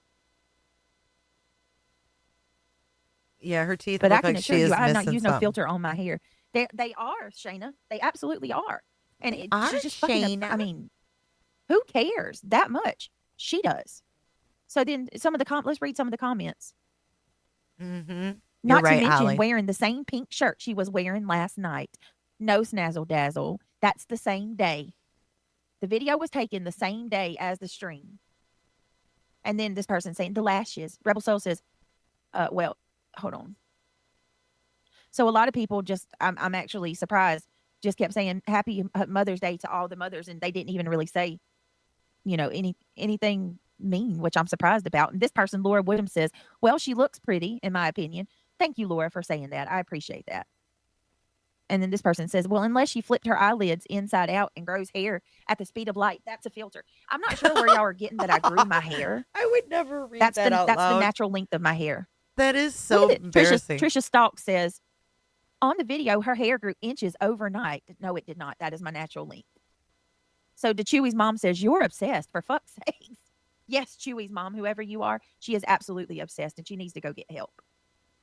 Yeah, her teeth But look I can like assure she you, is I have not missing used no something. filter on my hair. They are, Shayna. They absolutely are. And They are, she's just fucking Shayna. I mean, who cares that much? She does. So then let's read some of the comments. Mm-hmm. Not right, to mention Holly. wearing the same pink shirt she was wearing last night. No snazzle dazzle. That's the same day. The video was taken the same day as the stream. And then this person saying the lashes. Rebel Soul says, well, hold on. So a lot of people I'm actually surprised, just kept saying happy Mother's Day to all the mothers. And they didn't even really say, anything mean, which I'm surprised about. And this person, Laura Williams, says, well, she looks pretty, in my opinion. Thank you, Laura, for saying that. I appreciate that. And then this person says, well, unless she flipped her eyelids inside out and grows hair at the speed of light, that's a filter. I'm not sure where y'all are getting that I grew my hair. I would never read That's that out That's loud. the natural length of my hair. That is so embarrassing. Trisha Stalk says, on the video, her hair grew inches overnight. No, it did not. That is my natural length. So Chewy's mom says, you're obsessed, for fuck's sakes. Yes, Chewy's mom, whoever you are, she is absolutely obsessed and she needs to go get help.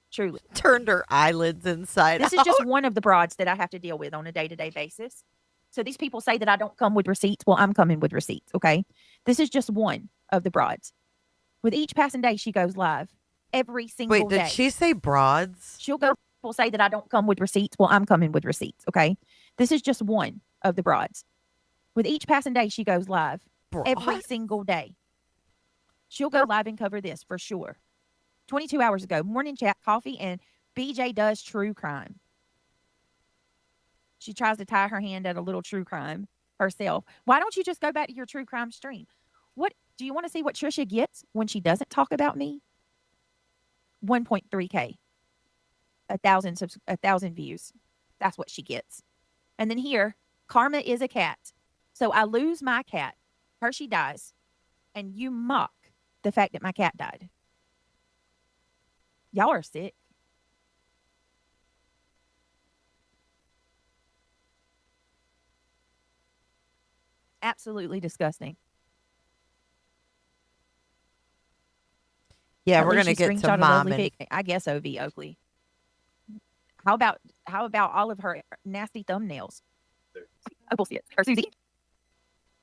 Truly. Turned her eyelids inside This out. is just one of the broads that I have to deal with on a day-to-day basis. So these people say that I don't come with receipts. Well, I'm coming with receipts, okay? This is just one of the broads. With each passing day, she goes live every single day. Wait, did she say broads? She'll go, people say that I don't come with receipts. Well, I'm coming with receipts, okay? This is just one of the broads. With each passing day, she goes live every single day. She'll go live and cover this for sure. 22 hours ago, morning chat, coffee, and BJ does true crime. She tries to tie her hand at a little true crime herself. Why don't you just go back to your true crime stream? What do you want to see what Trisha gets when she doesn't talk about me? 1.3K. 1,000 views. That's what she gets. And then here, karma is a cat. So I lose my cat. Hershey dies. And you mock the fact that my cat died. Y'all are sick. Absolutely disgusting. Yeah, At we're least gonna she get screenshot to a mom lovely and pic. I guess OV Oakley. How about all of her nasty thumbnails? I will see it. Her Susie.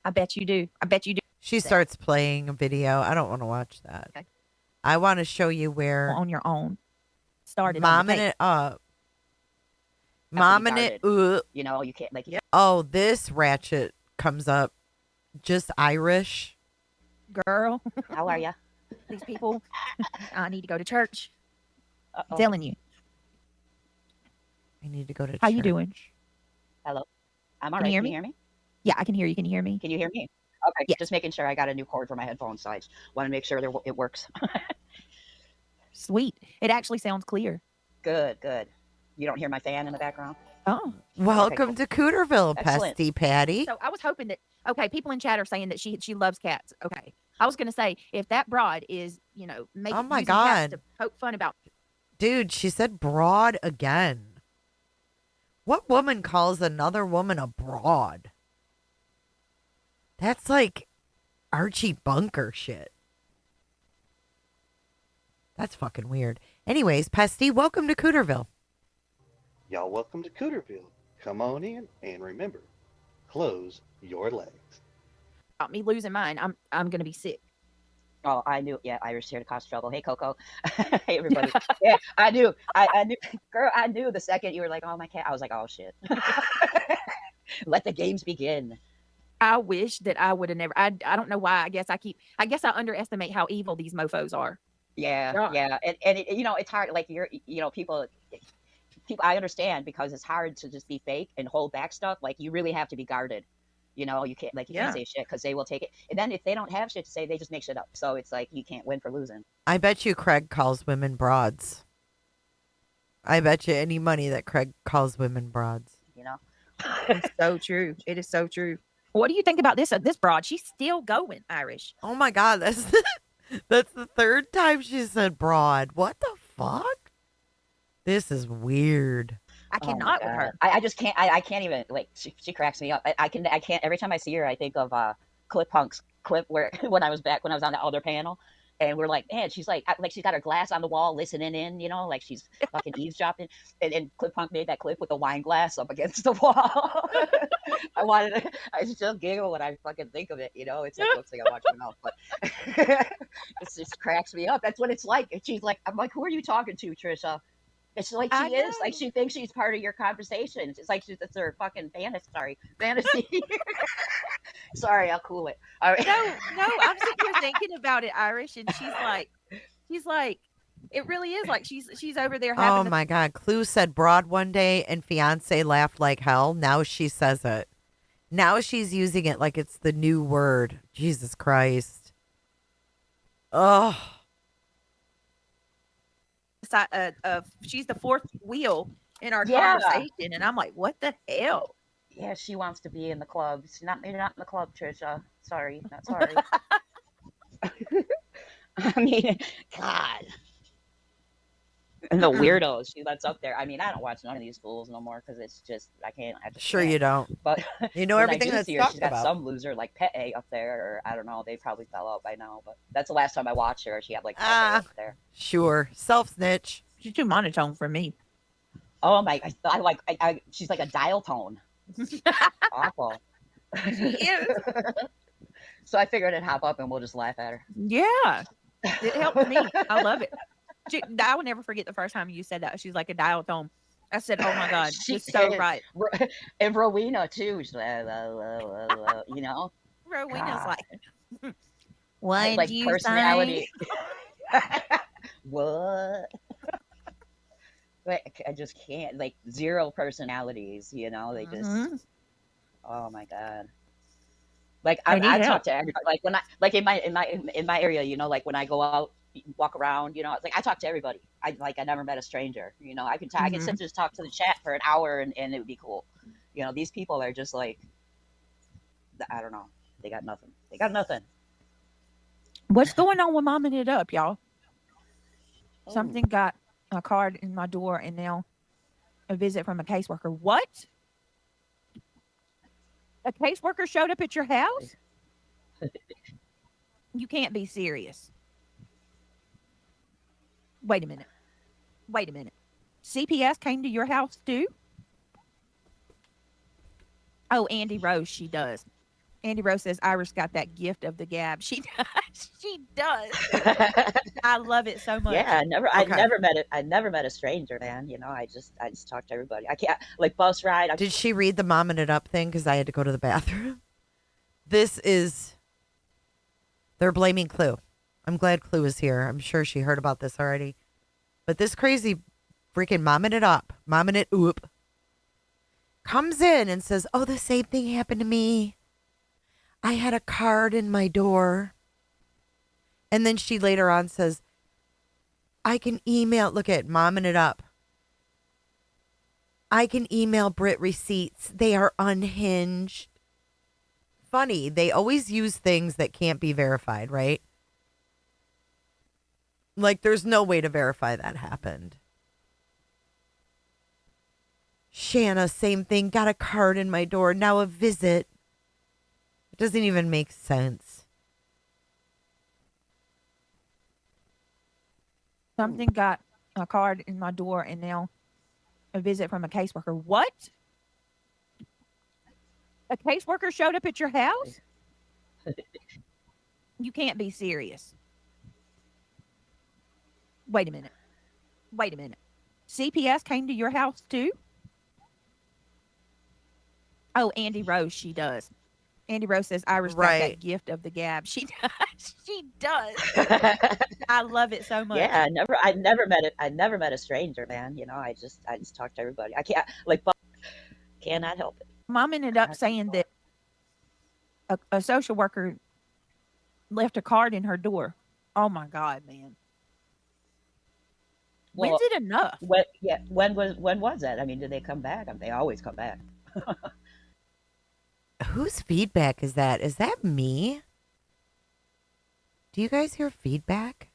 I bet you do. I bet you do. she starts playing a video. I don't want to watch that. Okay. I want to show you where On your own. Started momming it up. Momming it up. You know, you can't like. Oh, this ratchet comes up just Irish. Girl. How are ya? These people. I need to go to church. Uh-oh. Telling you. I need to go to How church. you doing? Hello. I'm all Can right. you hear Can me? you hear me? Yeah, I can hear you. Can you hear me? Can you hear me? Okay. Yeah. Just making sure I got a new cord for my headphones. So I just want to make sure it works. Sweet. It actually sounds clear. Good. Good. You don't hear my fan in the background? Oh. Welcome to Cooterville, Excellent. Pesty Patty. So I was hoping that, okay, people in chat are saying that she loves cats. Okay. I was going to say, if that broad is, making Oh my using cats God. to poke fun about. Dude, she said broad again. What woman calls another woman a broad? That's like Archie Bunker shit. That's fucking weird. Anyways, Pesty, welcome to Cooterville. Y'all welcome to Cooterville. Come on in and remember, close your legs. About me losing mine, I'm going to be sick. Oh, I knew. Yeah, Irish here to cause trouble. Hey, Coco. Hey, everybody. Yeah, I knew. I knew. Girl, I knew the second you were like, oh, my cat. I was like, oh, shit. Let the games begin. I wish that I would have never. I don't know why. I guess I underestimate how evil these mofos are. Yeah, God. yeah. And it, it's hard. Like, people, I understand because it's hard to just be fake and hold back stuff. Like, you really have to be guarded. You can't can't say shit because they will take it. And then if they don't have shit to say, they just make shit up. So it's like, you can't win for losing. I bet you Craig calls women broads. I bet you any money that Craig calls women broads. It's so true. It is so true. What do you think about this broad? She's still going, Irish. Oh my God, that's that's the third time she said broad. What the fuck? This is weird. I Oh my cannot with God. her. I just can't. I can't even like. She cracks me up. I can't. Every time I see her, I think of Clip Punk's clip where when I was on the other panel, and we're like, man, she's like she's got her glass on the wall, listening in, like she's fucking eavesdropping. And Clip Punk made that clip with the wine glass up against the wall. I still giggle when I fucking think of it. It's like looks like I'm watching out, but it just cracks me up. That's what it's like. And she's like, I'm like, who are you talking to, Trisha? It's like she is. Like she thinks she's part of your conversation. It's like it's her fucking fantasy. Sorry, I'll cool it. All right. No, I'm sitting here thinking about it, Irish, and she's like, it really is like she's over there having. Oh my God. Clue said broad one day and fiance laughed like hell. Now she says it. Now she's using it like it's the new word. Jesus Christ. Oh. She's the fourth wheel in our conversation, and I'm like, what the hell? Yeah, she wants to be in the club. You're not in the club, Trisha. Sorry, not sorry. I mean, God. And the weirdos she lets up there. I mean, I don't watch none of these fools no more because it's just I just Sure can't. you don't. But you know when everything I do that's see her, talked she's got about. some loser like Pet A up there, or I don't know. They probably fell out by now, but that's the last time I watched her. She had like Pet A up there. Sure, self snitch. She's too monotone for me. Oh my! She's like a dial tone. Awful. So I figured I'd hop up and we'll just laugh at her. Yeah, it helped me. I love it. I will never forget the first time you said that. She's like a dial tone. I said, "Oh my God, she's so right." And Rowena too. She's like, Rowena's like, what like do you personality. What? I just can't. Like zero personalities. They just. Oh my God. Like I talk to everybody. Like when in my area, like when I go out, walk around, it's like I talk to everybody. I never met a stranger. I can I can sit just talk to the chat for an hour and it would be cool. These people are just like, I don't know. They got nothing. They got nothing. What's going on with momming it up, y'all? Something got a card in my door and now a visit from a caseworker. What? A caseworker showed up at your house? You can't be serious. Wait a minute. CPS came to your house too? Oh, Andy Rose, she does. Andy Rose says Iris got that gift of the gab. She does. She does. I love it so much. Yeah, I never met a stranger, man. I just talk to everybody. I can't like bus ride. Did she read the momming it up thing? Because I had to go to the bathroom. They're blaming Clue. I'm glad Clue is here. I'm sure she heard about this already. But this crazy freaking momming it up, momming it oop, comes in and says, oh, the same thing happened to me. I had a card in my door. And then she later on says, I can email, look at momming it up. I can email Brit receipts. They are unhinged. Funny. They always use things that can't be verified, right? Like there's no way to verify that happened. Shanna, same thing. Got a card in my door. Now a visit. It doesn't even make sense. Something got a card in my door and now a visit from a caseworker. What? A caseworker showed up at your house? You can't be serious. Wait a minute. CPS came to your house too? Oh, Andy Rose, she does. Andy Rose says Iris got that gift of the gab. She does. She does. I love it so much. Yeah, I never met a stranger, man. I just talk to everybody. I can't cannot help it. Mom ended up saying that a social worker left a card in her door. Oh my God, man. When's it enough? When was that? I mean, did they come back? I mean, they always come back. Whose feedback is that? Is that me? Do you guys hear feedback?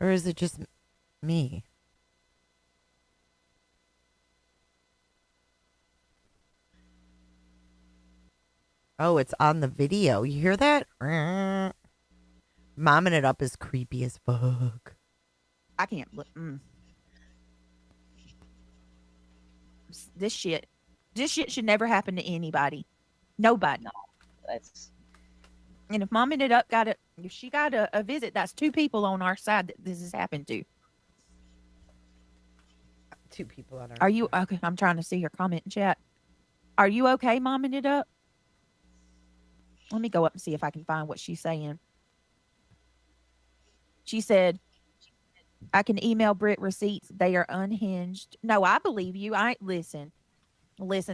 Or is it just me? Oh, it's on the video. You hear that? Momming it up is creepy as fuck. I can't. This shit should never happen to anybody. Nobody. No, that's. And if mom ended up if she got a visit, that's two people on our side that this has happened to. Two people on our Are you okay? I'm trying to see your comment in chat. Are you okay, mom ended up? Let me go up and see if I can find what she's saying. She said, I can email Brit receipts. They are unhinged. No, I believe you. Listen,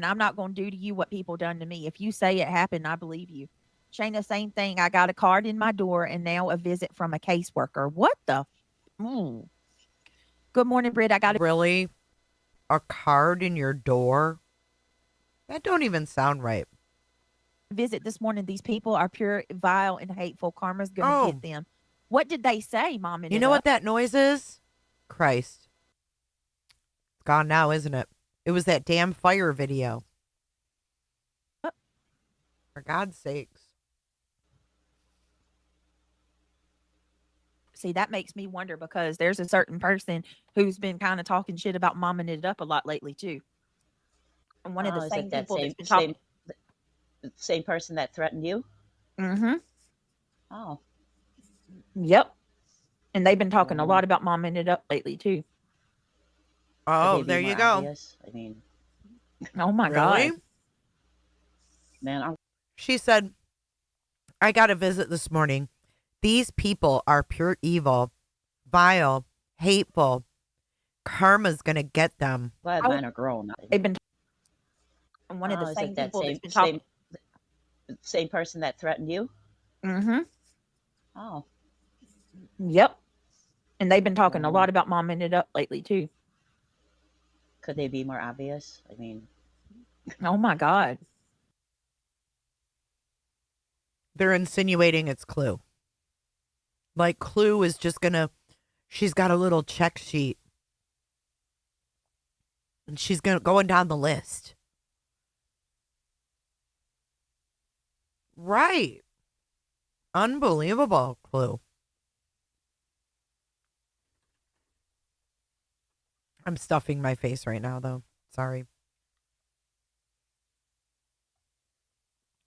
I'm not going to do to you what people done to me. If you say it happened, I believe you. Shayna, same thing. I got a card in my door and now a visit from a caseworker. What the? Good morning, Brit. I got Really? A card in your door? That don't even sound right. Visit this morning. These people are pure, vile, and hateful. Karma's going to get them. What did they say, Mom? You know what that noise is? Christ. It's gone now, isn't it? It was that damn fire video. For God's sakes. See, that makes me wonder because there's a certain person who's been kind of talking shit about momming it up a lot lately, too. And one of the same people that's been talking. Same person that threatened you? Mm-hmm. Oh. Yep. And they've been talking a lot about momming it up lately, too. Oh, there you go. Obvious? I mean. Oh, my God. Man, she said, I got a visit this morning. These people are pure evil, vile, hateful. Karma's going to get them. Glad mine are grown. They've been one of the same people that's been talking. Same person that threatened you? Mm-hmm. Oh. Yep. And they've been talking a lot about momming it up lately, too. Could they be more obvious? I mean. Oh, my God. They're insinuating it's Clue. Like Clue is just going to, she's got a little check sheet. And she's going down the list. Right. Unbelievable, Clue. I'm stuffing my face right now, though. Sorry.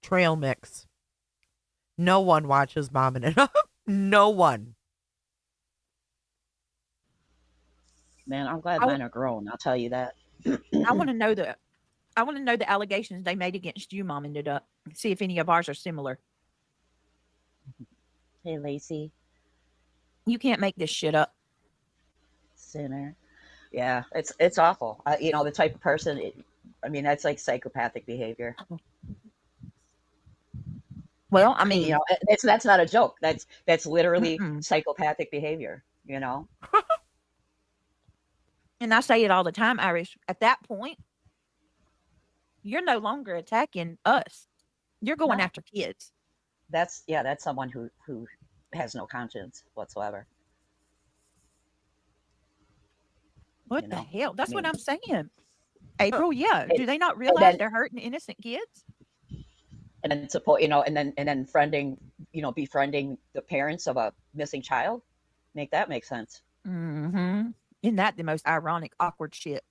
Trail mix. No one watches Momming It Up. No one. Man, I'm glad mine are grown. I'll tell you that. I want to know the allegations they made against you, Momming It Up. See if any of ours are similar. Hey, Lacey. You can't make this shit up. Sinner. Yeah, it's awful. You know, the type of person, that's like psychopathic behavior. Well, I mean, you know, that's not a joke. That's literally psychopathic behavior, you know? And I say it all the time, Irish. At that point, you're no longer attacking us. You're going after kids. That's someone who has no conscience whatsoever. What the hell? That's what I'm saying. April, yeah. Do they not realize they're hurting innocent kids? And then befriending the parents of a missing child. Make that make sense. Mm-hmm. Isn't that the most ironic, awkward shit?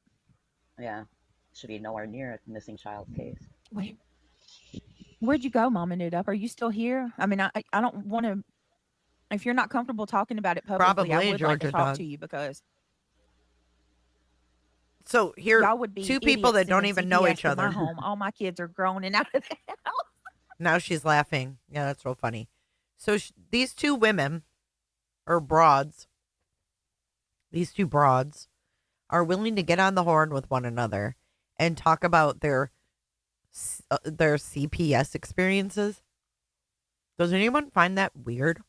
Yeah. Should be nowhere near a missing child case. Wait. Where'd you go, Momming It Up? Are you still here? I mean, I don't want to. If you're not comfortable talking about it publicly, I would like to talk to you because. So here, y'all would be two people that don't even know each other. My home. All my kids are grown and out of the house. Now she's laughing. Yeah, that's real funny. So these two women, or broads, these two broads are willing to get on the horn with one another and talk about their CPS experiences. Does anyone find that weird?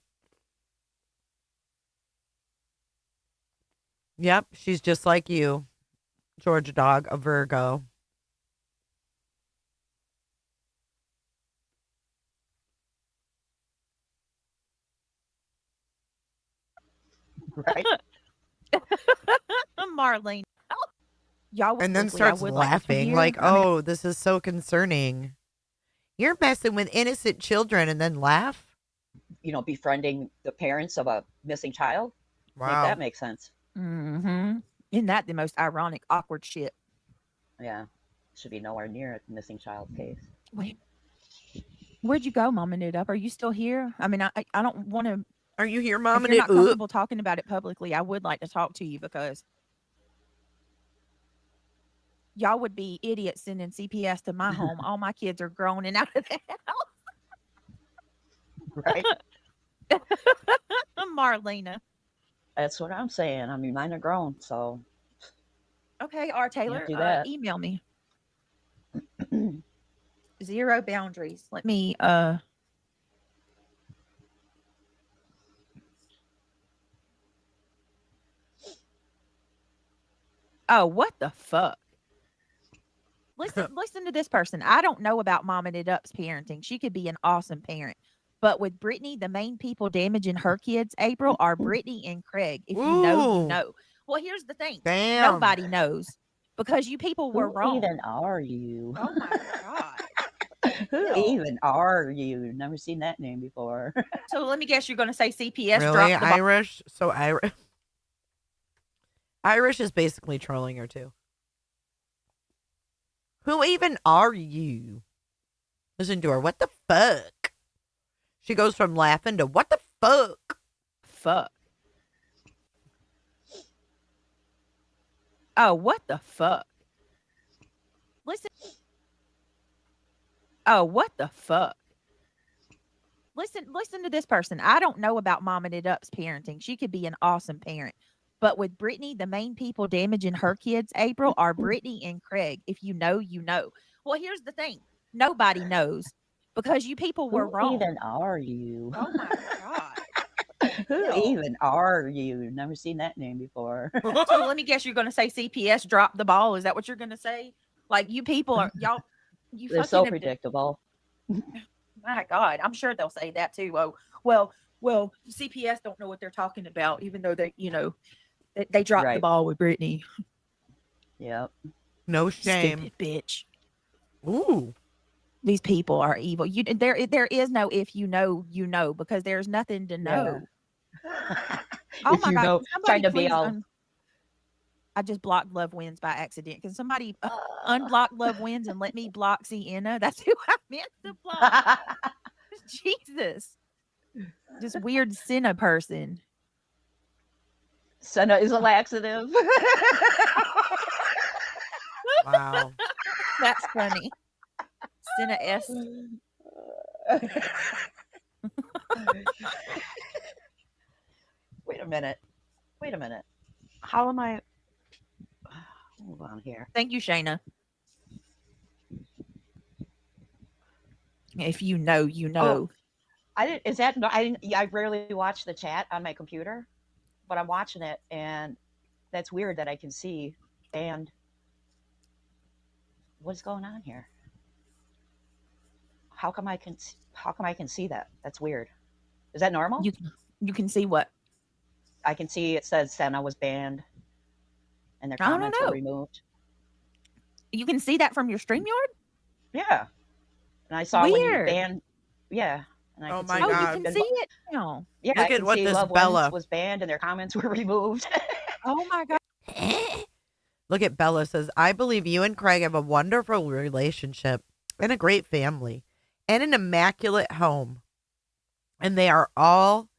Yep, she's just like you, Georgia Dog, a Virgo. Right. Marlene. Y'all, And then quickly, starts I would like to laughing hear- like, I mean, oh, this is so concerning. You're messing with innocent children and then laugh? Befriending the parents of a missing child. Make Wow. that make sense. mm-hmm. Isn't that the most ironic, awkward shit? Yeah. Should be nowhere near a missing child case. Wait, where'd you go, Mama Knit Up? Are you still here? I mean, I don't want to. Are you here, If Mama you're Knit not Up? comfortable talking about it publicly, I would like to talk to you because y'all would be idiots sending CPS to my home. All my kids are grown and out of the Right. house. Marlena. That's what I'm saying. I mean, mine are grown, so Okay, R. Taylor, do that. email me. Zero boundaries. Let me Oh, what the fuck? Listen to this person. I don't know about Mama Knit Up's parenting. She could be an awesome parent. But with Brittany, the main people damaging her kids, April, are Brittany and Craig. If you know, you Ooh. know. Well, here's the thing. Damn. Nobody knows because you people were Who wrong. even are you? Oh my God. Who even are you? Never seen that name before. So let me guess, you're going to say CPS Really? dropped the ball. Irish? So Irish is basically trolling her too. Who even are you? Listen to her. What the fuck? She goes from laughing to what the fuck? Fuck. Oh, what the fuck? Listen. Oh, what the fuck? Listen to this person. I don't know about Mama Knit Up's parenting. She could be an awesome parent. But with Brittany, the main people damaging her kids, April, are Brittany and Craig. If you know, you know. Well, here's the thing. Nobody knows because you people were Who wrong. even are you? Oh my God. Who even are you? Never seen that name before. So let me guess, you're going to say CPS dropped the ball. Is that what you're going to say? Like you people are y'all. You They're fucking so predictable. My God, I'm sure they'll say that too. Oh, well, CPS don't know what they're talking about, even though they dropped the Right. ball with Brittany. Yep. No shame. Stupid bitch. Ooh. These people are evil. There is no if you know, you know, because there's nothing to know. Oh If my you God! know, can somebody trying to be please all. I just blocked Love Wins by accident. Can somebody unblock Love Wins and let me block Sienna? That's who I meant to block. Jesus. This weird Senna person. Senna is a laxative. Wow. That's funny. Senna S. Wait a minute. How am I? Hold on here. Thank you, Shayna. If you know, you know. I didn't. Is that? No, I didn't. I rarely watch the chat on my computer, but I'm watching it, and that's weird that I can see. And what's going on here? How come I can see that? That's weird. Is that normal? You can see what? I can see it says Senna was banned, and their I don't comments were know. removed. You can see that from your StreamYard? Yeah, and I saw when you Weird. banned. Yeah, and I Oh could my see Oh, when you God. can see it now. Yeah, Look I at can what see this Love Bella- Wins was banned and their comments were removed. Oh my God. Look at Bella says, I believe you and Craig have a wonderful relationship and a great family and an immaculate home. And they are all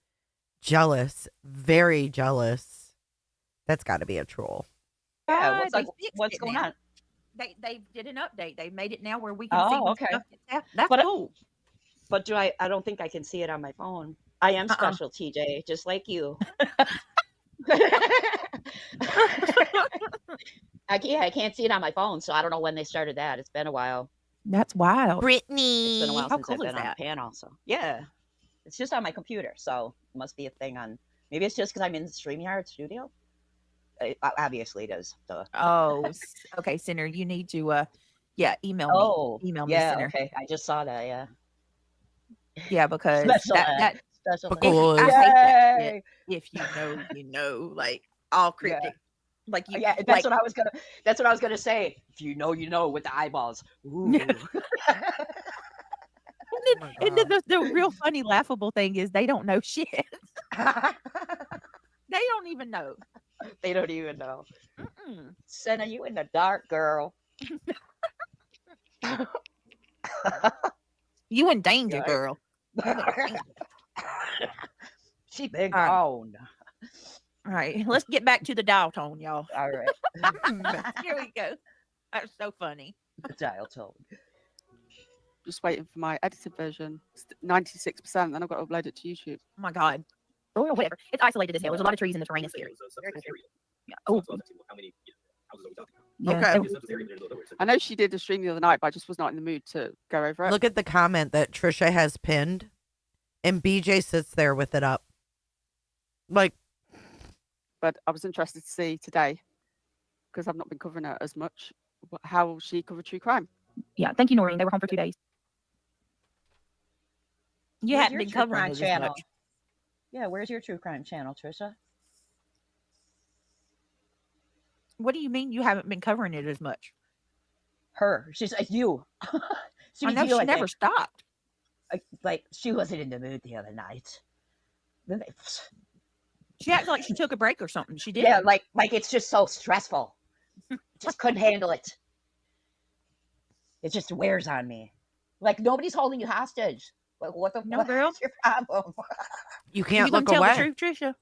jealous, very jealous. That's got to be a troll. Yeah, God, they fixed what's it going now. on? They did an update. They made it now where we can see Oh, when okay. stuff gets happened. That's But cool. But I don't think I can see it on my phone. I am special, TJ, just like you. I can't see it on my phone, so I don't know when they started that. It's been a while. That's wild. Brittany. It's been a while How since cool I've been is on that? the panel. So yeah, it's just on my computer. So it must be a thing on. Maybe it's just because I'm in the StreamYard studio. Obviously, it is. Duh. Oh, okay, Sinner. You need to email Oh, me. Email me, yeah. Sinner. Okay, I just saw that. Yeah. Yeah, because Special that Special Of thanks. course. I hate that Yay! shit. If you know, you know, like all cryptic. Like you, Yeah, that's like, what I was gonna. That's what I was gonna say. If you know, you know, with the eyeballs. Ooh. and the real funny, laughable thing is they don't know shit. They don't even know. They don't even know. Mm-mm. Senna, you in the dark, girl. You in danger, Right. girl. She been All right. gone. All right, let's get back to the dial tone, y'all. All right. Here we go. That's so funny. The dial tone. Just waiting for my edited version. 96%, then I've got to upload it to YouTube. Oh my god. Or whatever. It's isolated as hell. There's a lot of trees and the terrain is scary. Yeah. Oh. Okay. I know she did a stream the other night, but I just was not in the mood to go over it. Look at the comment that Trisha has pinned, and BJ sits there with it up. Like, but I was interested to see today, because I've not been covering it as much, how she covered true crime. Yeah, thank you, Noreen. They were home for 2 days. You Where's hadn't your been true covering crime it as channel? much. Yeah, where's your true crime channel, Trisha? What do you mean you haven't been covering it as much? Her. She's like you. I know she never stopped. Like she wasn't in the mood the other night. Then they, She acted like she took a break or something. She did. yeah, like it's just so stressful. Just couldn't handle it. It just wears on me. Like nobody's holding you hostage. Like what the No, girl. what's your problem? you can't You gonna look tell away. the truth, Trisha?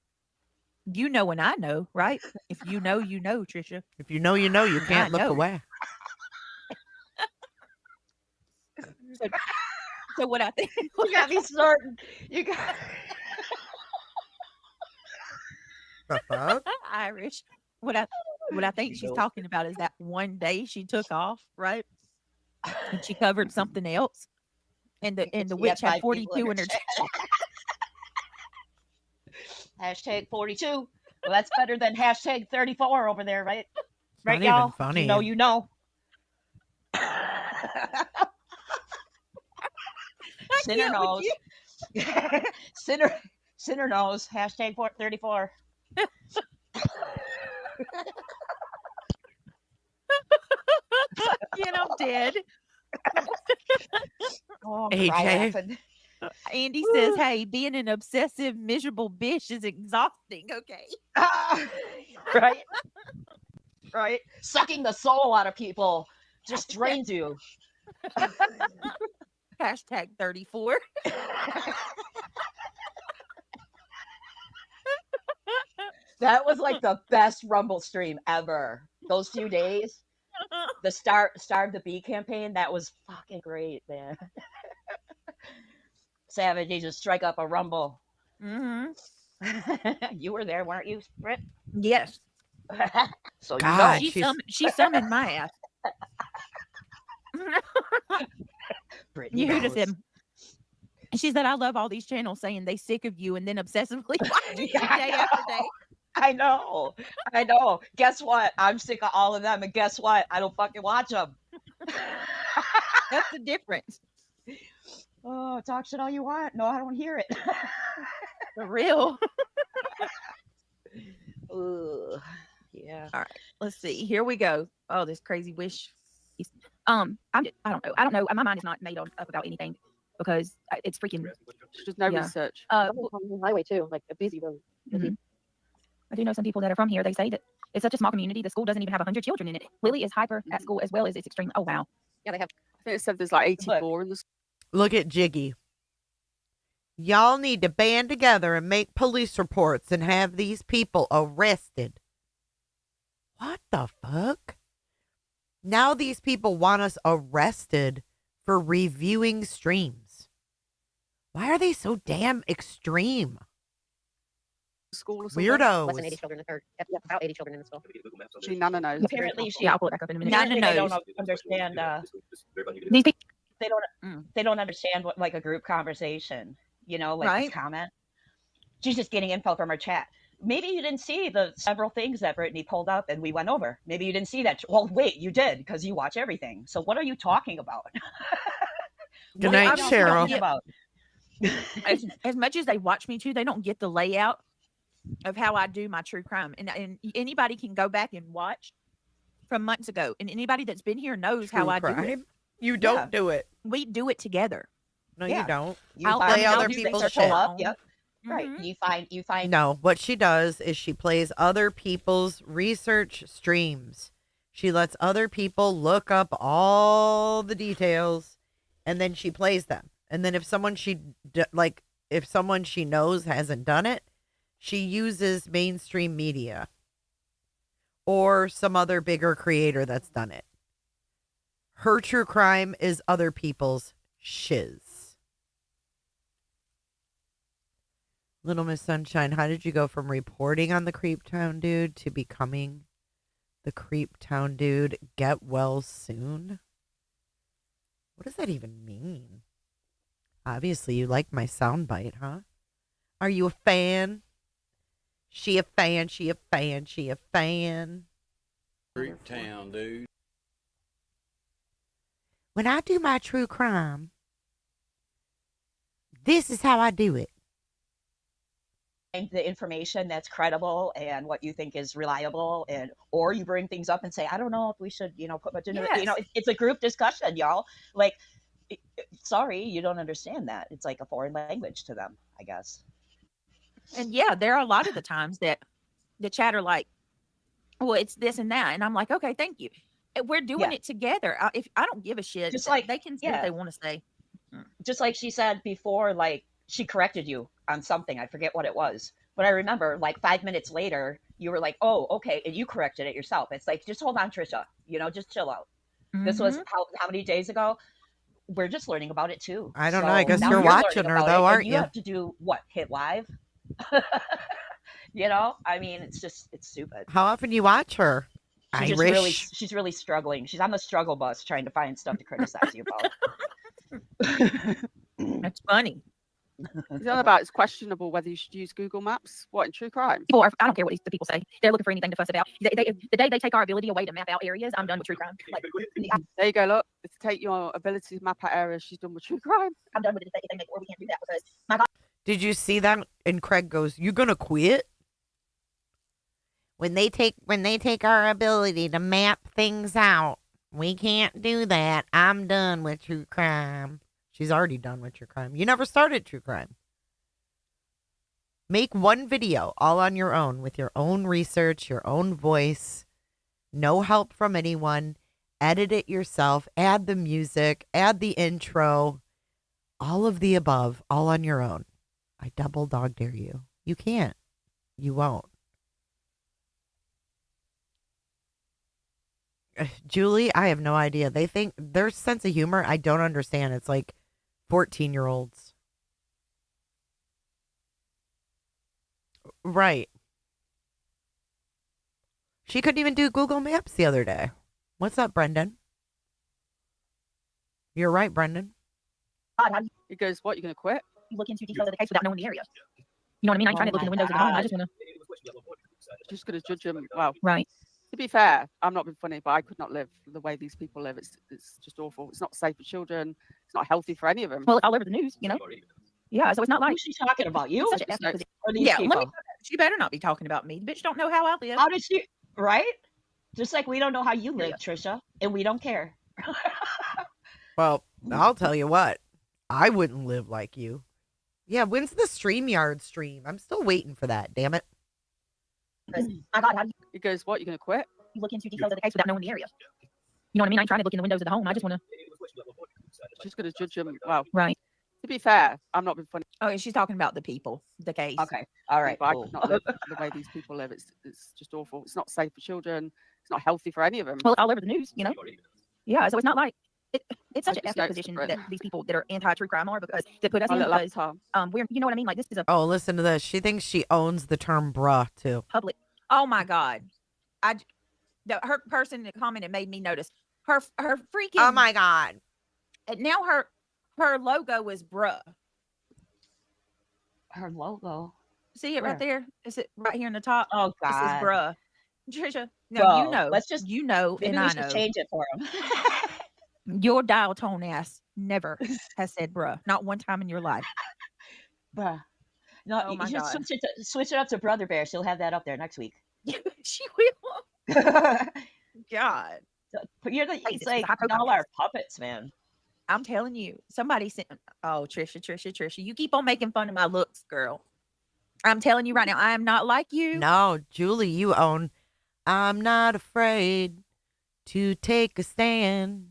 You know and I know, right? If you know, you know, Trisha. If you know, you know. You can't look know. away. So what I think. You got me starting. You got The fuck? Irish. What I think she's talking about is that one day she took off, right? And she covered something else. And the witch had 42 in her chat. Hashtag 42. Well, that's better than hashtag 34 over there, right? Right, not even y'all? funny. You know, you know. Sinner knows. Sinner knows. Hashtag 34. Again, I'm dead. Oh, I'm AJ. laughing. Andy says, hey, being an obsessive, miserable bitch is exhausting. Okay. Right? Right? Sucking the soul out of people just drains you. Hashtag 34. That was like the best Rumble stream ever. Those few days. The Starve the Bee campaign, that was fucking great, man. Savage, you just strike up a Rumble. Mm-hmm. You were there, weren't you, Britt? Yes. So God, you know. She summoned my ass. Brittany You heard knows. us him. She said, I love all these channels saying they sick of you and then obsessively watching you day after day. I know. Guess what? I'm sick of all of them, and guess what? I don't fucking watch them. That's the difference. Oh, talk shit all you want. No, I don't hear it. For real. Ugh. Yeah. All right. Let's see. Here we go. Oh, this crazy wish. I don't know. My mind is not made up about anything because it's freaking. There's no Yeah. research. Highway too, like a busy road. Mhm. I do know some people that are from here. They say that it's such a small community. The school doesn't even have 100 children in it. Lily is hyper at school as well as it's extreme. Oh, wow. Yeah, they have. I think it said there's like 84 in the school. Look at Jiggy. Y'all need to band together and make police reports and have these people arrested. What the fuck? Now these people want us arrested for reviewing streams. Why are they so damn extreme? School or something. Weirdos. Less than 80 children, or about 80 children in the school. She Nana knows. Apparently, Yeah, I'll pull it back up in a minute. apparently Nana they don't knows. understand. These people. They don't understand what like a group conversation. You know, like Right. this comment. She's just getting info from her chat. Maybe you didn't see the several things that Brittany pulled up and we went over. Maybe you didn't see that. Well, wait, you did because you watch everything. So what are you talking about? Good What are night, you Cheryl. talking about? as much as they watch me too, they don't get the layout of how I do my true crime. And anybody can go back and watch from months ago. And anybody that's been here knows how I do it. You don't do it. We do it together. No, you don't. You play other you people's circle shit. up. Yep. Right. You find. No, what she does is she plays other people's research streams. She lets other people look up all the details, and then she plays them. And then if someone if someone she knows hasn't done it, she uses mainstream media or some other bigger creator that's done it. Her true crime is other people's shiz. Little Miss Sunshine, how did you go from reporting on the Creep Town dude to becoming the Creep Town dude? Get well soon? What does that even mean? Obviously, you like my soundbite, huh? Are you a fan? She a fan, she a fan, she a fan. Creep Town, dude. When I do my true crime, this is how I do it. The information that's credible and what you think is reliable, or you bring things up and say, I don't know if we should, put much into it. It's a group discussion, y'all. Like, sorry, you don't understand that. It's like a foreign language to them, I guess. And yeah, there are a lot of the times that the chat are like, well, it's this and that. And I'm like, okay, thank you. We're doing it together. If I don't give a shit, Just like they can say what they want to say. Just like she said before, like she corrected you on something. I forget what it was, but I remember like 5 minutes later, you were like, oh, okay. And you corrected it yourself. It's like, just hold on, Trisha, just chill out. This was how many days ago? We're just learning about it too. I don't know. I guess you're watching her though, aren't you? You have to do what? Hit live? I mean, it's stupid. How often do you watch her? She's really struggling. She's on the struggle bus trying to find stuff to criticize you about. That's funny. It's all about it's questionable whether you should use Google Maps. What, in true crime? I don't care what the people say. They're looking for anything to fuss about. The day they take our ability away to map out areas, I'm done with true crime. Like, there you go. Look, to take your ability to map out areas, she's done with true crime. I'm done with it. If they make it, or we can't do that because my God. Did you see that? And Craig goes, "You gonna quit?" When they take our ability to map things out, we can't do that. I'm done with true crime. She's already done with true crime. You never started true crime. Make one video all on your own with your own research, your own voice, no help from anyone. Edit it yourself, add the music, add the intro, all of the above, all on your own. I double dog dare you. You can't. You won't. Julie, I have no idea. They think their sense of humor, I don't understand. It's like 14-year-olds. Right. She couldn't even do Google Maps the other day. What's up, Brendan? You're right, Brendan. He goes, what, you going to quit? You look into details of the case without knowing the area. You know what I mean? I ain't trying to look in the windows of the home. I just want to. Just going to judge him. Well, right. To be fair, I'm not being funny, but I could not live the way these people live. It's just awful. It's not safe for children. It's not healthy for any of them. Well, it's all over the news, Yeah, so it's not like who's she talking about? You? Or these yeah, people? She better not be talking about me. The bitch don't know how I live. How did she? Right? Just like we don't know how you live, Trisha, and we don't care. Well, I'll tell you what. I wouldn't live like you. Yeah, when's the StreamYard stream? I'm still waiting for that, damn it. My God, how do he goes, what, you going to quit? You look into details of the case without knowing the area. You know what I mean? I ain't trying to look in the windows of the home. I just want to. Just going to judge him. Well, right. To be fair, I'm not being funny. Oh, she's talking about the people, the case. Okay. All right. But I Cool. could not live the way these people live. It's just awful. It's not safe for children. It's not healthy for any of them. Well, it's all over the news, Yeah, so it's not like it's such an ethical position that these people that are anti-true crime are because they put us in because we're, you know what I mean? Like this is a Oh, listen to this. She thinks she owns the term bruh too. public. Oh my God, her person that commented made me notice her freaking. Oh my God. And now her logo is bruh. Her logo. See it right there? Is it right here in the top? Oh God. It says bruh. Trisha, no, Well, let's just maybe and we I should know. Change it for him. Your dial tone ass never has said bruh. Not one time in your life. Bruh. No, Oh you my should God. switch it up to Brother Bear. She'll have that up there next week. She will. God. It's like y'all are puppets, man. I'm telling you, somebody sent. Oh, Trisha, you keep on making fun of my looks, girl. I'm telling you right now, I am not like you. No, Julie, you own. I'm not afraid to take a stand.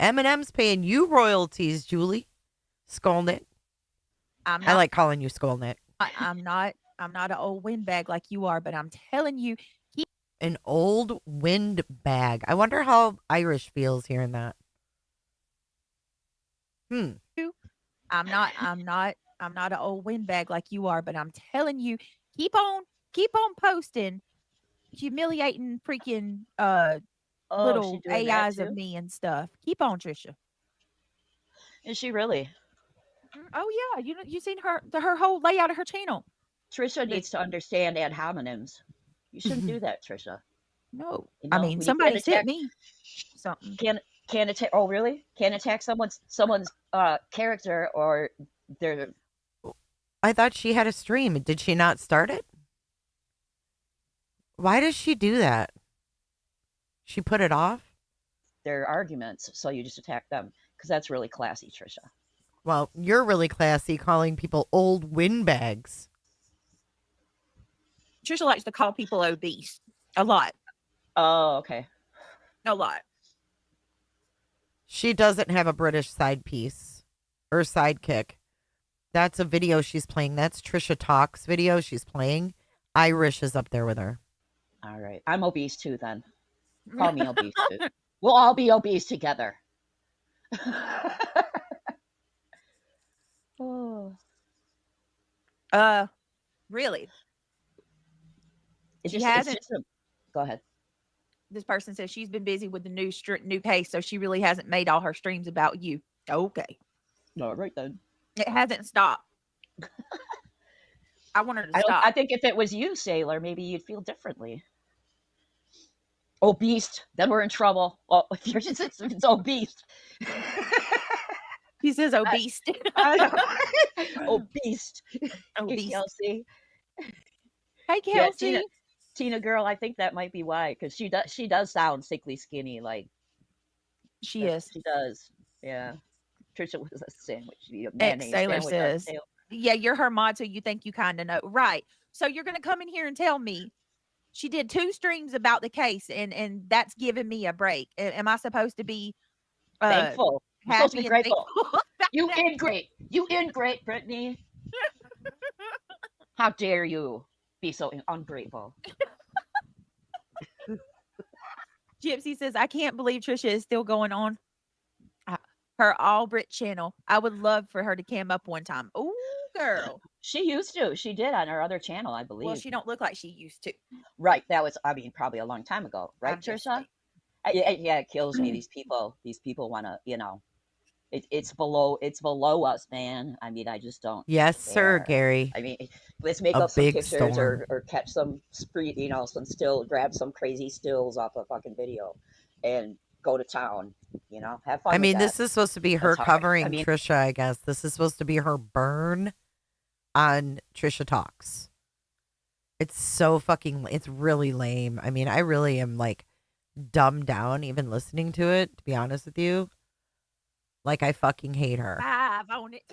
Eminem's paying you royalties, Julie. Skolnick. I like calling you Skolnick. I'm not an old windbag like you are, but I'm telling you, An old windbag. I wonder how Irish feels hearing that. I'm not an old windbag like you are, but I'm telling you, keep on posting humiliating freaking little she doing that AIs of too? me and stuff. Keep on, Trisha. Is she really? Oh yeah, you seen her whole layout of her channel. Trisha needs to understand ad hominems. You shouldn't do that, Trisha. No, You I know, mean when you can't somebody sent attack me something. Can't attack. Oh, really? Can't attack someone's character or their. I thought she had a stream. Did she not start it? Why does she do that? She put it off? Their arguments, so you just attack them because that's really classy, Trisha. Well, you're really classy calling people old windbags. Trisha likes to call people obese a lot. Oh, okay. A lot. She doesn't have a British side piece or sidekick. That's a video she's playing. That's Trisha Talks video she's playing. Irish is up there with her. All right. I'm obese too then. Call me obese too. We'll all be obese together. Oh. Really? It's She just, hasn't. Go ahead. This person says she's been busy with the new case, so she really hasn't made all her streams about you. Okay. All right then. It hasn't stopped. I want her to stop. I think if it was you, Sailor, maybe you'd feel differently. Obese, then we're in trouble. Well, if it's obese. He says obese. Obese. Obese. Kelsey. Hey, Kelsey. Yeah, Tina girl, I think that might be why, because she does sound sickly skinny, like she is. She does. Yeah. Trisha was a sandwich. Sailor says, yeah, you're her mod, so you think you kind of know. Right. So you're going to come in here and tell me she did 2 streams about the case, and that's giving me a break. Am I supposed to be thankful? You're supposed to be grateful. You ingrate, Brittany. How dare you be so ungrateful? Gypsy says, I can't believe Trisha is still going on her all Brit channel. I would love for her to cam up one time. Ooh, girl. She used to. She did on her other channel, I believe. Well, she don't look like she used to. Right. That was, I mean, probably a long time ago. Right, Trisha? Yeah, it kills me. These people want to, it's below us, man. I mean, I just don't. Yes, sir, Gary. I mean, let's make up some pictures or catch some some still, grab some crazy stills off a fucking video and go to town, have fun. I mean, with this that. is supposed to be her covering Trisha, I guess. This is supposed to be her burn on Trisha Talks. It's so it's really lame. I mean, I really am like dumbed down even listening to it, to be honest with you. Like, I fucking hate her. 5 on it.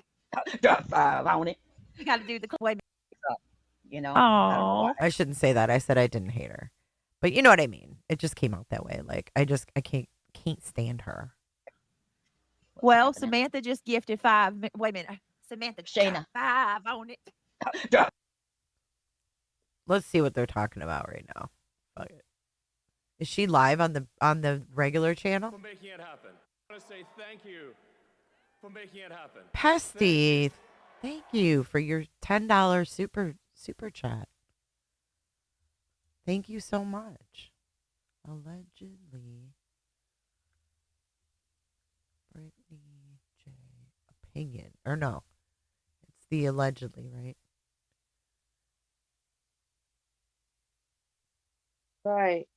5 on it. You got to do the way. I shouldn't say that. I said I didn't hate her. But you know what I mean. It just came out that way. Like, I can't stand her. Well, Samantha just gifted 5. Wait a minute. Samantha, Shayna. 5 on it. Let's see what they're talking about right now. Fuck it. Is she live on the regular channel? For making it happen. I want to say thank you for making it happen. Pesty, thank you for your $10 super chat. Thank you so much. Allegedly, Brittany J. Opinion. Or no, it's the allegedly, right? Right.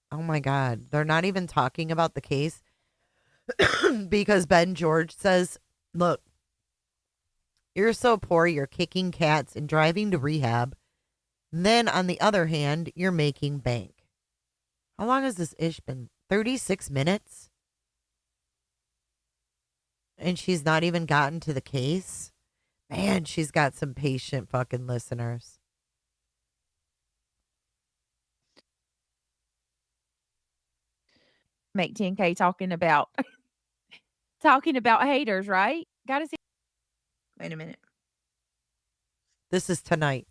Oh my God. They're not even talking about the case because Ben George says, look, You're so poor, you're kicking cats and driving to rehab. Then, on the other hand, you're making bank. How long has this ish been? 36 minutes? And she's not even gotten to the case? Man, she's got some patient fucking listeners. Make 10K talking about haters, right? Gotta see. Wait a minute. This is tonight.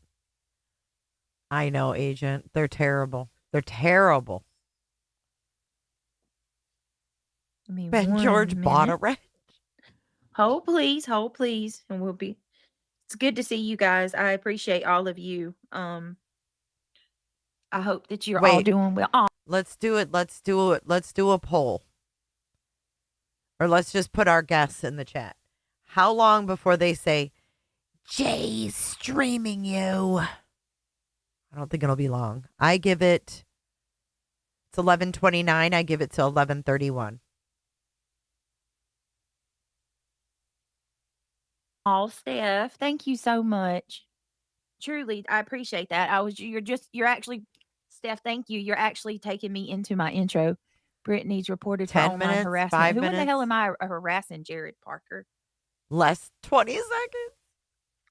I know, agent. They're terrible. They're terrible. Ben George bought a ranch. Hold please, and we'll be. It's good to see you guys. I appreciate all of you. I hope that you're all doing well. Oh. Let's do it. Let's do it. Let's do a poll. Or let's just put our guests in the chat. How long before they say, Jay's streaming you? I don't think it'll be long. I give it, it's 11:29. I give it to 11:31. All Steph, thank you so much. Truly, I appreciate that. You're actually, Steph, thank you. You're actually taking me into my intro. Brittany's reported for 10 online minutes, harassment. 5 Who in the hell minutes? am I harassing, Jared Parker? Less 20 seconds.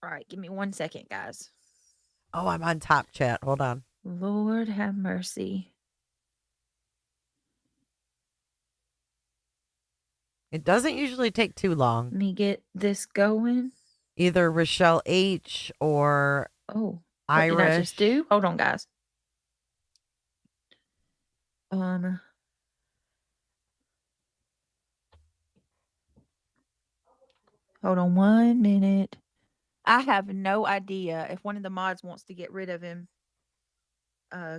All right, give me 1 second, guys. Oh, I'm on top chat. Hold on. Lord have mercy. It doesn't usually take too long. Let me get this going. Either Rochelle H or what Irish. did I just do? Hold on, guys. Hold on 1 minute. I have no idea if one of the mods wants to get rid of him.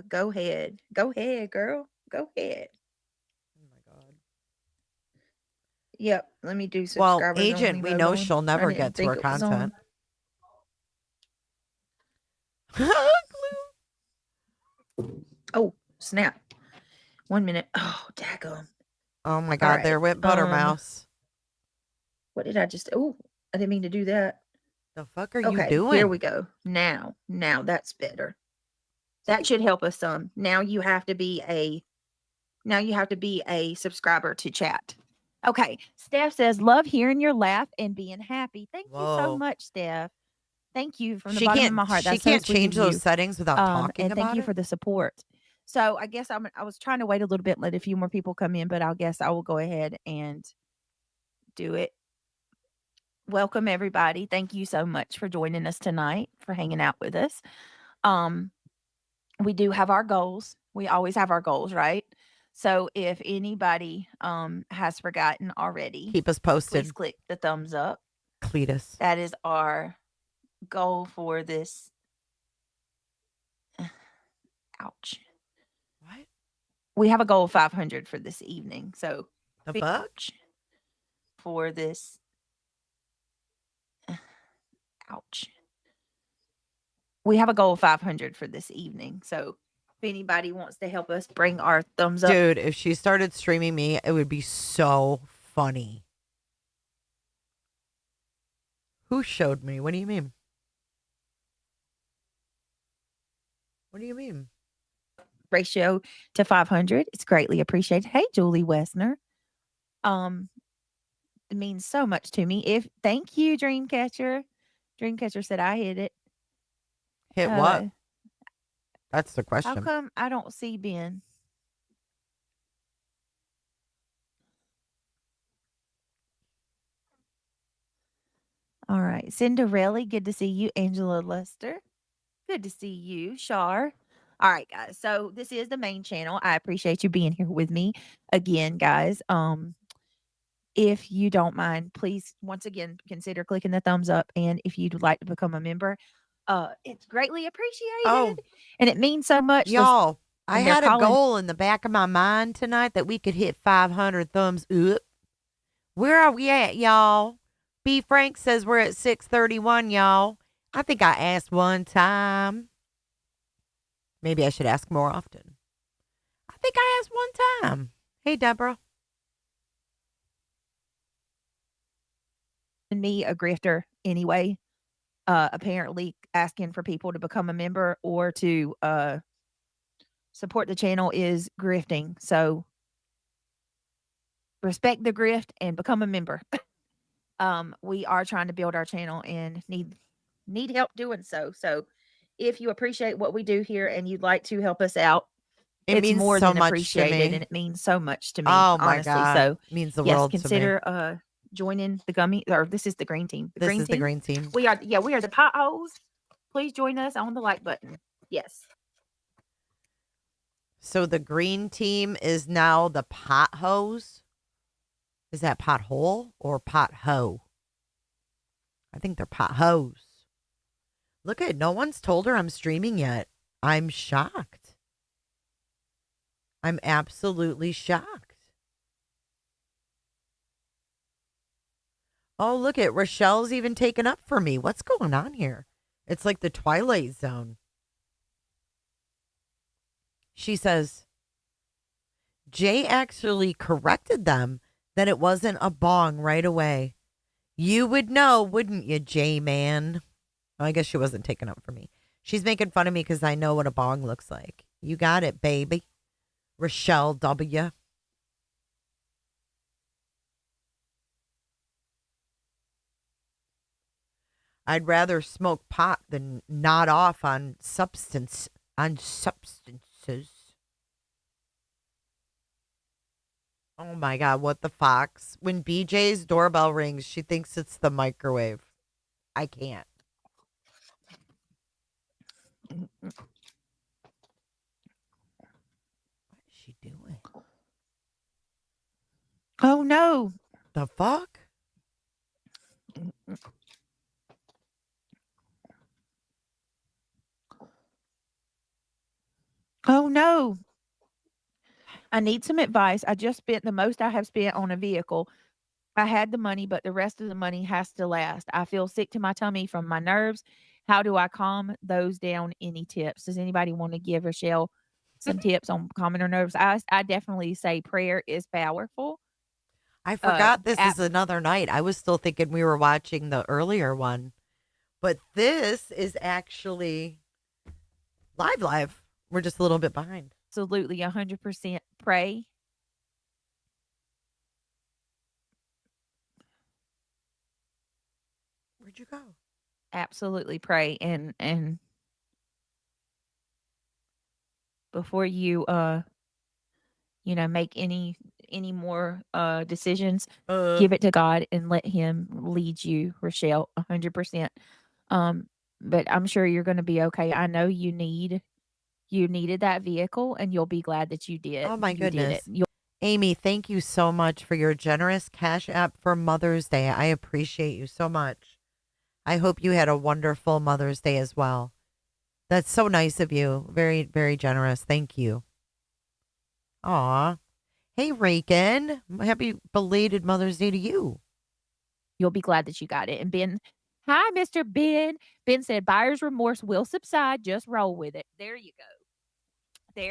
Go ahead. Go ahead, girl. Go ahead. Oh my God. Yep. Let me do Well, subscribers agent, only we mode know on. she'll I never didn't get to think her it was on. content. Oh, snap. 1 minute. Oh, daggum. Oh my God, there went Buttermouse. What did I just... Oh, I didn't mean to do that. The fuck are you Okay, doing? here we go. Now that's better. That should help us some. Now you have to be a subscriber to chat. Okay. Steph says, love hearing your laugh and being happy. Thank you so Whoa. much, Steph. Thank you from the She bottom of can't- my heart. she That's so can't sweet of change those you. settings without talking and thank about you it? for the support. So I guess I was trying to wait a little bit, let a few more people come in, but I guess I will go ahead and do it. Welcome everybody. Thank you so much for joining us tonight, for hanging out with us. We do have our goals. We always have our goals, right? So if anybody has forgotten already, Keep us posted. please click the thumbs up. Cletus. That is our goal for this. Ouch. What? We have a goal of 500 for this evening. So the fuck? For this. Ouch. We have a goal of 500 for this evening. So if anybody wants to help us bring our thumbs up. Dude, if she started streaming me, it would be so funny. Who showed me? What do you mean? What do you mean? Ratio to 500. It's greatly appreciated. Hey, Julie Wessner. It means so much to me. Thank you, Dreamcatcher. Dreamcatcher said I hit it. Hit what? That's the question. How come I don't see Ben? All right. Cinderella, good to see you. Angela Lester, good to see you. Shar. All right, guys. So this is the main channel. I appreciate you being here with me again, guys. If you don't mind, please once again consider clicking the thumbs up. And if you'd like to become a member, it's greatly appreciated. And it means so much. Y'all, I had a calling- goal in the back of my mind tonight that we could hit 500 thumbs up. Where are we at, y'all? B. Frank says we're at 631, y'all. I think I asked one time. Maybe I should ask more often. I think I asked one time. Hey, Deborah. Me a grifter anyway. apparently asking for people to become a member or to support the channel is grifting. So respect the grift and become a member. We are trying to build our channel and need help doing so. So if you appreciate what we do here and you'd like to help us out, It it's means more so than much to appreciated, me. and it means so much to me, Oh my honestly. God. So Means the yes, world to me. consider joining the gummy, or this is the green team. The This green is team. the green team. We are the potholes. Please join us on the like button. Yes. So the green team is now the pot hose. Is that pothole or pot hoe? I think they're pot hose. Look at, no one's told her I'm streaming yet. I'm shocked. I'm absolutely shocked. Oh, look at Rochelle's even taken up for me. What's going on here? It's like the Twilight Zone. She says, Jay actually corrected them that it wasn't a bong right away. You would know, wouldn't you, Jay man? Well, I guess she wasn't taken up for me. She's making fun of me because I know what a bong looks like. You got it, baby. Rochelle W. I'd rather smoke pot than nod off on substances. Oh my God, what the fox? When BJ's doorbell rings, she thinks it's the microwave. I can't. What is she doing? Oh no. The fuck? Oh no. I need some advice. I just spent the most I have spent on a vehicle. I had the money, but the rest of the money has to last. I feel sick to my tummy from my nerves. How do I calm those down? Any tips? Does anybody want to give Rochelle some tips on calming her nerves? I definitely say prayer is powerful. I forgot this is another night. I was still thinking we were watching the earlier one. But this is actually live. We're just a little bit behind. Absolutely 100% pray. Where'd you go? Absolutely pray and before you make any more decisions, give it to God and let him lead you, Rochelle, 100%. But I'm sure you're going to be okay. I know you needed that vehicle and you'll be glad that you did. Oh my You did goodness. it. Amy, thank you so much for your generous Cash App for Mother's Day. I appreciate you so much. I hope you had a wonderful Mother's Day as well. That's so nice of you. Very, very generous. Thank you. Aw. Hey, Raken. Happy belated Mother's Day to you. You'll be glad that you got it. And Ben, hi, Mr. Ben. Ben said, buyer's remorse will subside. Just roll with it. There you go.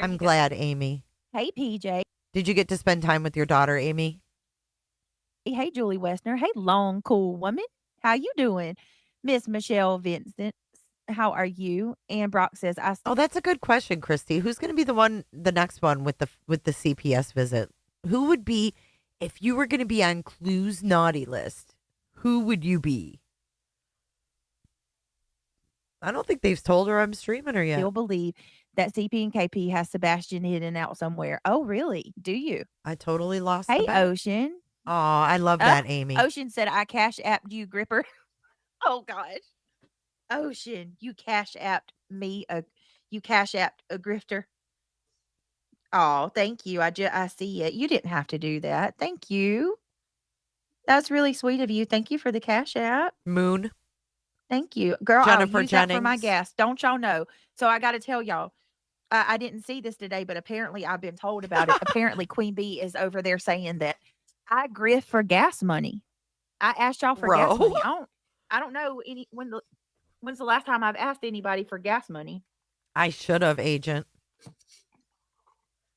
I'm glad, Amy. Hey, PJ. Did you get to spend time with your daughter, Amy? Hey, Julie Westner. Hey, long, cool woman. How you doing? Miss Michelle Vincent. How are you? And Brock says, Oh, that's a good question, Christy. Who's going to be the next one with the CPS visit? Who would be, if you were going to be on Clue's naughty list, who would you be? I don't think they've told her I'm streaming her yet. Still believe that CP and KP has Sebastian hidden out somewhere. Oh, really? Do you? I totally lost Hey, the bet. Ocean. Oh, I love that, Amy. Ocean said, I cash apped you, Gripper. Oh, gosh. Ocean, you cash apped me. You cash apped a grifter. Oh, thank you. I see it. You didn't have to do that. Thank you. That's really sweet of you. Thank you for the cash app. Moon. Thank you. Girl, Jennifer I'll use that for my Jennings. gas. Don't y'all know? So I got to tell y'all, I didn't see this today, but apparently I've been told about it. Apparently Queen Bee is over there saying that I grift for gas money. I asked y'all for gas money. I don't know when's the last time I've asked anybody for gas money. I should have, Agent.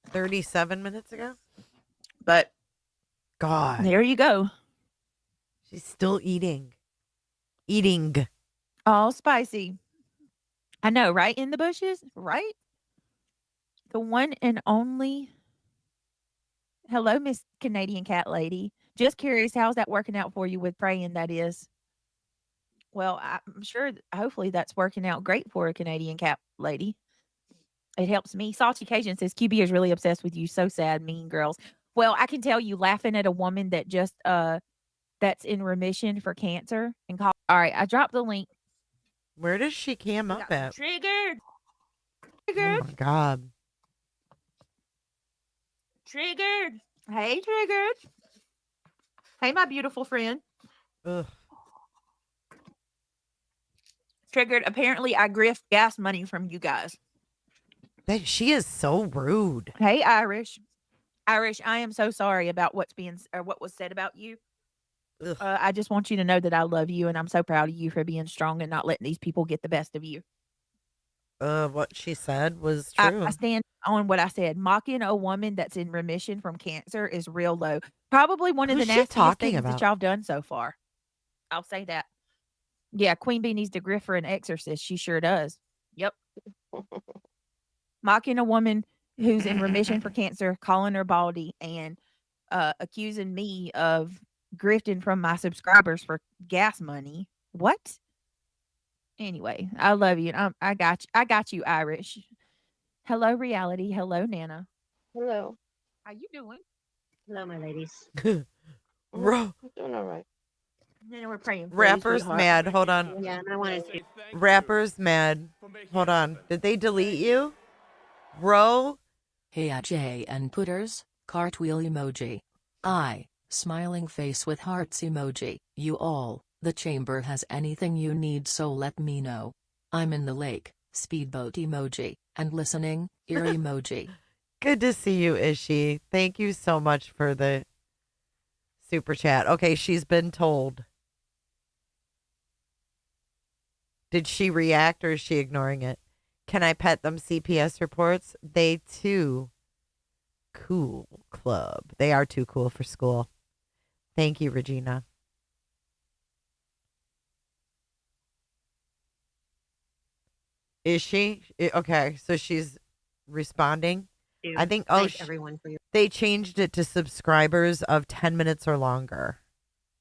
37 minutes ago. But God. There you go. She's still eating. All spicy. I know, right? In the bushes, right? The one and only. Hello, Miss Canadian Cat Lady. Just curious, how's that working out for you with praying? That is. Well, I'm sure, hopefully, that's working out great for a Canadian Cat Lady. It helps me. Salty Cajun says QB is really obsessed with you. So sad, mean girls. Well, I can tell you, laughing at a woman that just that's in remission for cancer and call. All right, I dropped the link. Where does she cam up at? Triggered. Oh my god. Triggered. Hey, Triggered. Hey, my beautiful friend. Ugh. Triggered. Apparently, I grift gas money from you guys. She is so rude. Hey, Irish. Irish, I am so sorry about what was said about you. I just want you to know that I love you and I'm so proud of you for being strong and not letting these people get the best of you. What she said was true. I stand on what I said. Mocking a woman that's in remission from cancer is real low. Probably one of the nastiest things that y'all have done so far. I'll say that. Yeah, Queen Bee needs to grift for an exorcist. She sure does. Yep. Mocking a woman who's in remission for cancer, calling her baldy, and accusing me of grifting from my subscribers for gas money. What? Anyway, I love you. I got you, Irish. Hello, reality. Hello, Nana. Hello. How you doing? Hello, my ladies. Ro- I'm doing all right. Nana, we're praying for you, Rapper's sweetheart. mad. Hold on. Yeah, and I wanted to. Rapper's mad. Hold on. Did they delete you? Bro? Hey Jay and Putters, cartwheel emoji. Smiling face with hearts emoji. You all, the chamber has anything you need so let me know. I'm in the lake, speedboat emoji, and listening, ear emoji. Good to see you, Ishi. Thank you so much for the super chat. Okay, she's been told. Did she react or is she ignoring it? Can I pet them CPS reports? They too cool club. They are too cool for school. Thank you, Regina. Is she? Okay, so she's responding. I think, Thank everyone for your. they changed it to subscribers of 10 minutes or longer.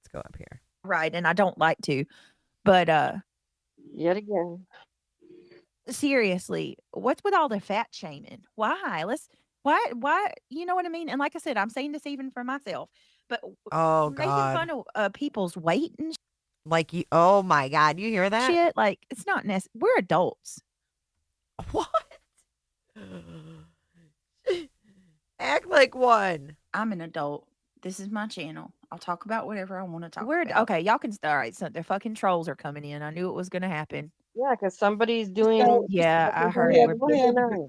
Let's go up here. Right, and I don't like to, but Yet again. seriously, what's with all the fat shaming? Why? Why? You know what I mean? And like I said, I'm saying this even for myself, but Oh, making God. fun of people's weight and Like, you, oh my God, you hear that? shit, like it's not necessary. We're adults. What? Act like one. I'm an adult. This is my channel. I'll talk about whatever I want to talk We're about. okay. Y'all can all right. So the fucking trolls are coming in. I knew it was going to happen. Yeah, because somebody's doing. Yeah, I heard Go it. ahead, go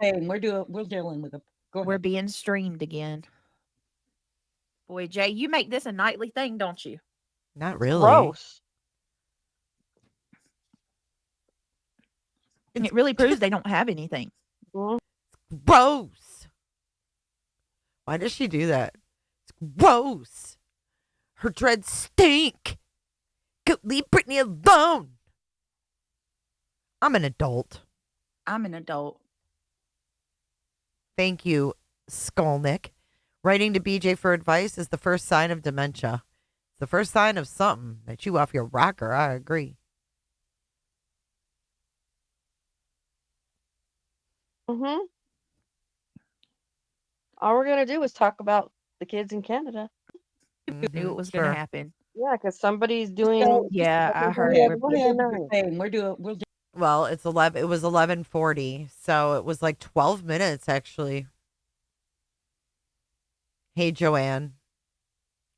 ahead. We're dealing with it. We're being streamed again. Boy, Jay, you make this a nightly thing, don't you? Not really. Gross. And it really proves they don't have anything. Gross. Why does she do that? It's gross. Her dreads stink. Go leave Brittany alone. I'm an adult. I'm an adult. Thank you, Skolnick. Writing to BJ for advice is the first sign of dementia. It's the first sign of something that you off your rocker. I agree. Mm-hmm. All we're gonna do is talk about the kids in Canada. Knew it was going to happen. Yeah, because somebody's doing. Yeah, I heard Go it. ahead, go ahead. Well, it's 11. It was 11:40, so it was like 12 minutes actually. Hey, Joanne.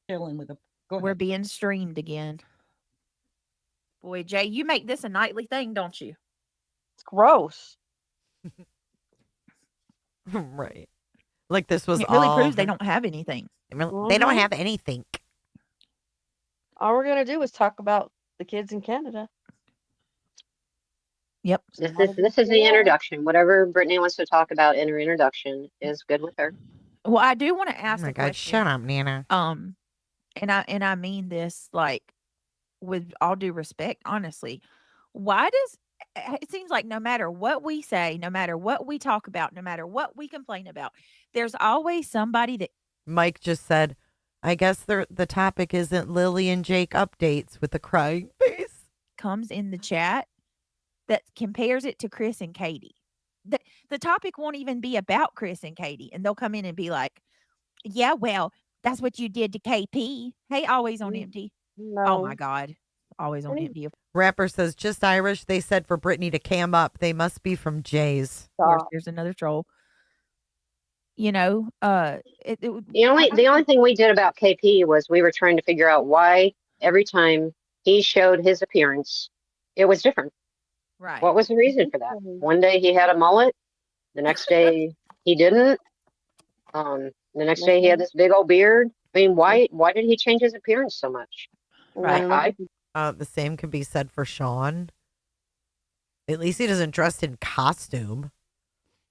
Dealing with it. We're being streamed again. Boy, Jay, you make this a nightly thing, don't you? It's gross. Right. Like this was It really all proves they don't have anything. They don't have anything. All we're gonna do is talk about the kids in Canada. Yep. This is the introduction. Whatever Brittany wants to talk about in her introduction is good with her. Well, I do want to Oh ask my a God, question. shut up, Nana. And I mean this like with all due respect, honestly. Why does it seems like no matter what we say, no matter what we talk about, no matter what we complain about, there's always somebody that Mike just said, I guess the topic isn't Lily and Jake updates with a crying face. comes in the chat that compares it to Chris and Katie. The topic won't even be about Chris and Katie, and they'll come in and be like, "Yeah, well, that's what you did to KP. Hey, always on empty. Oh my God, always on empty. Of Rapper says, just Irish. They said for Brittany to cam up. They must be from Jay's. course, there's another troll. You know, The only thing we did about KP was we were trying to figure out why every time he showed his appearance, it was different. Right. What was the reason for that? One day he had a mullet, the next day he didn't. The next day he had this big old beard. I mean, why did he change his appearance so much? Right. The same can be said for Sean. At least he doesn't dress in costume.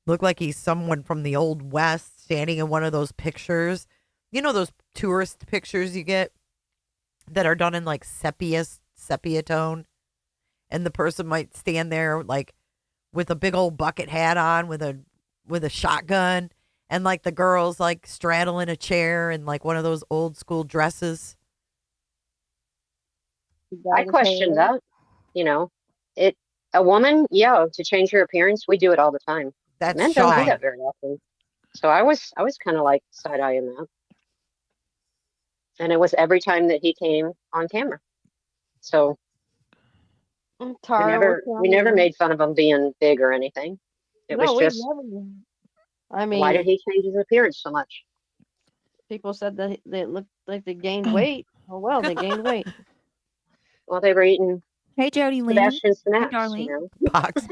Look like he's someone from the old West standing in one of those pictures. You know those tourist pictures you get that are done in like sepia tone? And the person might stand there like with a big old bucket hat on with a shotgun, and like the girl's like straddling a chair in like one of those old school dresses. I question that. You know, a woman, to change her appearance, we do it all the time. That's Men don't do Sean. that very often. So I was kind of like side eyeing that. And it was every time that he came on camera. So we never made fun of him being big or anything. It was just, I mean, why did he change his appearance so much? people said that they looked like they gained weight. Oh well, they gained weight. Well, they were eating Hey, Jody Lynn. Sebastian Hey, snacks, darling. you know. Box.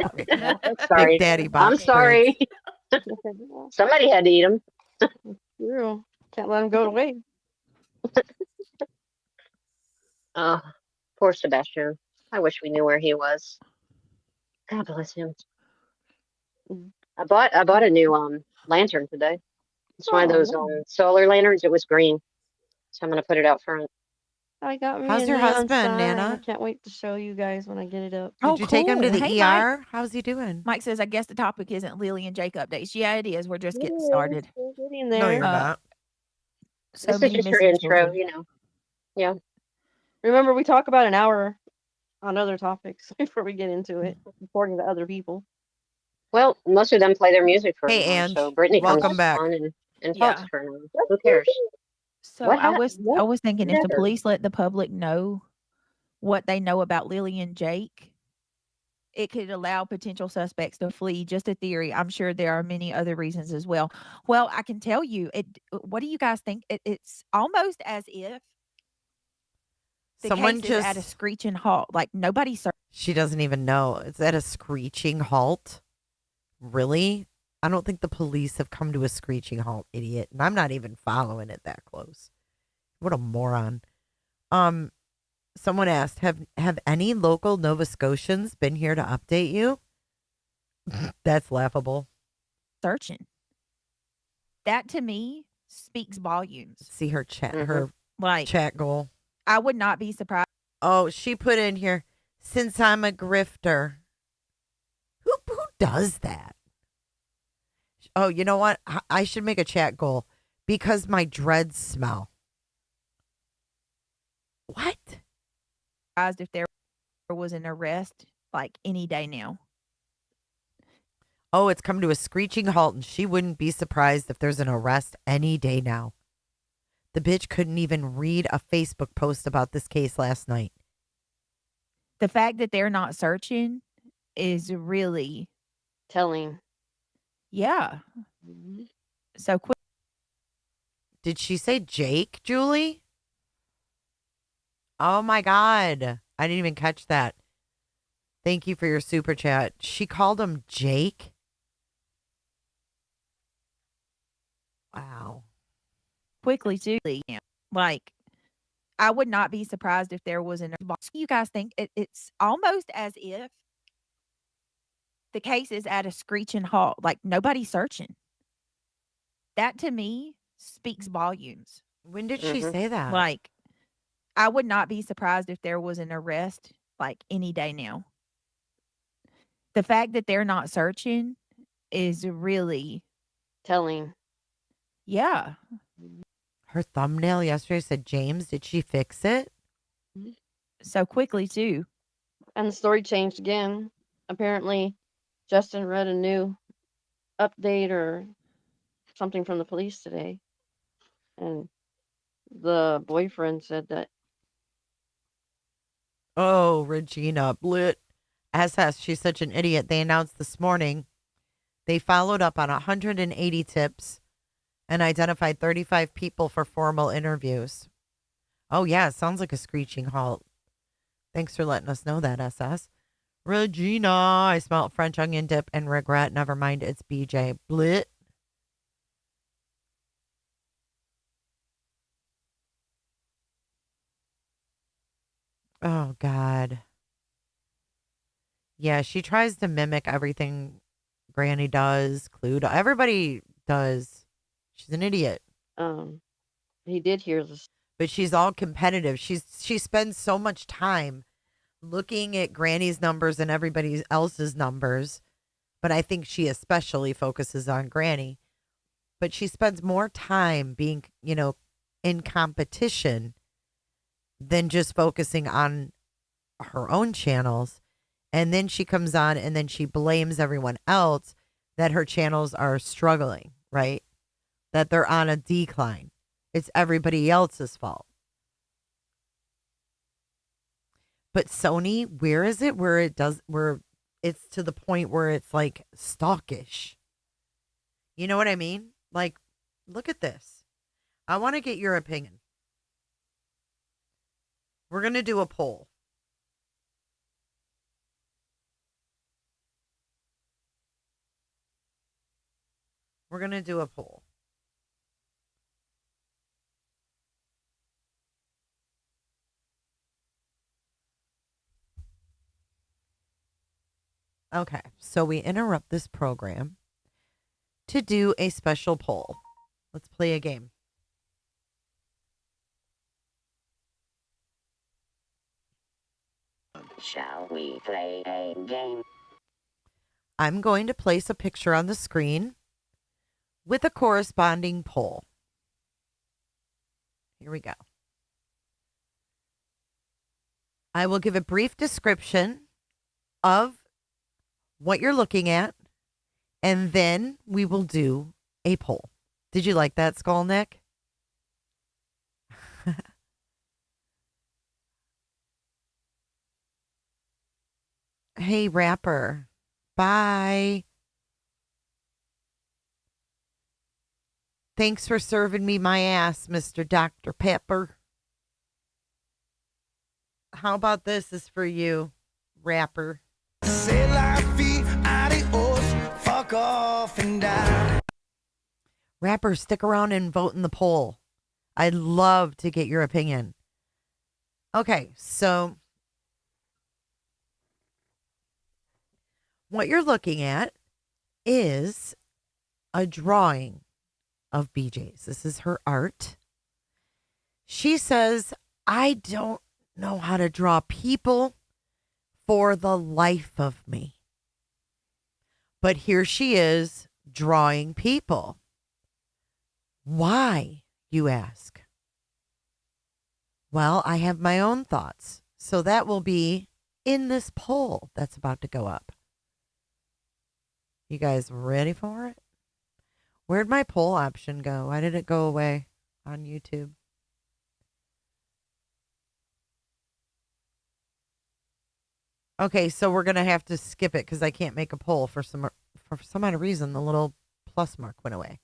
Sorry. Big Daddy box. I'm sorry. Somebody had to eat them. True. Can't let him go to waste. Oh, poor Sebastian. I wish we knew where he was. God bless him. I bought a new lantern today. It's one of those solar lanterns. It was green, so I'm gonna put it out front. I got me. How's a your neon husband, sign. Nana? I can't wait to show you guys when I get it up. Did you take him to the Hey, ER? Mike. How's he doing? Mike says, I guess the topic isn't Lily and Jake updates. Yeah, it is. We're just getting started. We're getting No, there. you're not. So This is many just your missing intro, children. you know. Yeah. Remember, we talk about an hour on other topics before we get into it, according to other people. Well, most of them play their music for Hey, an hour, Ange, so Brittany comes welcome back. on and Yeah. talks for an hour. Who cares? So What I was thinking if the Never. police let the public know what they know about Lily and Jake, it could allow potential suspects to flee. Just a theory. I'm sure there are many other reasons as well. Well, I can tell you, what do you guys think? It's almost as if the Someone case is at a just- screeching halt. Like nobody. She doesn't even know. It's at a screeching halt. Really? I don't think the police have come to a screeching halt, idiot. And I'm not even following it that close. What a moron. Someone asked, have any local Nova Scotians been here to update you? That's laughable. Searching. That to me speaks volumes. See her chat, her Like chat goal. I would not be surprised. Oh, she put in here, since I'm a grifter. Who does that? Oh, you know what? I should make a chat goal because my dreads smell. What? If there was an arrest like any day now. Oh, it's come to a screeching halt, and she wouldn't be surprised if there's an arrest any day now. The bitch couldn't even read a Facebook post about this case last night. The fact that they're not searching is really telling. Yeah. So quick. Did she say Jake, Julie? Oh my God. I didn't even catch that. Thank you for your super chat. She called him Jake. Wow. Quickly too. Like I would not be surprised if there was an. You guys think it's almost as if the case is at a screeching halt. Like nobody's searching. That to me speaks volumes. When did she say that? Like I would not be surprised if there was an arrest like any day now. the fact that they're not searching is really telling. Yeah. Her thumbnail yesterday said, James, did she fix it? So quickly, too. And the story changed again. Apparently, Justin read a new update or something from the police today. And the boyfriend said that. Oh, Regina Blit. SS, she's such an idiot. They announced this morning they followed up on 180 tips and identified 35 people for formal interviews. Oh, yeah, it sounds like a screeching halt. Thanks for letting us know that, SS. Regina, I smell French onion dip and regret. Never mind, it's BJ. Blit. Oh, God. Yeah, she tries to mimic everything Granny does, Clue. Everybody does. She's an idiot. He did hear this. But she's all competitive. She spends so much time looking at Granny's numbers and everybody else's numbers. But I think she especially focuses on Granny. But she spends more time being, in competition than just focusing on her own channels. And then she comes on and then she blames everyone else that her channels are struggling, right? That they're on a decline. It's everybody else's fault. But Sony, where is it where it's to the point where it's like stalkish? You know what I mean? Like, look at this. I want to get your opinion. We're going to do a poll. We're going to do a poll. Okay, so we interrupt this program to do a special poll. Let's play a game. Shall we play a game? I'm going to place a picture on the screen with a corresponding poll. Here we go. I will give a brief description of what you're looking at, and then we will do a poll. Did you like that, Skull Nick? Hey, rapper. Bye. Thanks for serving me my ass, Mr. Dr. Pepper. How about this is for you, rapper? C'est la vie, adios, fuck off and die. Rapper, stick around and vote in the poll. I'd love to get your opinion. Okay, so what you're looking at is a drawing of BJ's. This is her art. She says, I don't know how to draw people for the life of me. But here she is drawing people. Why, you ask? Well, I have my own thoughts. So that will be in this poll that's about to go up. You guys ready for it? Where'd my poll option go? Why did it go away on YouTube? Okay, so we're going to have to skip it because I can't make a poll for some odd reason. The little plus mark went away.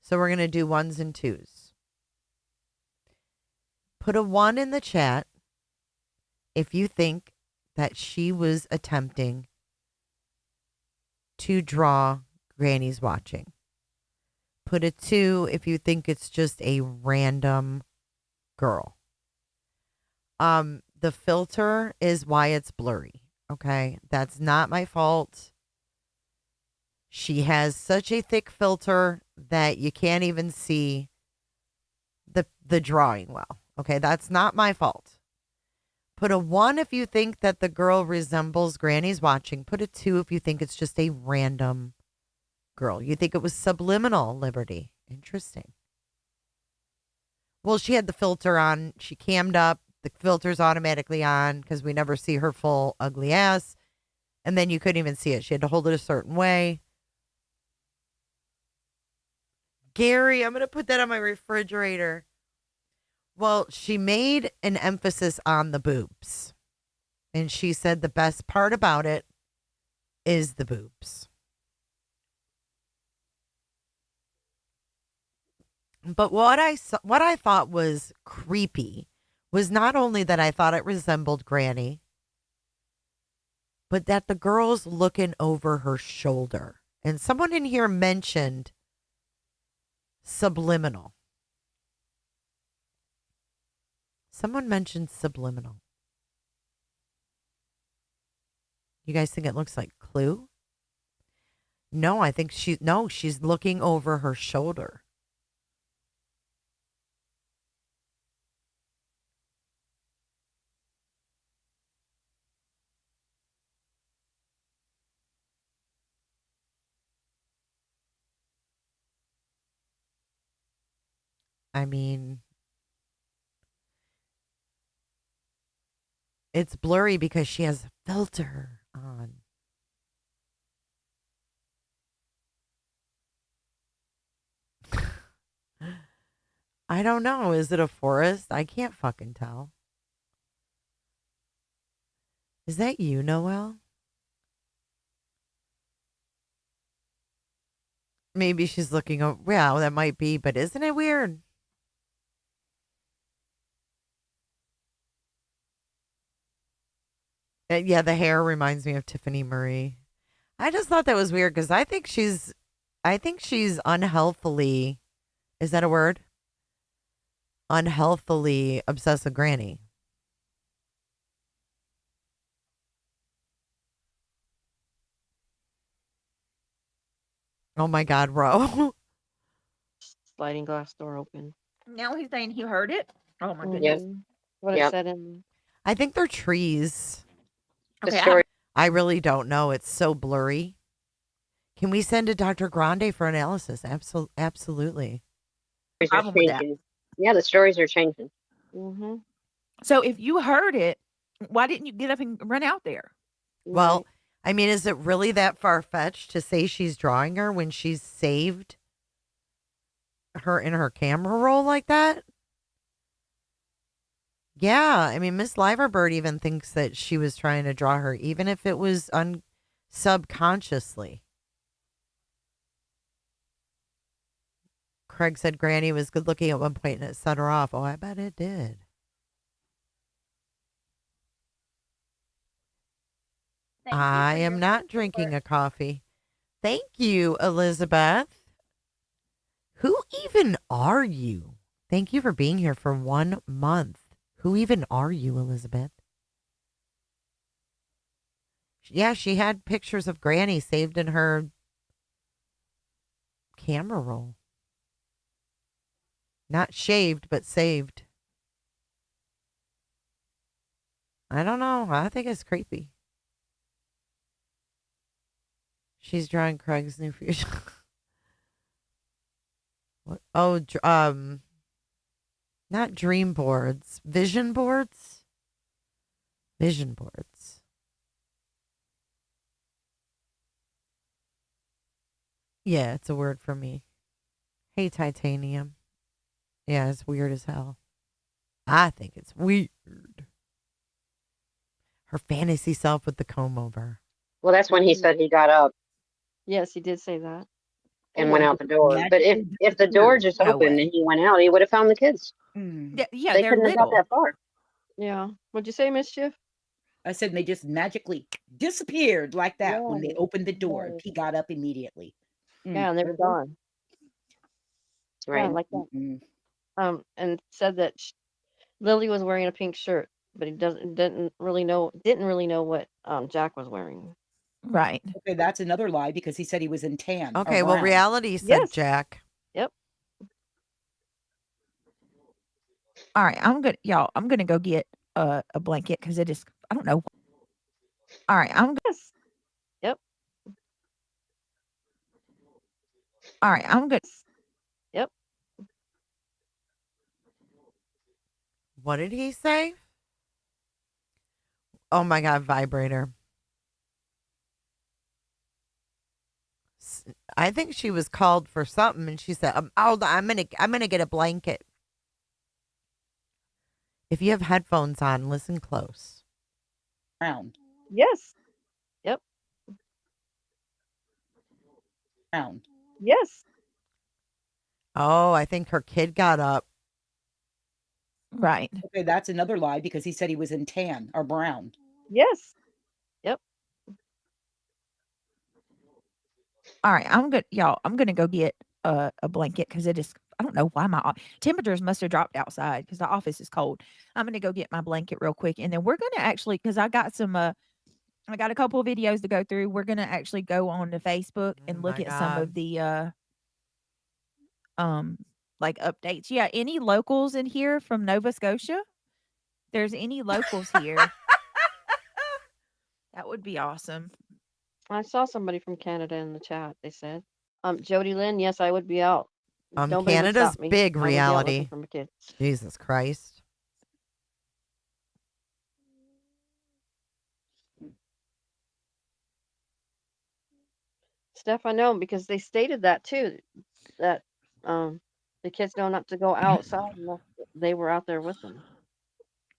So we're going to do ones and twos. Put a 1 in the chat if you think that she was attempting to draw Granny's watching. Put a 2 if you think it's just a random girl. The filter is why it's blurry. Okay, that's not my fault. She has such a thick filter that you can't even see the drawing well. Okay, that's not my fault. Put a 1 if you think that the girl resembles Granny's watching. Put a 2 if you think it's just a random girl. You think it was subliminal, Liberty. Interesting. Well, she had the filter on. She cammed up. The filter's automatically on because we never see her full ugly ass. And then you couldn't even see it. She had to hold it a certain way. Gary, I'm going to put that on my refrigerator. Well, she made an emphasis on the boobs. And she said the best part about it is the boobs. But what I thought was creepy was not only that I thought it resembled Granny, but that the girl's looking over her shoulder. And someone in here mentioned subliminal. Someone mentioned subliminal. You guys think it looks like Clue? No, I think she's looking over her shoulder. I mean, it's blurry because she has a filter on. I don't know. Is it a forest? I can't fucking tell. Is that you, Noelle? Maybe she's looking over. Yeah, that might be, but isn't it weird? Yeah, the hair reminds me of Tiffany Marie. I just thought that was weird because I think she's unhealthily, is that a word? Unhealthily obsessed with Granny. Oh my God, Ro. Sliding glass door open. Now he's saying he heard it. Oh my Mhm. goodness. What it said in. I think they're trees. Okay, story- I really don't know. It's so blurry. Can we send to Dr. Grande for analysis? Absolutely. Stories are Problem with that. changing. Yeah, the stories are changing. Mm-hmm. So if you heard it, why didn't you get up and run out there? Well, I mean, is it really that far-fetched to say she's drawing her when she's saved her in her camera roll like that? Yeah, I mean, Miss Liverbird even thinks that she was trying to draw her, even if it was subconsciously. Craig said Granny was good looking at one point and it set her off. Oh, I bet it did. I am not drinking a coffee. Thank you, Elizabeth. Who even are you? Thank you for being here for 1 month. Who even are you, Elizabeth? Yeah, she had pictures of Granny saved in her camera roll. Not shaved, but saved. I don't know. I think it's creepy. She's drawing Craig's new fusion. What? Oh, not dream boards, vision boards. Vision boards. Yeah, it's a word for me. Hey, titanium. Yeah, it's weird as hell. I think it's weird. Her fantasy self with the comb over. Well, that's when he said he got up Yes, he did say that. and went out the door. But if the door just opened and he went out, he would have found the kids. Yeah, They they're couldn't have got little. that far. Yeah. What'd you say, Mischief? I said they just magically disappeared like that when they Right, opened the door. right. He got up immediately. Yeah, and they were gone. Yeah, Right. like that. And said that Lily was wearing a pink shirt, but he didn't really know what Jack was wearing. Right. Okay, that's another lie because he said he was in tan. Okay, or well, brown. reality said Yes. Jack. Yep. All right, I'm gonna go get a blanket because it is, I don't know. All right, I'm good. Yep. All right, I'm good. Yep. What did he say? Oh my God, vibrator. I think she was called for something, and she said, I'm gonna get a blanket." If you have headphones on, listen close. Brown. Yes. Yep. Brown. Yes. Oh, I think her kid got up. Right. Okay, that's another lie because he said he was in tan or brown. Yes. Yep. All right, I'm good, y'all. I'm gonna go get a blanket because it is. I don't know why my temperatures must have dropped outside because the office is cold. I'm gonna go get my blanket real quick, and then we're gonna actually because I got some. I got a couple of videos to go through. We're gonna actually go on to Facebook and look at some of the like updates. Yeah, any locals in here from Nova Scotia? There's any locals here? That would be awesome. I saw somebody from Canada in the chat. They said, Jody Lynn, yes, I would be out. Nobody would Canada's stop me. big I would be out looking reality. for my kids. Jesus Christ. Steph, I know because they stated that too, that the kids know not to go outside unless they were out there with them.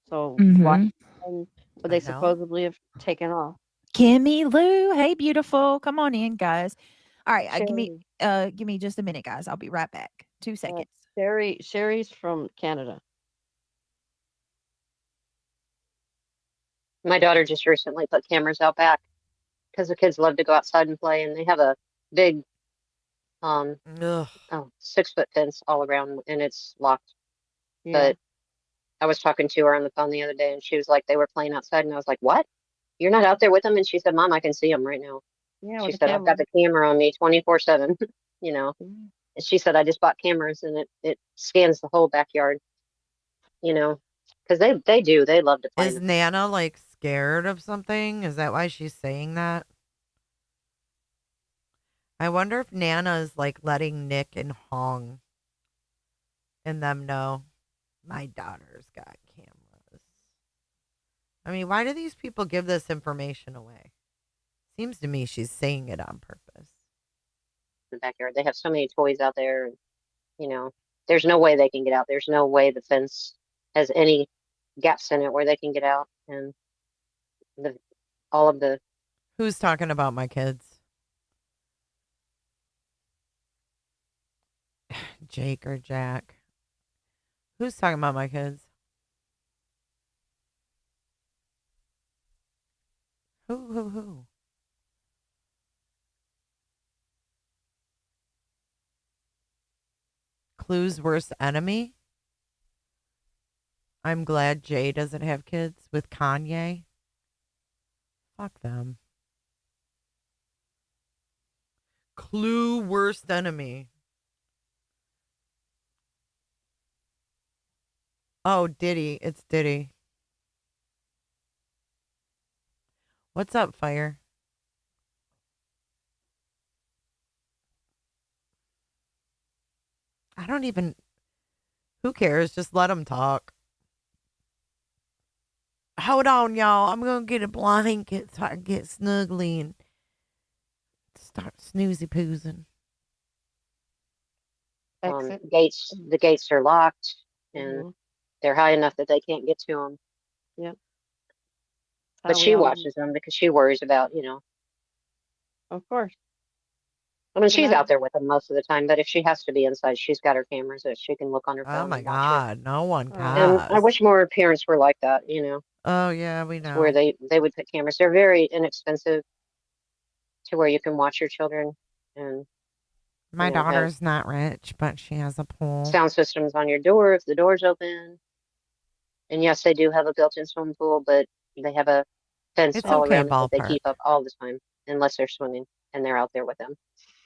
So why would they supposedly have taken off? Kimmy Lou, hey beautiful, come on in, guys. All right, Sherry. give me just a minute, guys. I'll be right back. 2 seconds. Sherry's from Canada. My daughter just recently put cameras out back because the kids love to go outside and play, and they have a big 6-foot fence all around, and it's locked. Yeah. But I was talking to her on the phone the other day, and she was like, they were playing outside, and I was like, what? You're not out there with them? And she said, Mom, I can see them right now. Yeah, She with the said, I've got the camera on me 24/7, you know. And she said, I just bought cameras, and it scans the whole backyard, you know, because they love to play. Is Nana like scared of something? Is that why she's saying that? I wonder if Nana is like letting Nick and Hong and them know my daughter's got cameras. I mean, why do these people give this information away? Seems to me she's saying it on purpose. The backyard. They have so many toys out there, and, you know, there's no way they can get out. There's no way the fence has any gaps in it where they can get out. And all of the Who's talking about my kids? Jake or Jack? Who's talking about my kids? Who? Clue's worst enemy? I'm glad Jay doesn't have kids with Kanye. Fuck them. Clue worst enemy. Oh, Diddy. It's Diddy. What's up, Fire? I don't even. Who cares? Just let them talk. Hold on, y'all. I'm going to get a blanket so I can get snuggly and start snoozy poozing. the gates are locked, and they're high enough that they can't get to them. Yep. But she watches them because she worries about, you know. Of course. I mean, she's out there with them most of the time, but if she has to be inside, she's got her cameras that she can look on her phone. Oh my and watch God, no one it. can. And I wish more parents were like that, you know. Oh yeah, we know. Where they would put cameras. They're very inexpensive to where you can watch your children. And My you know, daughter's not rich, but she has a pool. sound systems on your door if the door's open. And yes, they do have a built-in swimming pool, but they have a fence It's all okay, around it that they ballpark. keep up all the time, unless they're swimming and they're out there with them.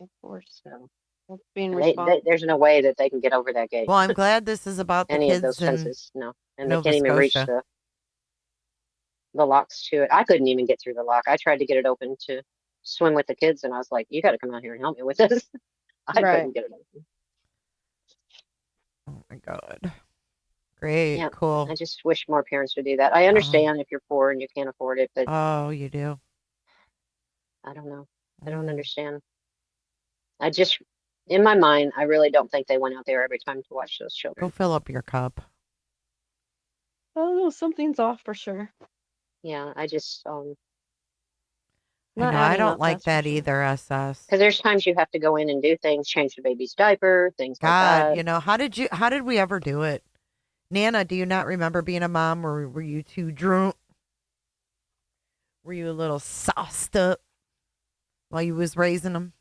Of course. So That's being and responsible. there's no way that they can get over that gate. Well, I'm glad this is about the Any of kids those in fences, no, and Nova they can't even reach Scotia. the locks to it. I couldn't even get through the lock. I tried to get it open to swim with the kids, and I was like, "You got to come out here and help me with this." I Right. couldn't get it open. Oh my God. Great. Yeah, Cool. I just wish more parents would do that. I understand if you're poor and you can't afford it, but Oh, you do? I don't know. I don't understand. I just, in my mind, I really don't think they went out there every time to watch those Go children. fill up your cup. I don't know. Something's off for sure. Yeah, I just, I Not know. I adding don't up, like that's for that sure. either, SS. because there's times you have to go in and do things, change the baby's diaper, things like God, that. you know, how did we ever do it? Nana, do you not remember being a mom, or were you too drunk? Were you a little sauced up while you was raising them?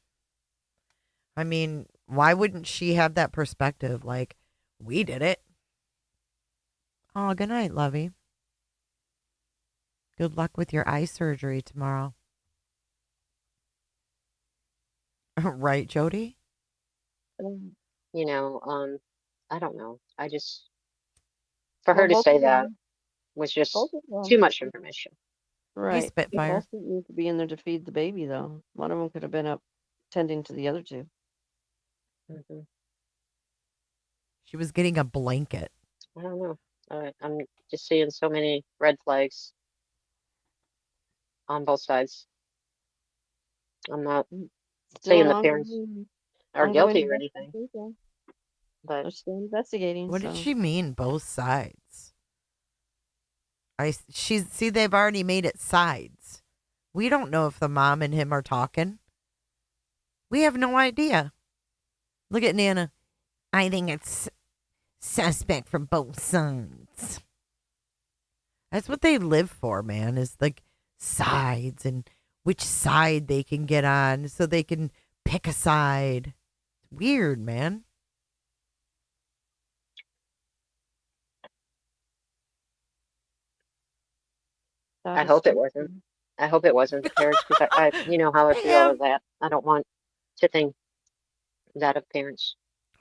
I mean, why wouldn't she have that perspective? Like, we did it. Oh, good night, lovey. Good luck with your eye surgery tomorrow. Right, Jody? You know, I don't know. I just, for Well, her to both say of that them. was just Both of them. too much information. Right. Spitfire. Both didn't need to be in there to feed the baby, though. One of them could have been up tending to the other two. Hmm. She was getting a blanket. I don't know. I'm just seeing so many red flags on both sides. I'm not Still saying an the parents are ongoing guilty or anything, investigation. but They're still investigating, What did so. she mean, both sides? They've already made it sides. We don't know if the mom and him are talking. We have no idea. Look at Nana. I think it's suspect from both sides. That's what they live for, man, is like sides and which side they can get on so they can pick a side. It's weird, man. I hope it wasn't. I hope it wasn't the parents because you know how I feel of that. I don't want to think that of parents.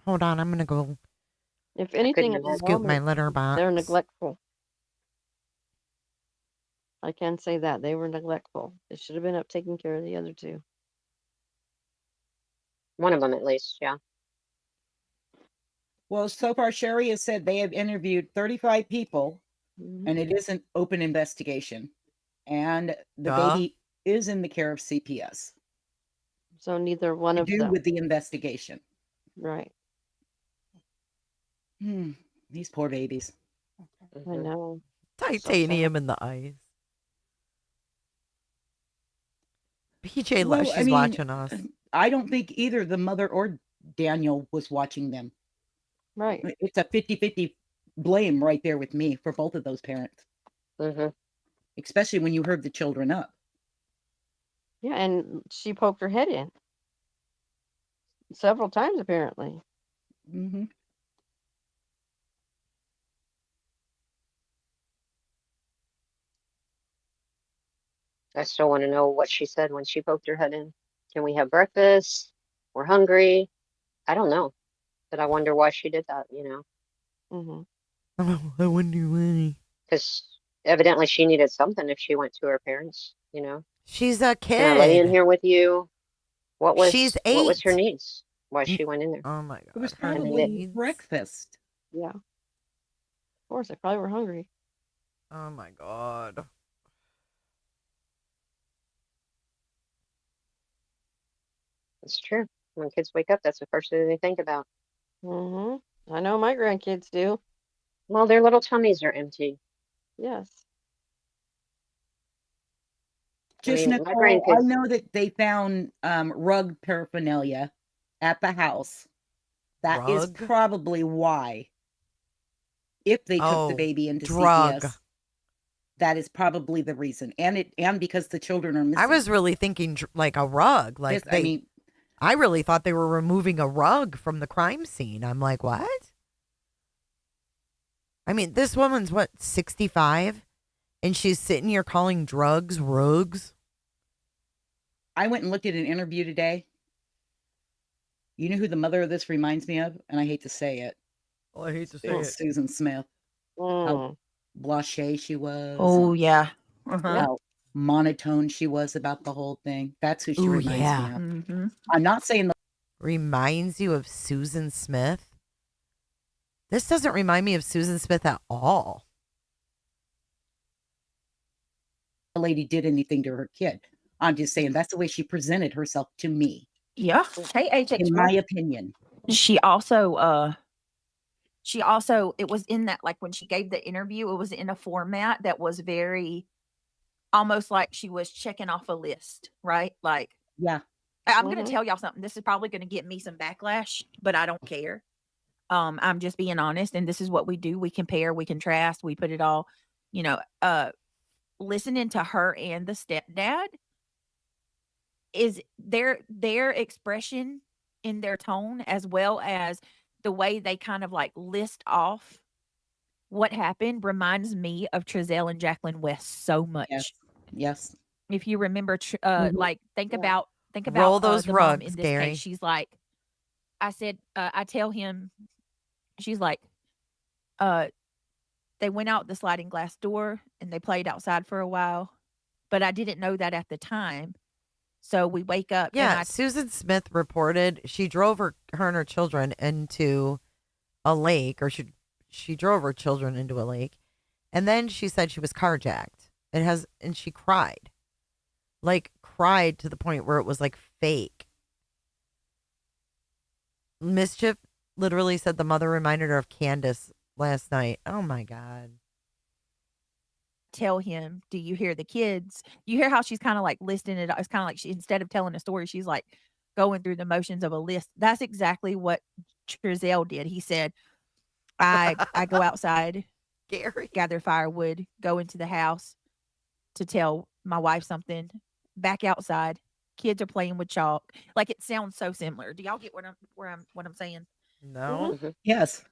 Oh, Hold on, I'm gonna go If I anything, couldn't at the imagine. scoop my moment, litter box. they're neglectful. I can say that. They were neglectful. They should have been up taking care of the other two. One of them at least, yeah. Well, so far, Sherry has said they have interviewed 35 people, Mm-hmm. and it is an open investigation. And the Duh. baby is in the care of CPS. So neither one To of do them. with the investigation. Right. These poor babies. I know. Titanium in the eyes. PJ Well, Lush I is mean, watching us. I don't think either the mother or Daniel was watching them. Right. It's a 50-50 blame right there with me for both of those parents. Mm-hmm. Especially when you heard the children up. Yeah, and she poked her head in several times, apparently. Mm-hmm. I still want to know what she said when she poked her head in. Can we have breakfast? We're hungry. I don't know, but I wonder why she did that. You know, Mm-hmm. Oh, I wonder why. because evidently she needed something if she went to her parents. You know, She's a can I lay in kid. here with you? She's What was her 8. needs? Why she went in there? Oh my It was God. Her probably needs. breakfast. Yeah. Of course, they probably were hungry. Oh my God. It's true. When kids wake up, that's the first thing they think about. Mm-hmm. I know my grandkids do. Well, their little tummies are empty. Yes. Just my Nicole, I grandkids. know that they found rug paraphernalia at the house. That is Rug? probably why. If they took the Oh, baby into drug. CPS, that is probably the reason. And because the children are missing. I was really thinking like a rug. Like Yes, I really thought they were removing a rug from the crime scene. I'm like, what? I mean, this woman's what, 65? And she's sitting here calling drugs rugs? I went and looked at an interview today. You know who the mother of this reminds me of? And I hate to say it. Oh, I hate to say It's it. Susan Smith. How blasé she was. Oh, yeah. how monotone she was about the whole thing. That's who she Ooh, reminds me yeah. of. Mm-hmm. I'm not saying Reminds you of Susan Smith? This doesn't remind me of Susan Smith at all. the lady did anything to her kid. I'm just saying that's the way she presented herself to me. Yeah. Hey, In my opinion. She also it was in that, like when she gave the interview, it was in a format that was very almost like she was checking off a list, right? Like, yeah. I'm going to tell y'all something. This is probably going to get me some backlash, but I don't care. I'm just being honest, and this is what we do. We compare, we contrast, we put it all, listening to her and the stepdad is their expression in their tone, as well as the way they kind of like list off what happened, reminds me of Trezell and Jacqueline West so much. Yes. If you remember, like think about Roll those the mom in rugs, this Gary. case. She's like, I said, I tell him, she's like, they went out the sliding glass door and they played outside for a while, but I didn't know that at the time. So we wake up. Yeah, and Susan Smith reported she drove her and her children into a lake, or she drove her children into a lake, and then she said she was carjacked. And she cried, like cried to the point where it was like fake. Mischief literally said the mother reminded her of Candace last night. Oh my God. Tell him, do you hear the kids? You hear how she's kind of like listing it. It's kind of like she, instead of telling a story, she's like going through the motions of a list. That's exactly what Trezell did. He said, I go outside, Gary, gather firewood, go into the house to tell my wife something, back outside, kids are playing with chalk. Like, it sounds so similar. Do y'all get what I'm saying? No. Yes.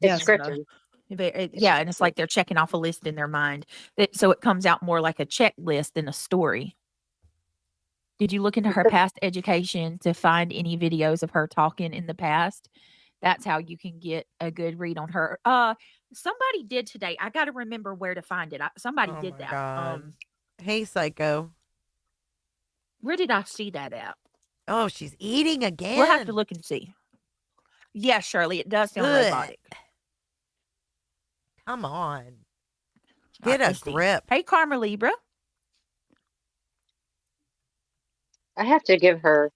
It's scripted. Yeah, and it's like they're checking off a list in their mind. So it comes out more like a checklist than a story. Did you look into her past education to find any videos of her talking in the past? That's how you can get a good read on her. Somebody did today. I got to remember where to find it. Somebody did that. God. Hey, Psycho. Where did I see that at? Oh, she's eating again. We'll have to look and see. Yeah, Shirley, it does sound Ugh. robotic. Come on. Get a grip. Hey, Karma Libra. I have to give her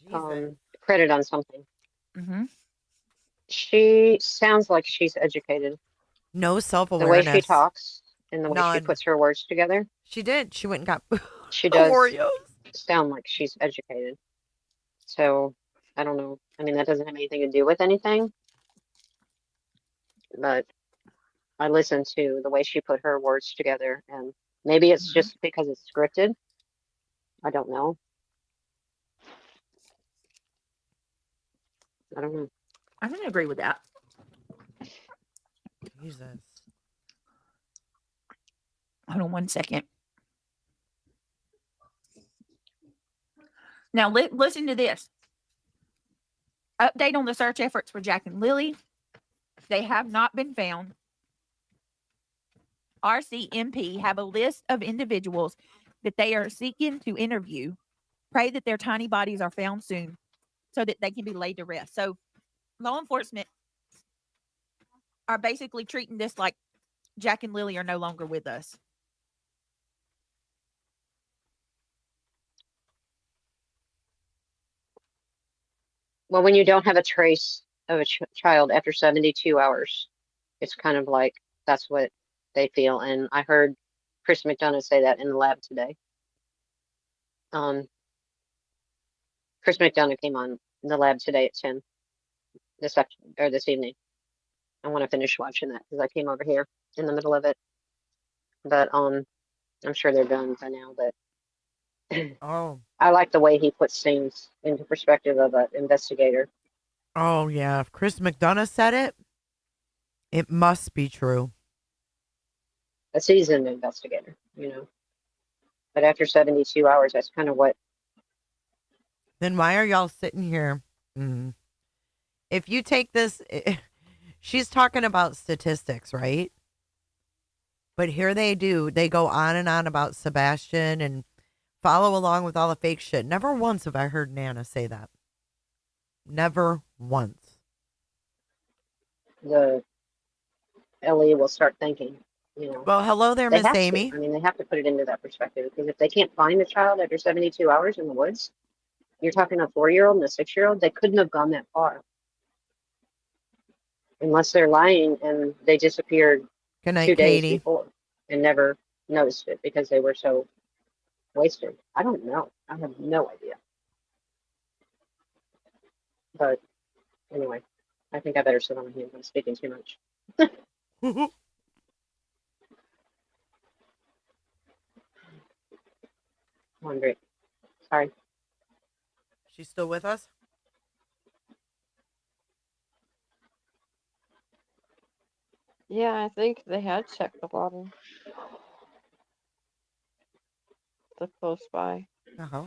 Jesus. credit on something. Mm-hmm. She sounds like she's educated. No The self-awareness. way she talks and the way she None. puts her words together. She did. She went and got She does Oreos. sound like she's educated. So, I don't know. I mean, that doesn't have anything to do with anything. But I listened to the way she put her words together, and maybe it's just because it's scripted. I don't know. I don't know. I can agree with that. Jesus. Hold on one second. Now, listen to this. Update on the search efforts for Jack and Lily. They have not been found. RCMP have a list of individuals that they are seeking to interview. Pray that their tiny bodies are found soon so that they can be laid to rest. So law enforcement are basically treating this like Jack and Lily are no longer with us. Well, when you don't have a trace of a child after 72 hours, it's kind of like that's what they feel. And I heard Chris McDonough say that in the lab today. Chris McDonough came on the lab today at 10 this evening. I want to finish watching that because I came over here in the middle of it. But I'm sure they're done by now. But Oh. I like the way he puts things into perspective of an investigator. Oh, yeah. If Chris McDonough said it, it must be true. A seasoned investigator, you know. But after 72 hours, that's kind of what. Then why are y'all sitting here? If you take this, she's talking about statistics, right? But here they do. They go on and on about Sebastian and follow along with all the fake shit. Never once have I heard Nana say that. Never once. The LE will start thinking, you know. Well, hello there, They Miss have Amy. to. I mean, they have to put it into that perspective, because if they can't find a child after 72 hours in the woods, you're talking a 4-year-old and a 6-year-old, they couldn't have gone that far. Unless they're lying and they disappeared Good night, 2 days Katie. before and never noticed it because they were so wasted. I don't know. I have no idea. But anyway, I think I better sit on him. I'm speaking too much. Laundrie. Sorry. She's still with us? Yeah, I think they had checked the water. The close by. Uh-huh.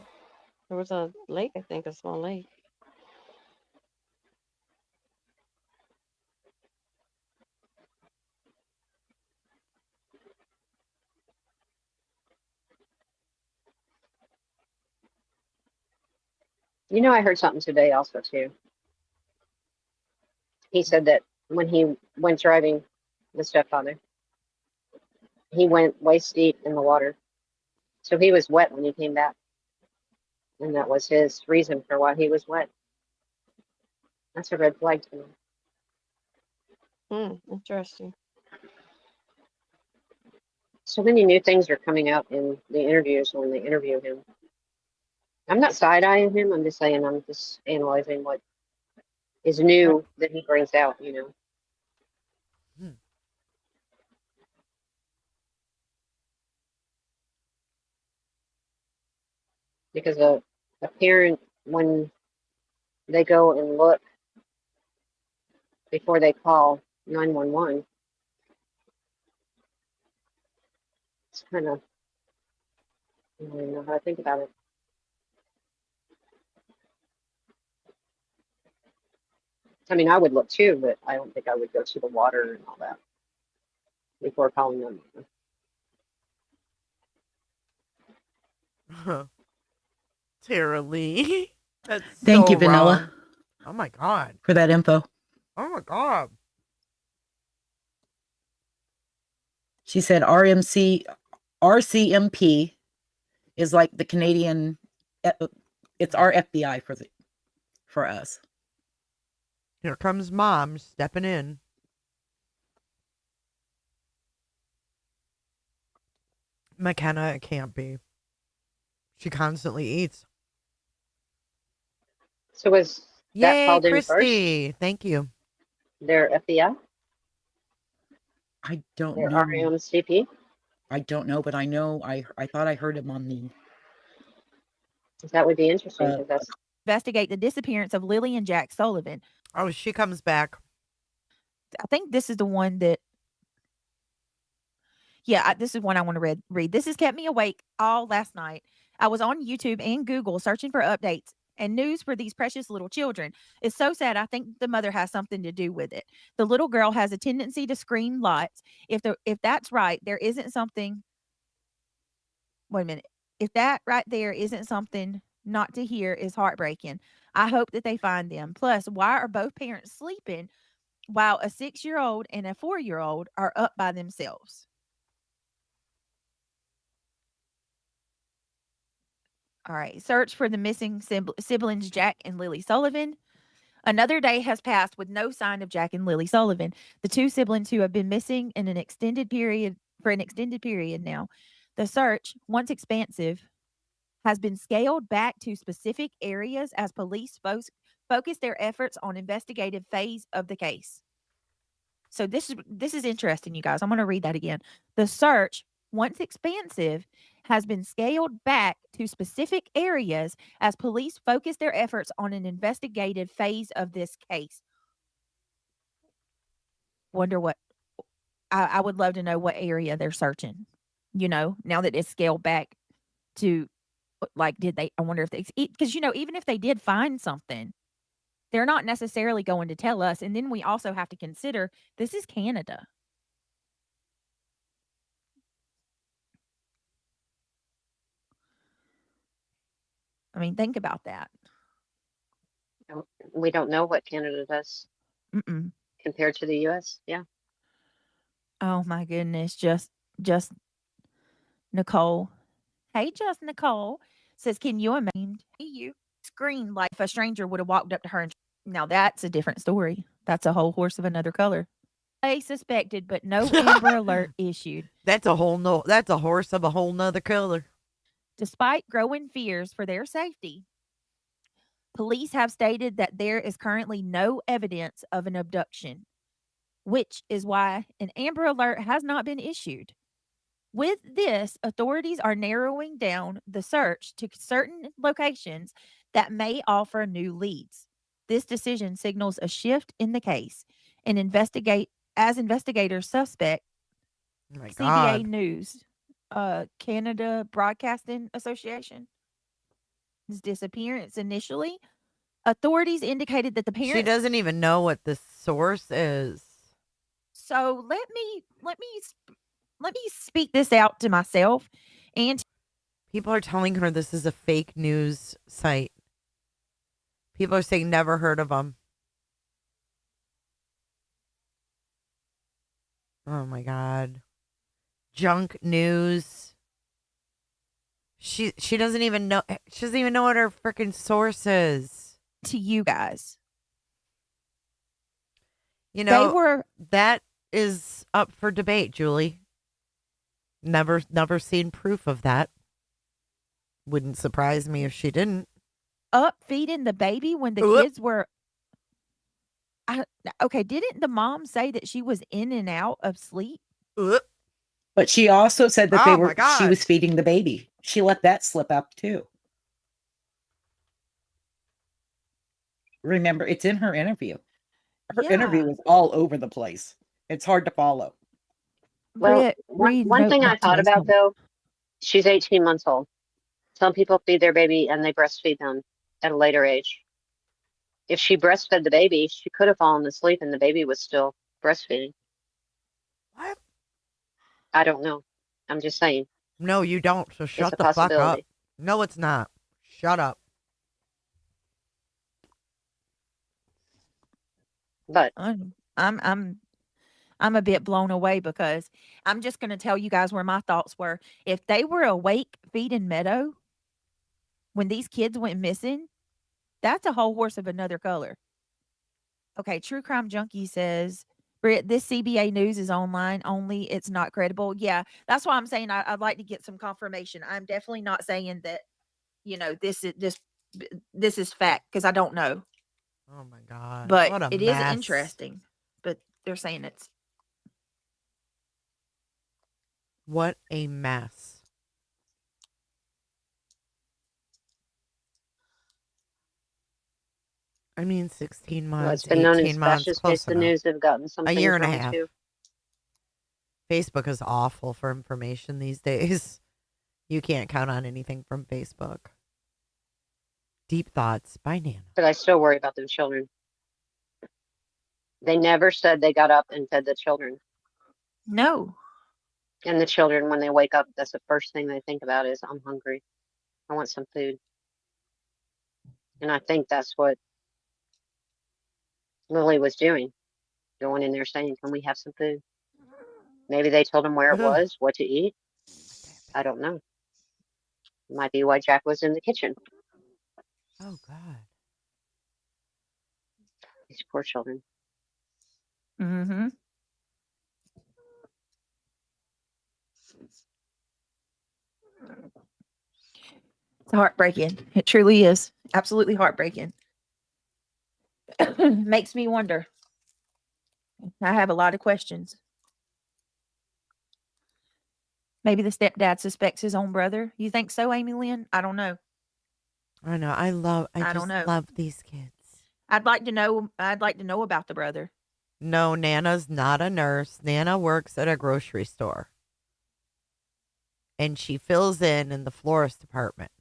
There was a lake, I think, a small lake. You know, I heard something today also, too. He said that when he went driving, the stepfather, he went waist deep in the water. So he was wet when he came back. And that was his reason for why he was wet. That's a red flag to me. Interesting. So many new things are coming out in the interviews when they interview him. I'm not side-eyeing him. I'm just saying I'm just analyzing what is new that he brings out, you know. Because a parent, when they go and look before they call 911, it's kind of, I don't even know how to think about it. I mean, I would look too, but I don't think I would go to the water and all that before calling them. Tara Lee. That's Thank so you, Vanilla, wrong. Oh my God. for that info. Oh my God. She said RCMP is like the Canadian. It's our FBI for us. Here comes Mom stepping in. McKenna, it can't be. She constantly eats. So was that Yay, called in first? Christy. Thank you. Their FBI? I don't Their know. RMCP? I don't know, but I know I thought I heard him on the. That would be interesting because that's Investigate the disappearance of Lily and Jack Sullivan. Oh, she comes back. I think this is the one that. Yeah, this is one I want to read. This has kept me awake all last night. I was on YouTube and Google searching for updates and news for these precious little children. It's so sad. I think the mother has something to do with it. The little girl has a tendency to scream lots. If that's right, there isn't something. Wait a minute. If that right there isn't something not to hear, is heartbreaking. I hope that they find them. Plus, why are both parents sleeping while a 6-year-old and a 4-year-old are up by themselves? All right. Search for the missing siblings, Jack and Lily Sullivan. Another day has passed with no sign of Jack and Lily Sullivan, the two siblings who have been missing in an extended period now. The search, once expansive, has been scaled back to specific areas as police focus their efforts on investigative phase of the case. So this is interesting, you guys. I'm going to read that again. The search, once expansive, has been scaled back to specific areas as police focus their efforts on an investigative phase of this case. Wonder what I would love to know what area they're searching. You know, now that it's scaled back to, like, I wonder if because, you know, even if they did find something, they're not necessarily going to tell us. And then we also have to consider this is Canada. mean, think about that. We don't know what Canada does compared to the U.S. Yeah. Oh my goodness. Just Nicole. Hey, just Nicole says, can you imagine you screamed like if a stranger would have walked up to her and now that's a different story. That's a whole horse of another color. They suspected, but no Amber Alert issued. That's a horse of a whole nother color. Despite growing fears for their safety, police have stated that there is currently no evidence of an abduction, which is why an Amber Alert has not been issued. With this, authorities are narrowing down the search to certain locations that may offer new leads. This decision signals a shift in the case and investigators suspect Oh my CBA God. News, Canada Broadcasting Association. His disappearance initially, authorities indicated that the parents. She doesn't even know what the source is. So let me speak this out to myself and people are telling her this is a fake news site. People are saying never heard of them. Oh my God. Junk news. She doesn't even know. She doesn't even know what her freaking source is. To you guys. You know, that is up for debate, Julie. Never seen proof of that. Wouldn't surprise me if she didn't. Up feeding the baby when the kids were. Okay, didn't the mom say that she was in and out of sleep? But she also said that she was feeding the baby. She let that slip up too. Remember, it's in her interview. Her interview was all over the place. It's hard to follow. Well, one thing I thought about though, she's 18 months old. Some people feed their baby and they breastfeed them at a later age. If she breastfed the baby, she could have fallen asleep and the baby was still breastfeeding. What? I don't know. I'm just saying. No, you don't. So shut the fuck up. No, it's not. Shut up. But I'm a bit blown away because I'm just going to tell you guys where my thoughts were. If they were awake feeding Meadow when these kids went missing, that's a whole horse of another color. Okay, True Crime Junkie says, Britt, this CBA News is online only. It's not credible. Yeah, that's why I'm saying I'd like to get some confirmation. I'm definitely not saying that, this is fact because I don't know. Oh my God. But what a it mess. is interesting. But they're saying it's. What a mess. I mean, 16 months, well, it's been known 18 as months, fascist close the enough. news have gotten some a things year and a wrong half. too. Facebook is awful for information these days. You can't count on anything from Facebook. Deep Thoughts by Nana. But I still worry about those children. They never said they got up and fed the children. No. And the children, when they wake up, that's the first thing they think about is, I'm hungry. I want some food. And I think that's what Lily was doing. Going in there saying, can we have some food? Maybe they told him where it was, what to eat. I don't know. Might be why Jack was in the kitchen. Oh, God. These poor children. Mm-hmm. It's heartbreaking. It truly is. Absolutely heartbreaking. Makes me wonder. I have a lot of questions. Maybe the stepdad suspects his own brother. You think so, Amy Lynn? I don't know. I know. I don't just know. love these kids. I'd like to know about the brother. No, Nana's not a nurse. Nana works at a grocery store. And she fills in the florist department.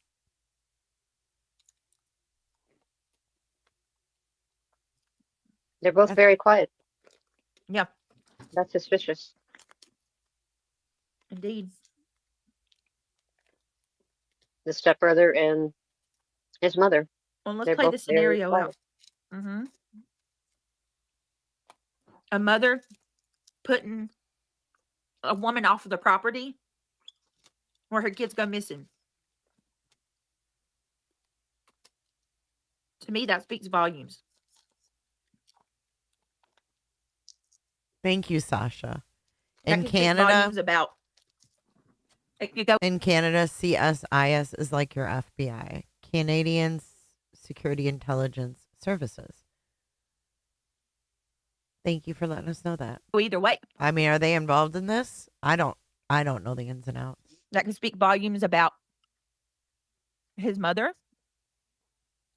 They're both very quiet. Yeah. That's suspicious. Indeed. The stepbrother and His mother. Well, let's They're play the both very scenario quiet. out. A mother putting a woman off of the property where her kids go missing. To me, that speaks volumes. Thank you, Sasha. That In can speak Canada, volumes about. in Canada, CSIS is like your FBI, Canadian Security Intelligence Services. Thank you for letting us know that. Either way, I mean, are they involved in this? I don't know the ins and outs. that can speak volumes about his mother,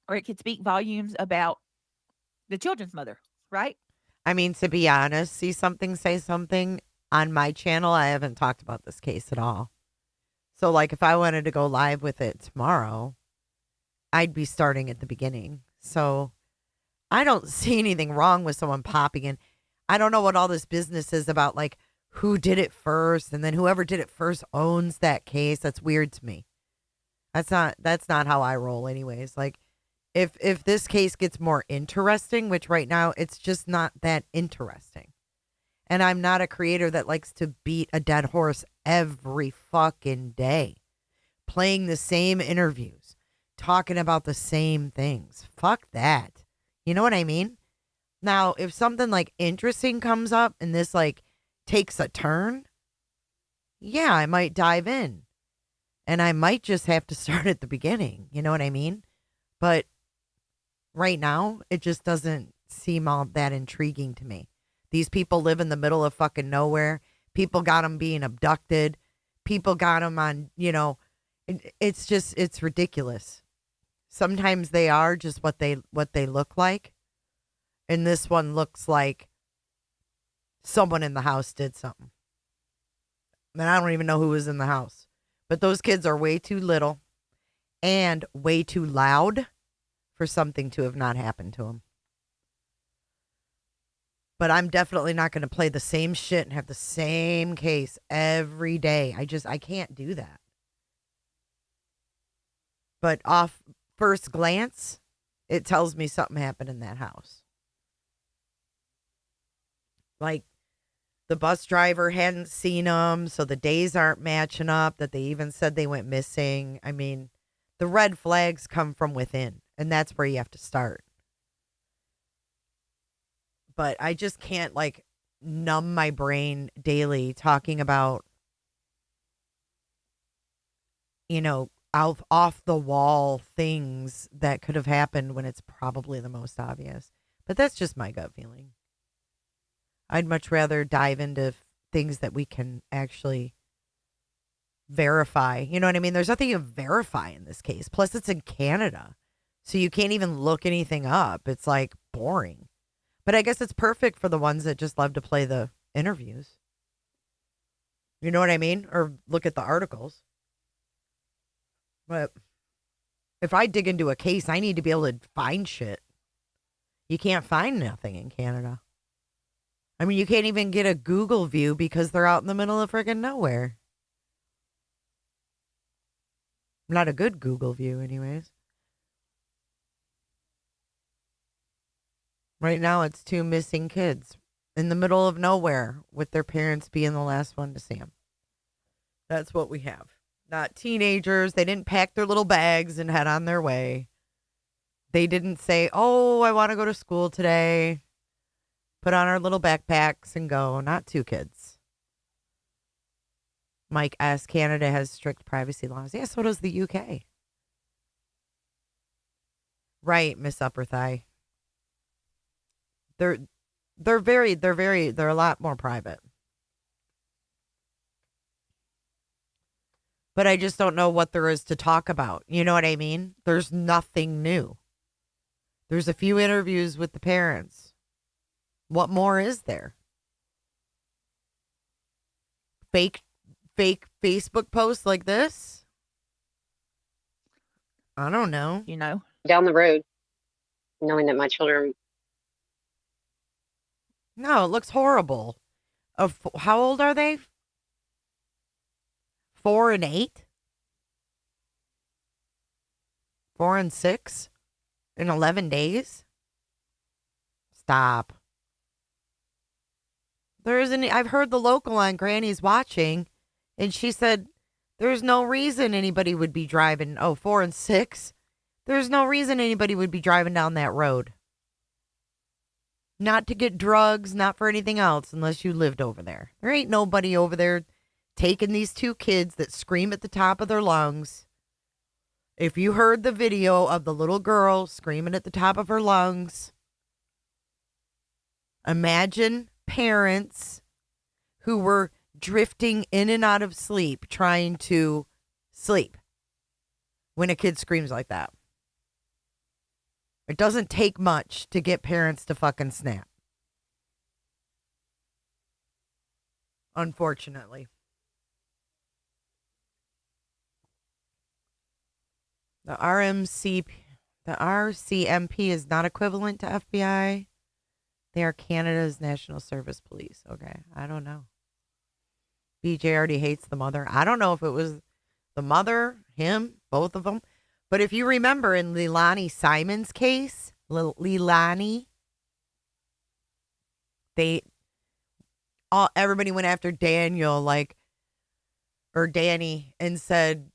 or it could speak volumes about the children's mother, right? I mean, to be honest, see something, say something. On my channel, I haven't talked about this case at all. So, like, if I wanted to go live with it tomorrow, I'd be starting at the beginning. So, I don't see anything wrong with someone popping in. I don't know what all this business is about, like, who did it first, and then whoever did it first owns that case. That's weird to me. That's not how I roll anyways. Like, if this case gets more interesting, which right now it's just not that interesting. And I'm not a creator that likes to beat a dead horse every fucking day. Playing the same interviews, talking about the same things. Fuck that. You know what I mean? Now, if something like interesting comes up and this like takes a turn, yeah, I might dive in. And I might just have to start at the beginning. You know what I mean? But right now, it just doesn't seem all that intriguing to me. These people live in the middle of fucking nowhere. People got them being abducted. People got them on, it's ridiculous. Sometimes they are just what they look like. And this one looks like someone in the house did something. And I don't even know who was in the house. But those kids are way too little and way too loud for something to have not happened to them. But I'm definitely not going to play the same shit and have the same case every day. I can't do that. But off first glance, it tells me something happened in that house. Like, the bus driver hadn't seen them, so the days aren't matching up, that they even said they went missing. I mean, the red flags come from within, and that's where you have to start. But I just can't, like, numb my brain daily talking about, off the wall things that could have happened when it's probably the most obvious. But that's just my gut feeling. I'd much rather dive into things that we can actually verify. You know what I mean? There's nothing to verify in this case. Plus, it's in Canada. So you can't even look anything up. It's like boring. But I guess it's perfect for the ones that just love to play the interviews. You know what I mean? Or look at the articles. But if I dig into a case, I need to be able to find shit. You can't find nothing in Canada. I mean, you can't even get a Google view because they're out in the middle of friggin' nowhere. Not a good Google view, anyways. Right now, it's 2 missing kids in the middle of nowhere with their parents being the last one to see them. That's what we have. Not teenagers. They didn't pack their little bags and head on their way. They didn't say, oh, I want to go to school today. Put on our little backpacks and go. Not 2 kids. Mike S. Canada has strict privacy laws. Yeah, so does the UK. Right, Miss Upper Thigh. They're a lot more private. But I just don't know what there is to talk about. You know what I mean? There's nothing new. There's a few interviews with the parents. What more is there? Fake Facebook posts like this? I don't know. Down the road, knowing that my children. No, it looks horrible. How old are they? 4 and 8? 4 and 6 in 11 days? Stop. There isn't. I've heard the local on Granny's watching, and she said there's no reason anybody would be driving. Oh, 4 and 6? There's no reason anybody would be driving down that road. Not to get drugs, not for anything else, unless you lived over there. There ain't nobody over there taking these 2 kids that scream at the top of their lungs. If you heard the video of the little girl screaming at the top of her lungs, imagine parents who were drifting in and out of sleep trying to sleep when a kid screams like that. It doesn't take much to get parents to fucking snap. Unfortunately. The RCMP is not equivalent to FBI. They are Canada's National Service Police. Okay, I don't know. BJ already hates the mother. I don't know if it was the mother, him, both of them. But if you remember in Leilani Simon's case, Leilani, everybody went after Daniel, or Danny, and said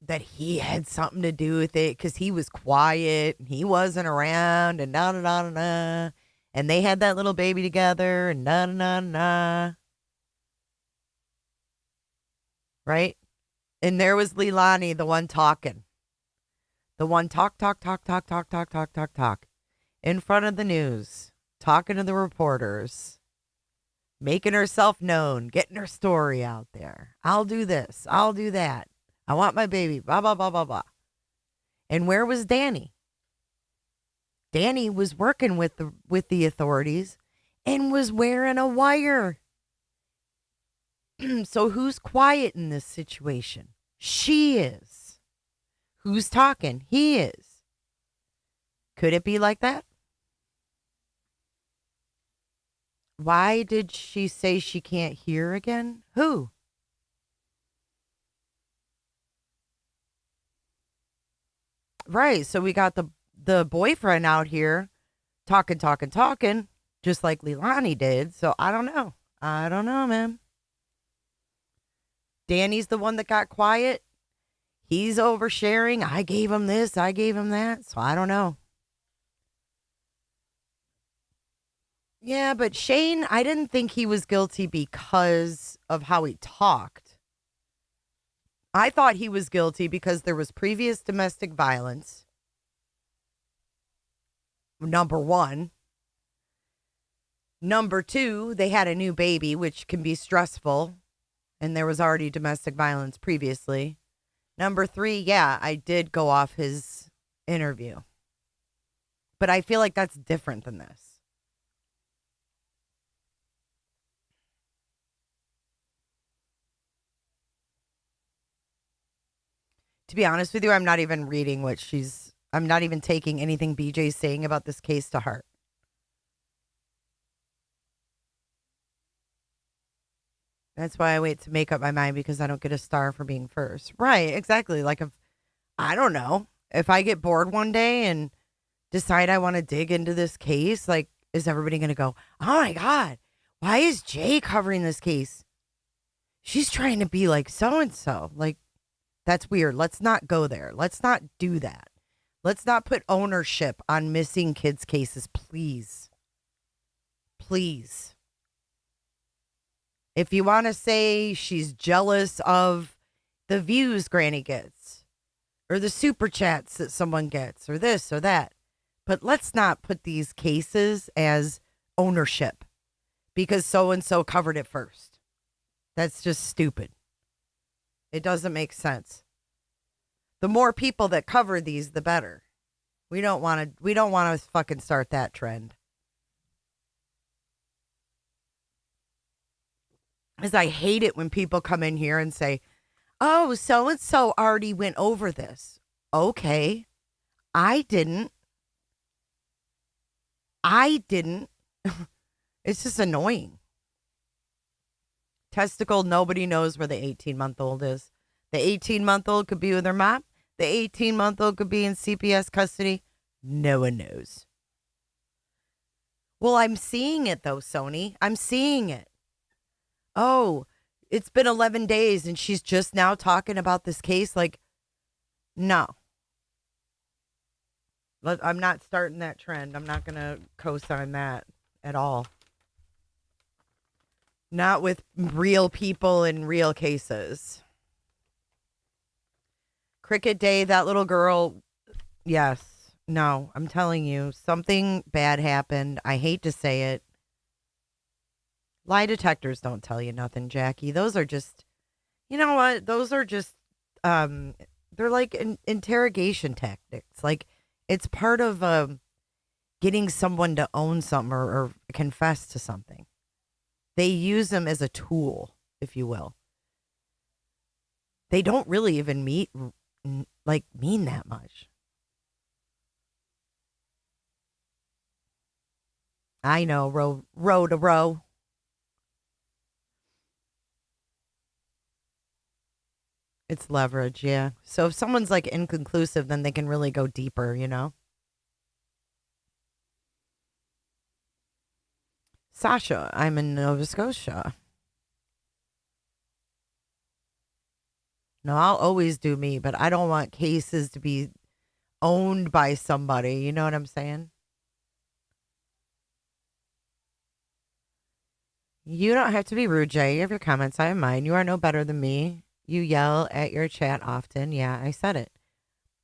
that he had something to do with it because he was quiet and he wasn't around and da-da-da-da-da. And they had that little baby together and da-da-da-da-da. Right? And there was Leilani, the one talking. The one talk in front of the news, talking to the reporters, making herself known, getting her story out there. I'll do this. I'll do that. I want my baby. Blah, blah, blah, blah, blah. And where was Danny? Danny was working with the authorities and was wearing a wire. So who's quiet in this situation? She is. Who's talking? He is. Could it be like that? Why did she say she can't hear again? Who? Right. So we got the boyfriend out here talking, just like Leilani did. So I don't know. I don't know, man. Danny's the one that got quiet. He's oversharing. I gave him this. I gave him that. So I don't know. Yeah, but Shane, I didn't think he was guilty because of how he talked. I thought he was guilty because there was previous domestic violence. Number one. Number two, they had a new baby, which can be stressful. And there was already domestic violence previously. Number three, yeah, I did go off his interview. But I feel like that's different than this. To be honest with you, I'm not even reading I'm not even taking anything BJ's saying about this case to heart. That's why I wait to make up my mind because I don't get a star for being first. Right, exactly. Like I don't know. If I get bored one day and decide I want to dig into this case, like, is everybody going to go, oh my God, why is Jay covering this case? She's trying to be like so-and-so. Like, that's weird. Let's not go there. Let's not do that. Let's not put ownership on missing kids' cases, please. Please. If you want to say she's jealous of the views Granny gets, or the super chats that someone gets, or this or that, but let's not put these cases as ownership because so-and-so covered it first. That's just stupid. It doesn't make sense. The more people that cover these, the better. We don't want to fucking start that trend. Because I hate it when people come in here and say, oh, so-and-so already went over this. Okay. I didn't. It's just annoying. Testicle, nobody knows where the 18-month-old is. The 18-month-old could be with her mom. the 18-month-old could be in CPS custody? No one knows. Well, I'm seeing it, though, Sony. I'm seeing it. Oh, it's been 11 days, and she's just now talking about this case? Like, no. I'm not starting that trend. I'm not going to co-sign that at all. Not with real people in real cases. Cricket Day, that little girl, yes. No, I'm telling you, something bad happened. I hate to say it. Lie detectors don't tell you nothing, Jackie. Those are just, you know what? Those are just, they're like interrogation tactics. Like, it's part of getting someone to own something or confess to something. They use them as a tool, if you will. They don't really even mean that much. I know, row to row. It's leverage, yeah. So if someone's like inconclusive, then they can really go deeper, you know? Sasha, I'm in Nova Scotia. No, I'll always do me, but I don't want cases to be owned by somebody. You know what I'm saying? You don't have to be rude, Jay. You have your comments. I have mine. You are no better than me. You yell at your chat often. Yeah, I said it.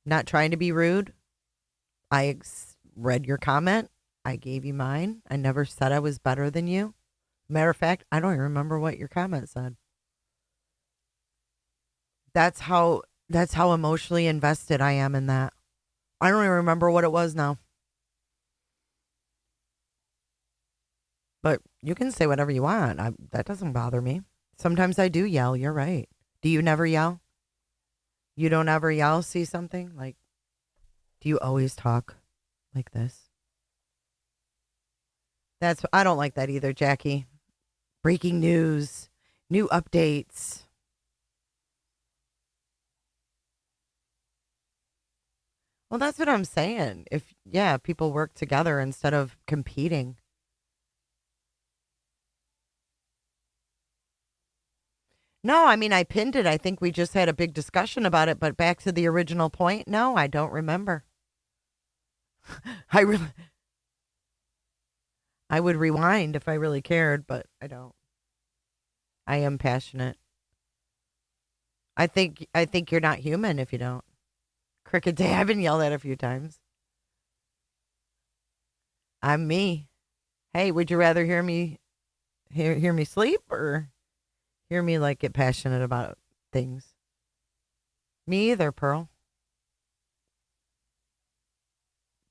Not trying to be rude. I read your comment. I gave you mine. I never said I was better than you. Matter of fact, I don't even remember what your comment said. That's how emotionally invested I am in that. I don't even remember what it was now. But you can say whatever you want. That doesn't bother me. Sometimes I do yell. You're right. Do you never yell? You don't ever yell? See something? Like, do you always talk like this? I don't like that either, Jackie. Breaking news, new updates. Well, that's what I'm saying. If people work together instead of competing. No, I mean, I pinned it. I think we just had a big discussion about it, but back to the original point. No, I don't remember. I would rewind if I really cared, but I don't. I am passionate. I think you're not human if you don't. Cricket Day, I've been yelled at a few times. I'm me. Hey, would you rather hear me sleep or hear me like get passionate about things? Me either, Pearl.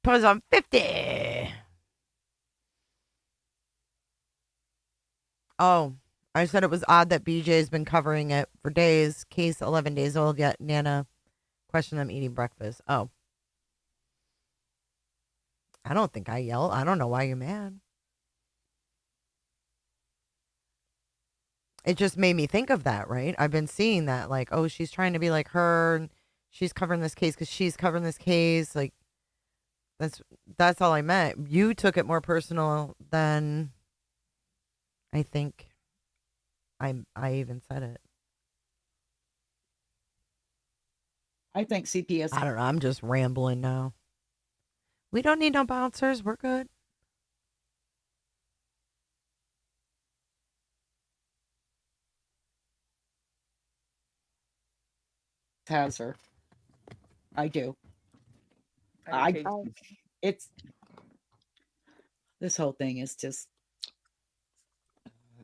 Because I'm 50. Oh, I said it was odd that BJ's been covering it for days. Case 11 days old, yet Nana questioned them eating breakfast. Oh. I don't think I yell. I don't know why you're mad. It just made me think of that, right? I've been seeing that, like, oh, she's trying to be like her. And she's covering this case because she's covering this case. Like, that's all I meant. You took it more personal than I think I even said it. I think CPS. I don't know. I'm just rambling now. We don't need no bouncers. We're good. Has her. I do. It's this whole thing is just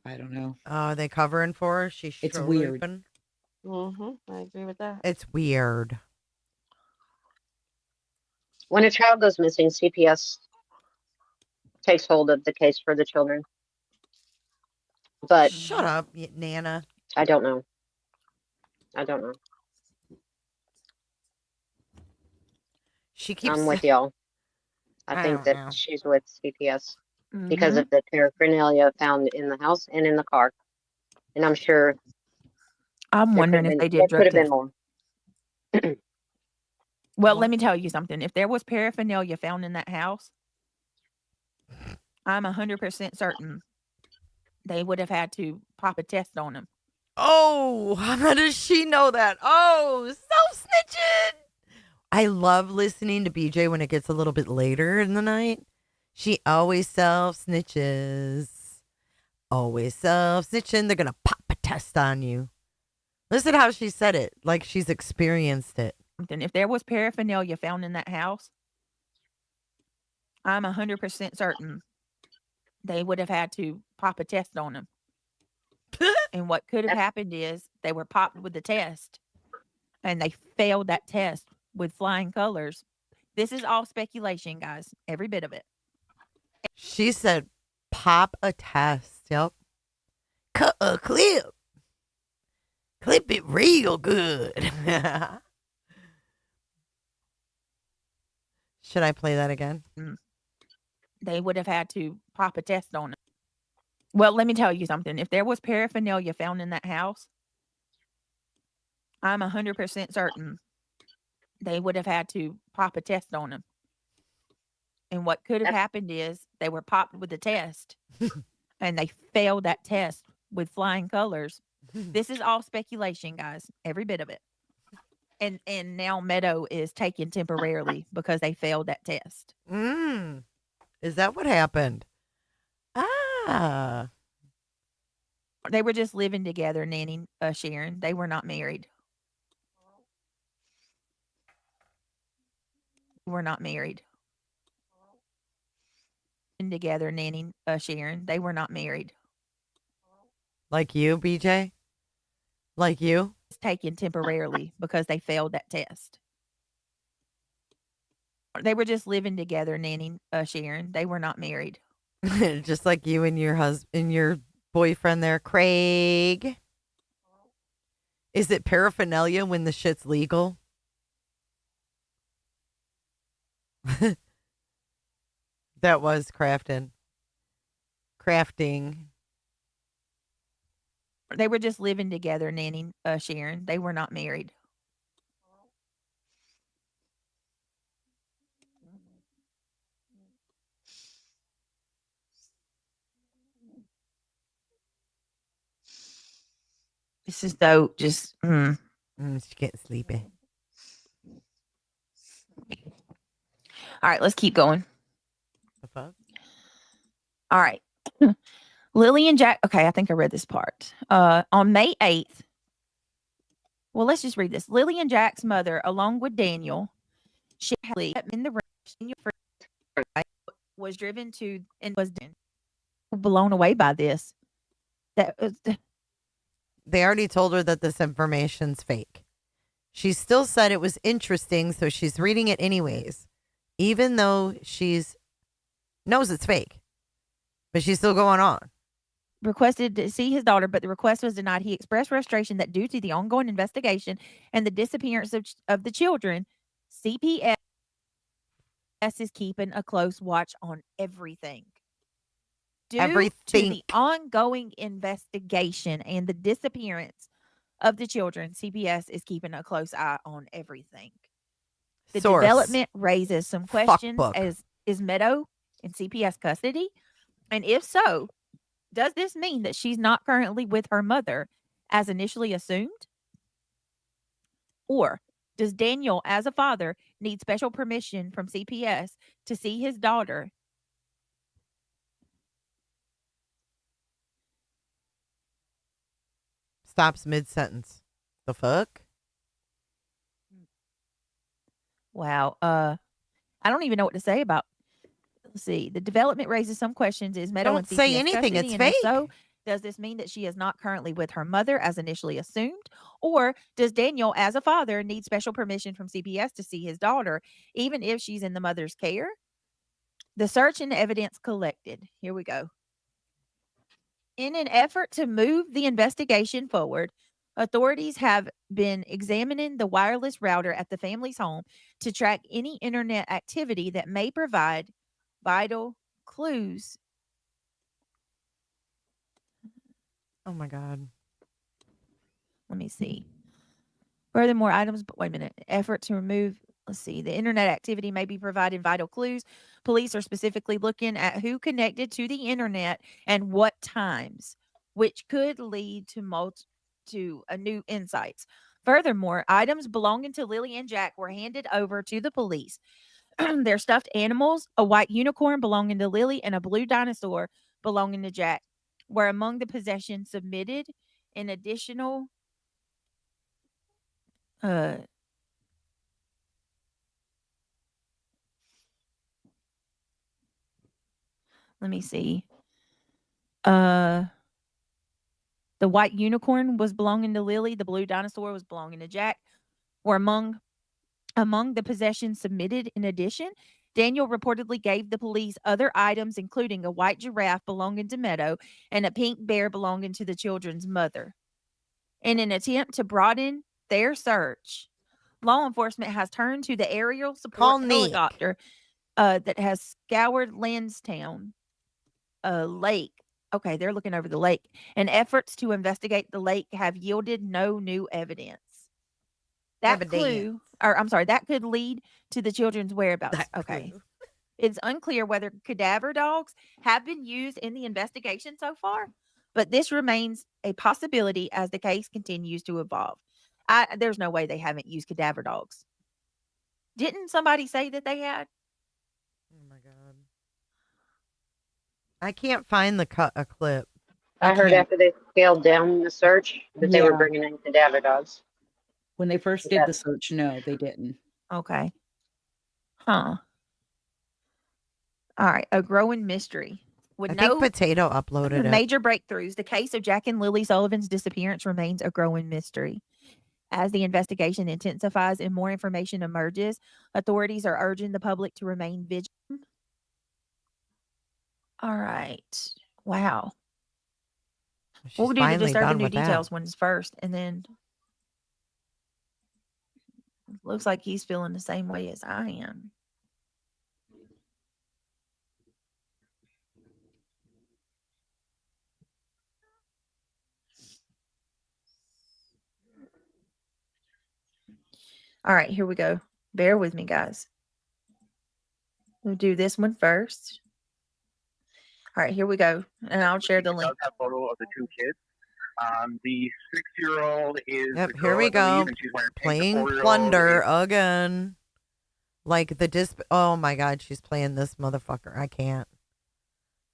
I don't know. Oh, are they covering for her? It's weird. I agree with that. It's weird. When a child goes missing, CPS takes hold of the case for the children. But shut up, Nana. I don't know. She keeps. I'm with y'all. I think that she's with CPS because of the paraphernalia found in the house and in the car. And I'm sure. I'm wondering if they did there drug could have been tests. more. Well, let me tell you something. If there was paraphernalia found in that house, I'm 100% certain they would have had to pop a test on him. Oh, how does she know that? Oh, self-snitching. I love listening to BJ when it gets a little bit later in the night. She always self-snitches. Always self-snitching. They're going to pop a test on you. Listen how she said it, like she's experienced it. If there was paraphernalia found in that house, I'm 100% certain they would have had to pop a test on him. And what could have happened is they were popped with the test and they failed that test with flying colors. This is all speculation, guys. Every bit of it. She said, pop a test. Yep. Cut a clip. Clip it real good. Should I play that again? They would have had to pop a test on him. Well, let me tell you something. If there was paraphernalia found in that house, I'm 100% certain they would have had to pop a test on him. And what could have happened is they were popped with the test and they failed that test with flying colors. This is all speculation, guys. Every bit of it. And now Meadow is taken temporarily because they failed that test. Is that what happened? Ah. They were just living together, Nanny, Sharon. They were not married. We're not married. Together, Nanny, Sharon. They were not married. Like you, BJ? Like you? It's taken temporarily because they failed that test. They were just living together, Nanny, Sharon. They were not married. Just like you and your husband, your boyfriend there, Craig. Is it paraphernalia when the shit's legal? That was crafting. They were just living together, Nanny, Sharon. They were not married. This is so just. She's getting sleepy. All right, let's keep going. The fuck? All right. Lily and Jack. Okay, I think I read this part. On May 8th. Well, let's just read this. Lily and Jack's mother, along with Daniel, in the was driven to and was blown away by this. That was. They already told her that this information's fake. She still said it was interesting, so she's reading it anyways, even though she's knows it's fake. But she's still going on. Requested to see his daughter, but the request was denied. He expressed frustration that due to the ongoing investigation and the disappearance of the children, CPS is keeping a close watch on everything. Due to the ongoing investigation and the disappearance of the children, CPS is keeping a close eye on everything. The development raises some questions as is Meadow in CPS custody? And if so, does this mean that she's not currently with her mother as initially assumed? Or does Daniel, as a father, need special permission from CPS to see his daughter? Stops mid-sentence. The fuck? Wow. I don't even know what to say about. Let's see. The development raises some questions. Is Meadow Don't say anything. It's fake. So, does this mean that she is not currently with her mother as initially assumed? Or does Daniel, as a father, need special permission from CPS to see his daughter, even if she's in the mother's care? The search and evidence collected. Here we go. In an effort to move the investigation forward, authorities have been examining the wireless router at the family's home to track any internet activity that may provide vital clues. Oh my God. Let me see. Furthermore, items, but wait a minute. Effort to remove let's see, the internet activity may be providing vital clues. Police are specifically looking at who connected to the internet and what times, which could lead to a new insights. Furthermore, items belonging to Lily and Jack were handed over to the police. Their stuffed animals, a white unicorn belonging to Lily and a blue dinosaur belonging to Jack, were among the possessions submitted. In additional let me see. The white unicorn was belonging to Lily. The blue dinosaur was belonging to Jack. Were among the possessions submitted. In addition, Daniel reportedly gave the police other items, including a white giraffe belonging to Meadow and a pink bear belonging to the children's mother. In an attempt to broaden their search, law enforcement has turned to the aerial support helicopter that has scoured Lansdowne lake. Okay, they're looking over the lake. And efforts to investigate the lake have yielded no new evidence. That could lead to the children's whereabouts. Okay. It's unclear whether cadaver dogs have been used in the investigation so far, but this remains a possibility as the case continues to evolve. There's no way they haven't used cadaver dogs. Didn't somebody say that they had? Oh my God. I can't find a clip. I heard after they scaled down the search that they were bringing in cadaver dogs. When they first did the search, no, they didn't. Okay. Huh. All right. A growing mystery. I think Potato uploaded it. Major breakthroughs. The case of Jack and Lily Sullivan's disappearance remains a growing mystery. As the investigation intensifies and more information emerges, authorities are urging the public to remain vigilant. All right. Wow. We'll do the disturbing new details ones first, and then looks like he's feeling the same way as I am. All right, here we go. Bear with me, guys. We'll do this one first. All right, here we go. And I'll share the link. Does have a photo of the two kids. The 6-year-old is Yep, the girl, here we I go. believe, and she's wearing pink. Playing The 4-year-old Plunder is- again. Like the oh my God, she's playing this motherfucker. I can't.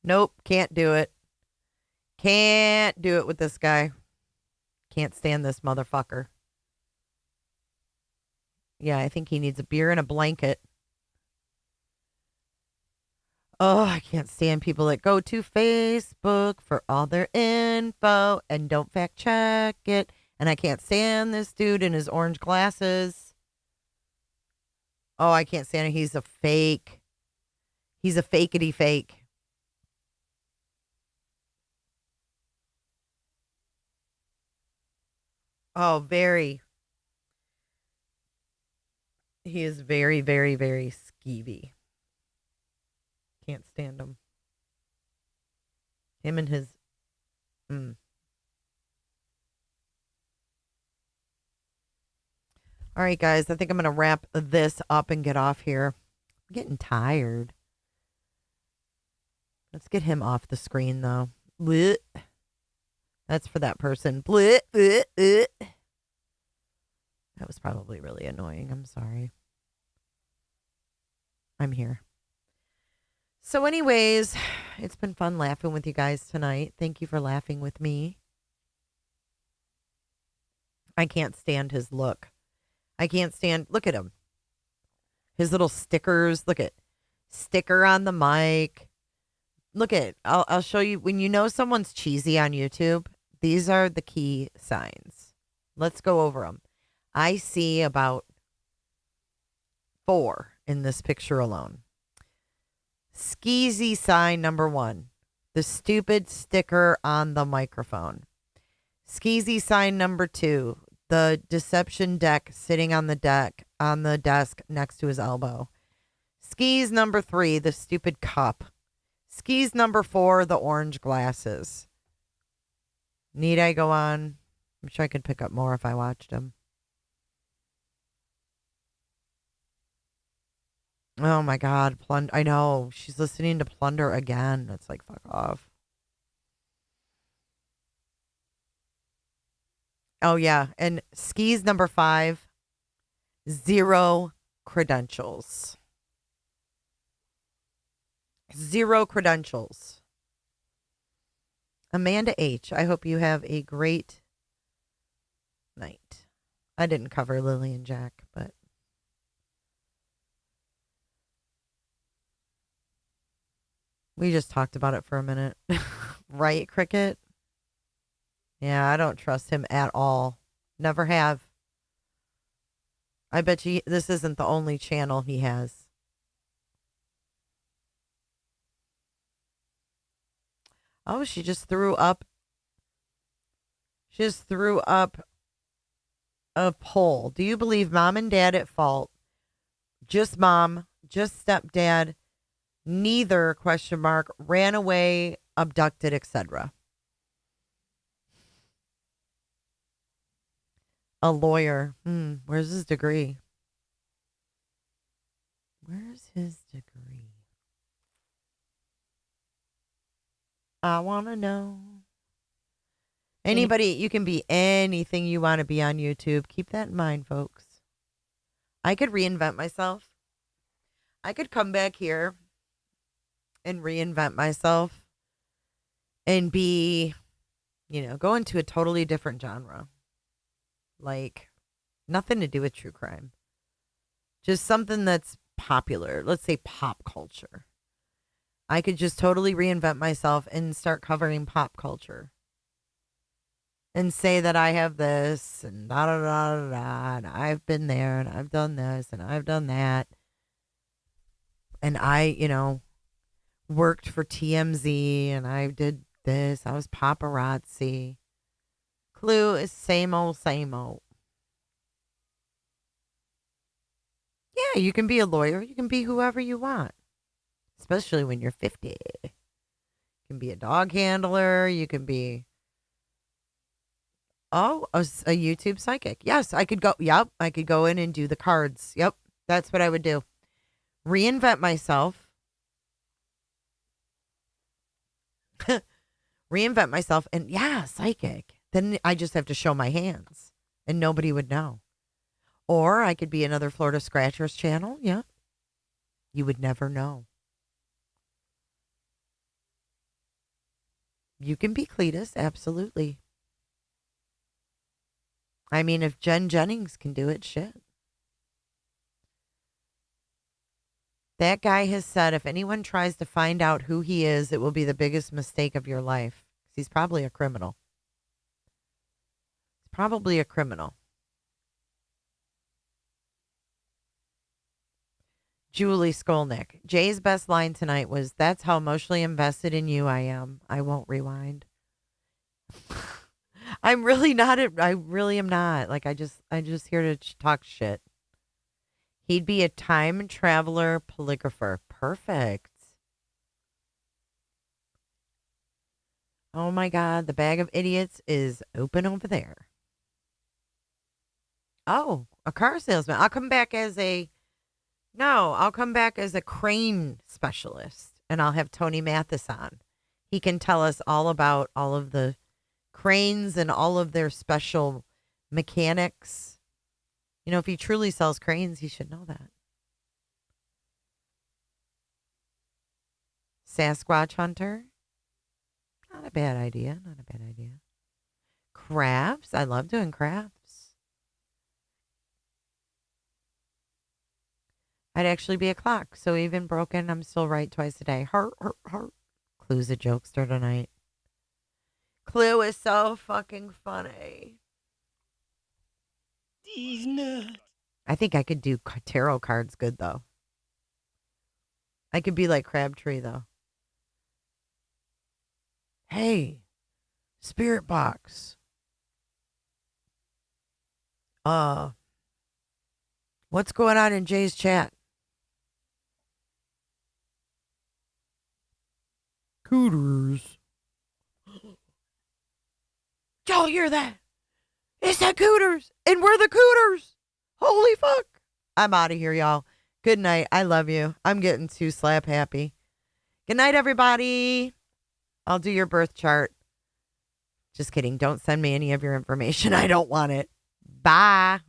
Nope, can't do it. Can't do it with this guy. Can't stand this motherfucker. Yeah, I think he needs a beer and a blanket. Oh, I can't stand people that go to Facebook for all their info and don't fact check it. And I can't stand this dude in his orange glasses. Oh, I can't stand it. He's a fake. He's a fakety fake. Oh, very. He is very, very, very skeevy. Can't stand him. Him and his. All right, guys. I think I'm going to wrap this up and get off here. I'm getting tired. Let's get him off the screen, though. Blech. That's for that person. Blech, blech, blech. That was probably really annoying. I'm sorry. I'm here. So anyways, it's been fun laughing with you guys tonight. Thank you for laughing with me. I can't stand his look. I can't stand, look at him. His little stickers. Look at sticker on the mic. Look at, I'll show you. When you know someone's cheesy on YouTube, these are the key signs. Let's go over them. I see about 4 in this picture alone. Skeezy sign number 1. The stupid sticker on the microphone. Skeezy sign number 2. The deception deck sitting on the desk next to his elbow. Skeez number 3. The stupid cup. Skeez number 4. The orange glasses. Need I go on? I'm sure I could pick up more if I watched him. Oh my God, I know she's listening to Plunder again. It's like fuck off. Oh yeah, and skis number 5, 0 credentials. 0 credentials. Amanda H., I hope you have a great night. I didn't cover Lily and Jack, but we just talked about it for a minute. Right, Cricket? Yeah, I don't trust him at all. Never have. I bet you this isn't the only channel he has. Oh, she just threw up. She just threw up a poll. Do you believe mom and dad at fault? Just mom, just stepdad, neither, ? Ran away, abducted, etc. A lawyer. Where's his degree? Where's his degree? I want to know. Anybody, you can be anything you want to be on YouTube. Keep that in mind, folks. I could reinvent myself. I could come back here and reinvent myself and be, go into a totally different genre. Like, nothing to do with true crime. Just something that's popular. Let's say pop culture. I could just totally reinvent myself and start covering pop culture. And say that I have this and da da da da da, and I've been there and I've done this and I've done that. And I, worked for TMZ and I did this. I was paparazzi. Clue is same old, same old. Yeah, you can be a lawyer. You can be whoever you want. Especially when you're 50. You can be a dog handler. You can be... Oh, a YouTube psychic. Yes, I could go. Yep, I could go in and do the cards. Yep, that's what I would do. Reinvent myself. Reinvent myself. And yeah, psychic. Then I just have to show my hands and nobody would know. Or I could be another Florida Scratchers channel. Yeah. You would never know. You can be Cletus. Absolutely. I mean, if Jen Jennings can do it, shit. That guy has said if anyone tries to find out who he is, it will be the biggest mistake of your life. He's probably a criminal. He's probably a criminal. Julie Skolnick. Jay's best line tonight was, "That's how emotionally invested in you I am. I won't rewind." I'm really not. I really am not. Like, I'm just here to talk shit. He'd be a time traveler polygrapher. Perfect. Oh my God, the bag of idiots is open over there. Oh, a car salesman. I'll come back as a crane specialist, and I'll have Tony Mathis on. He can tell us all about all of the cranes and all of their special mechanics. If he truly sells cranes, he should know that. Sasquatch hunter. Not a bad idea. Not a bad idea. Crafts. I love doing crafts. I'd actually be a clock. So even broken, I'm still right twice a day. Heart, heart, heart. Clue's a jokester tonight. Clue is so fucking funny. These nuts. I think I could do tarot cards good, though. I could be like Crabtree, though. Hey, Spirit Box. What's going on in Jay's chat? Cooters. Y'all hear that? It's the Cooters, and we're the Cooters. Holy fuck. I'm out of here, y'all. Good night. I love you. I'm getting too slap happy. Good night, everybody. I'll do your birth chart. Just kidding. Don't send me any of your information. I don't want it. Bye.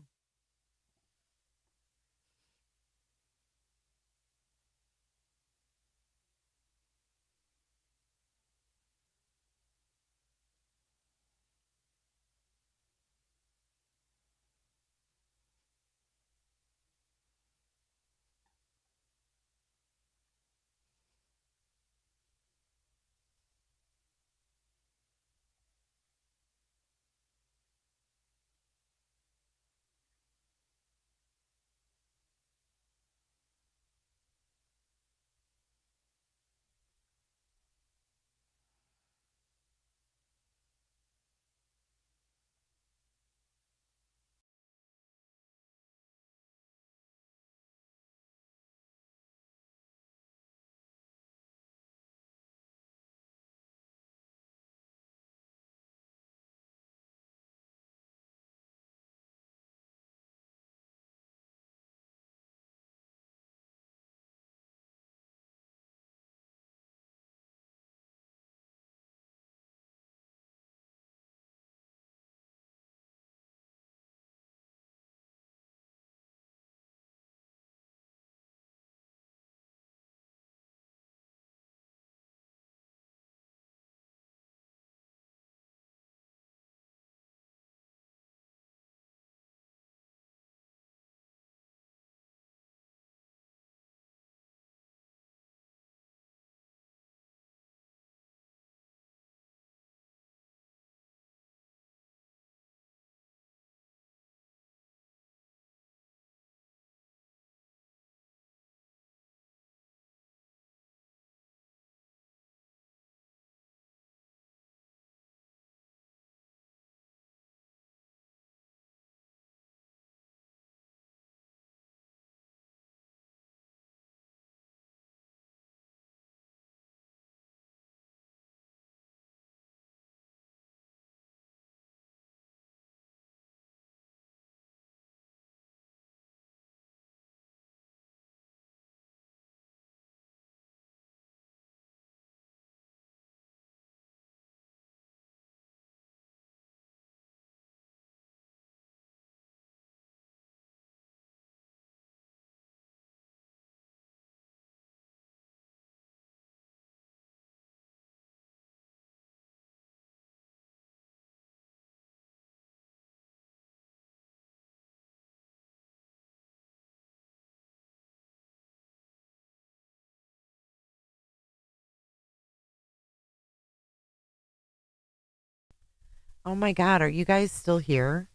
Oh my God, are you guys still here?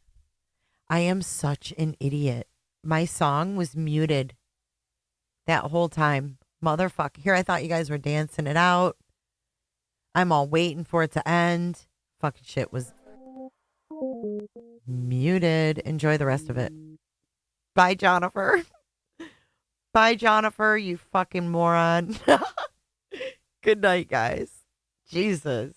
I am such an idiot. My song was muted that whole time. Motherfucker. Here, I thought you guys were dancing it out. I'm all waiting for it to end. Fucking shit was muted. Enjoy the rest of it. Bye, Jennifer. Bye, Jennifer, you fucking moron. Good night, guys. Jesus.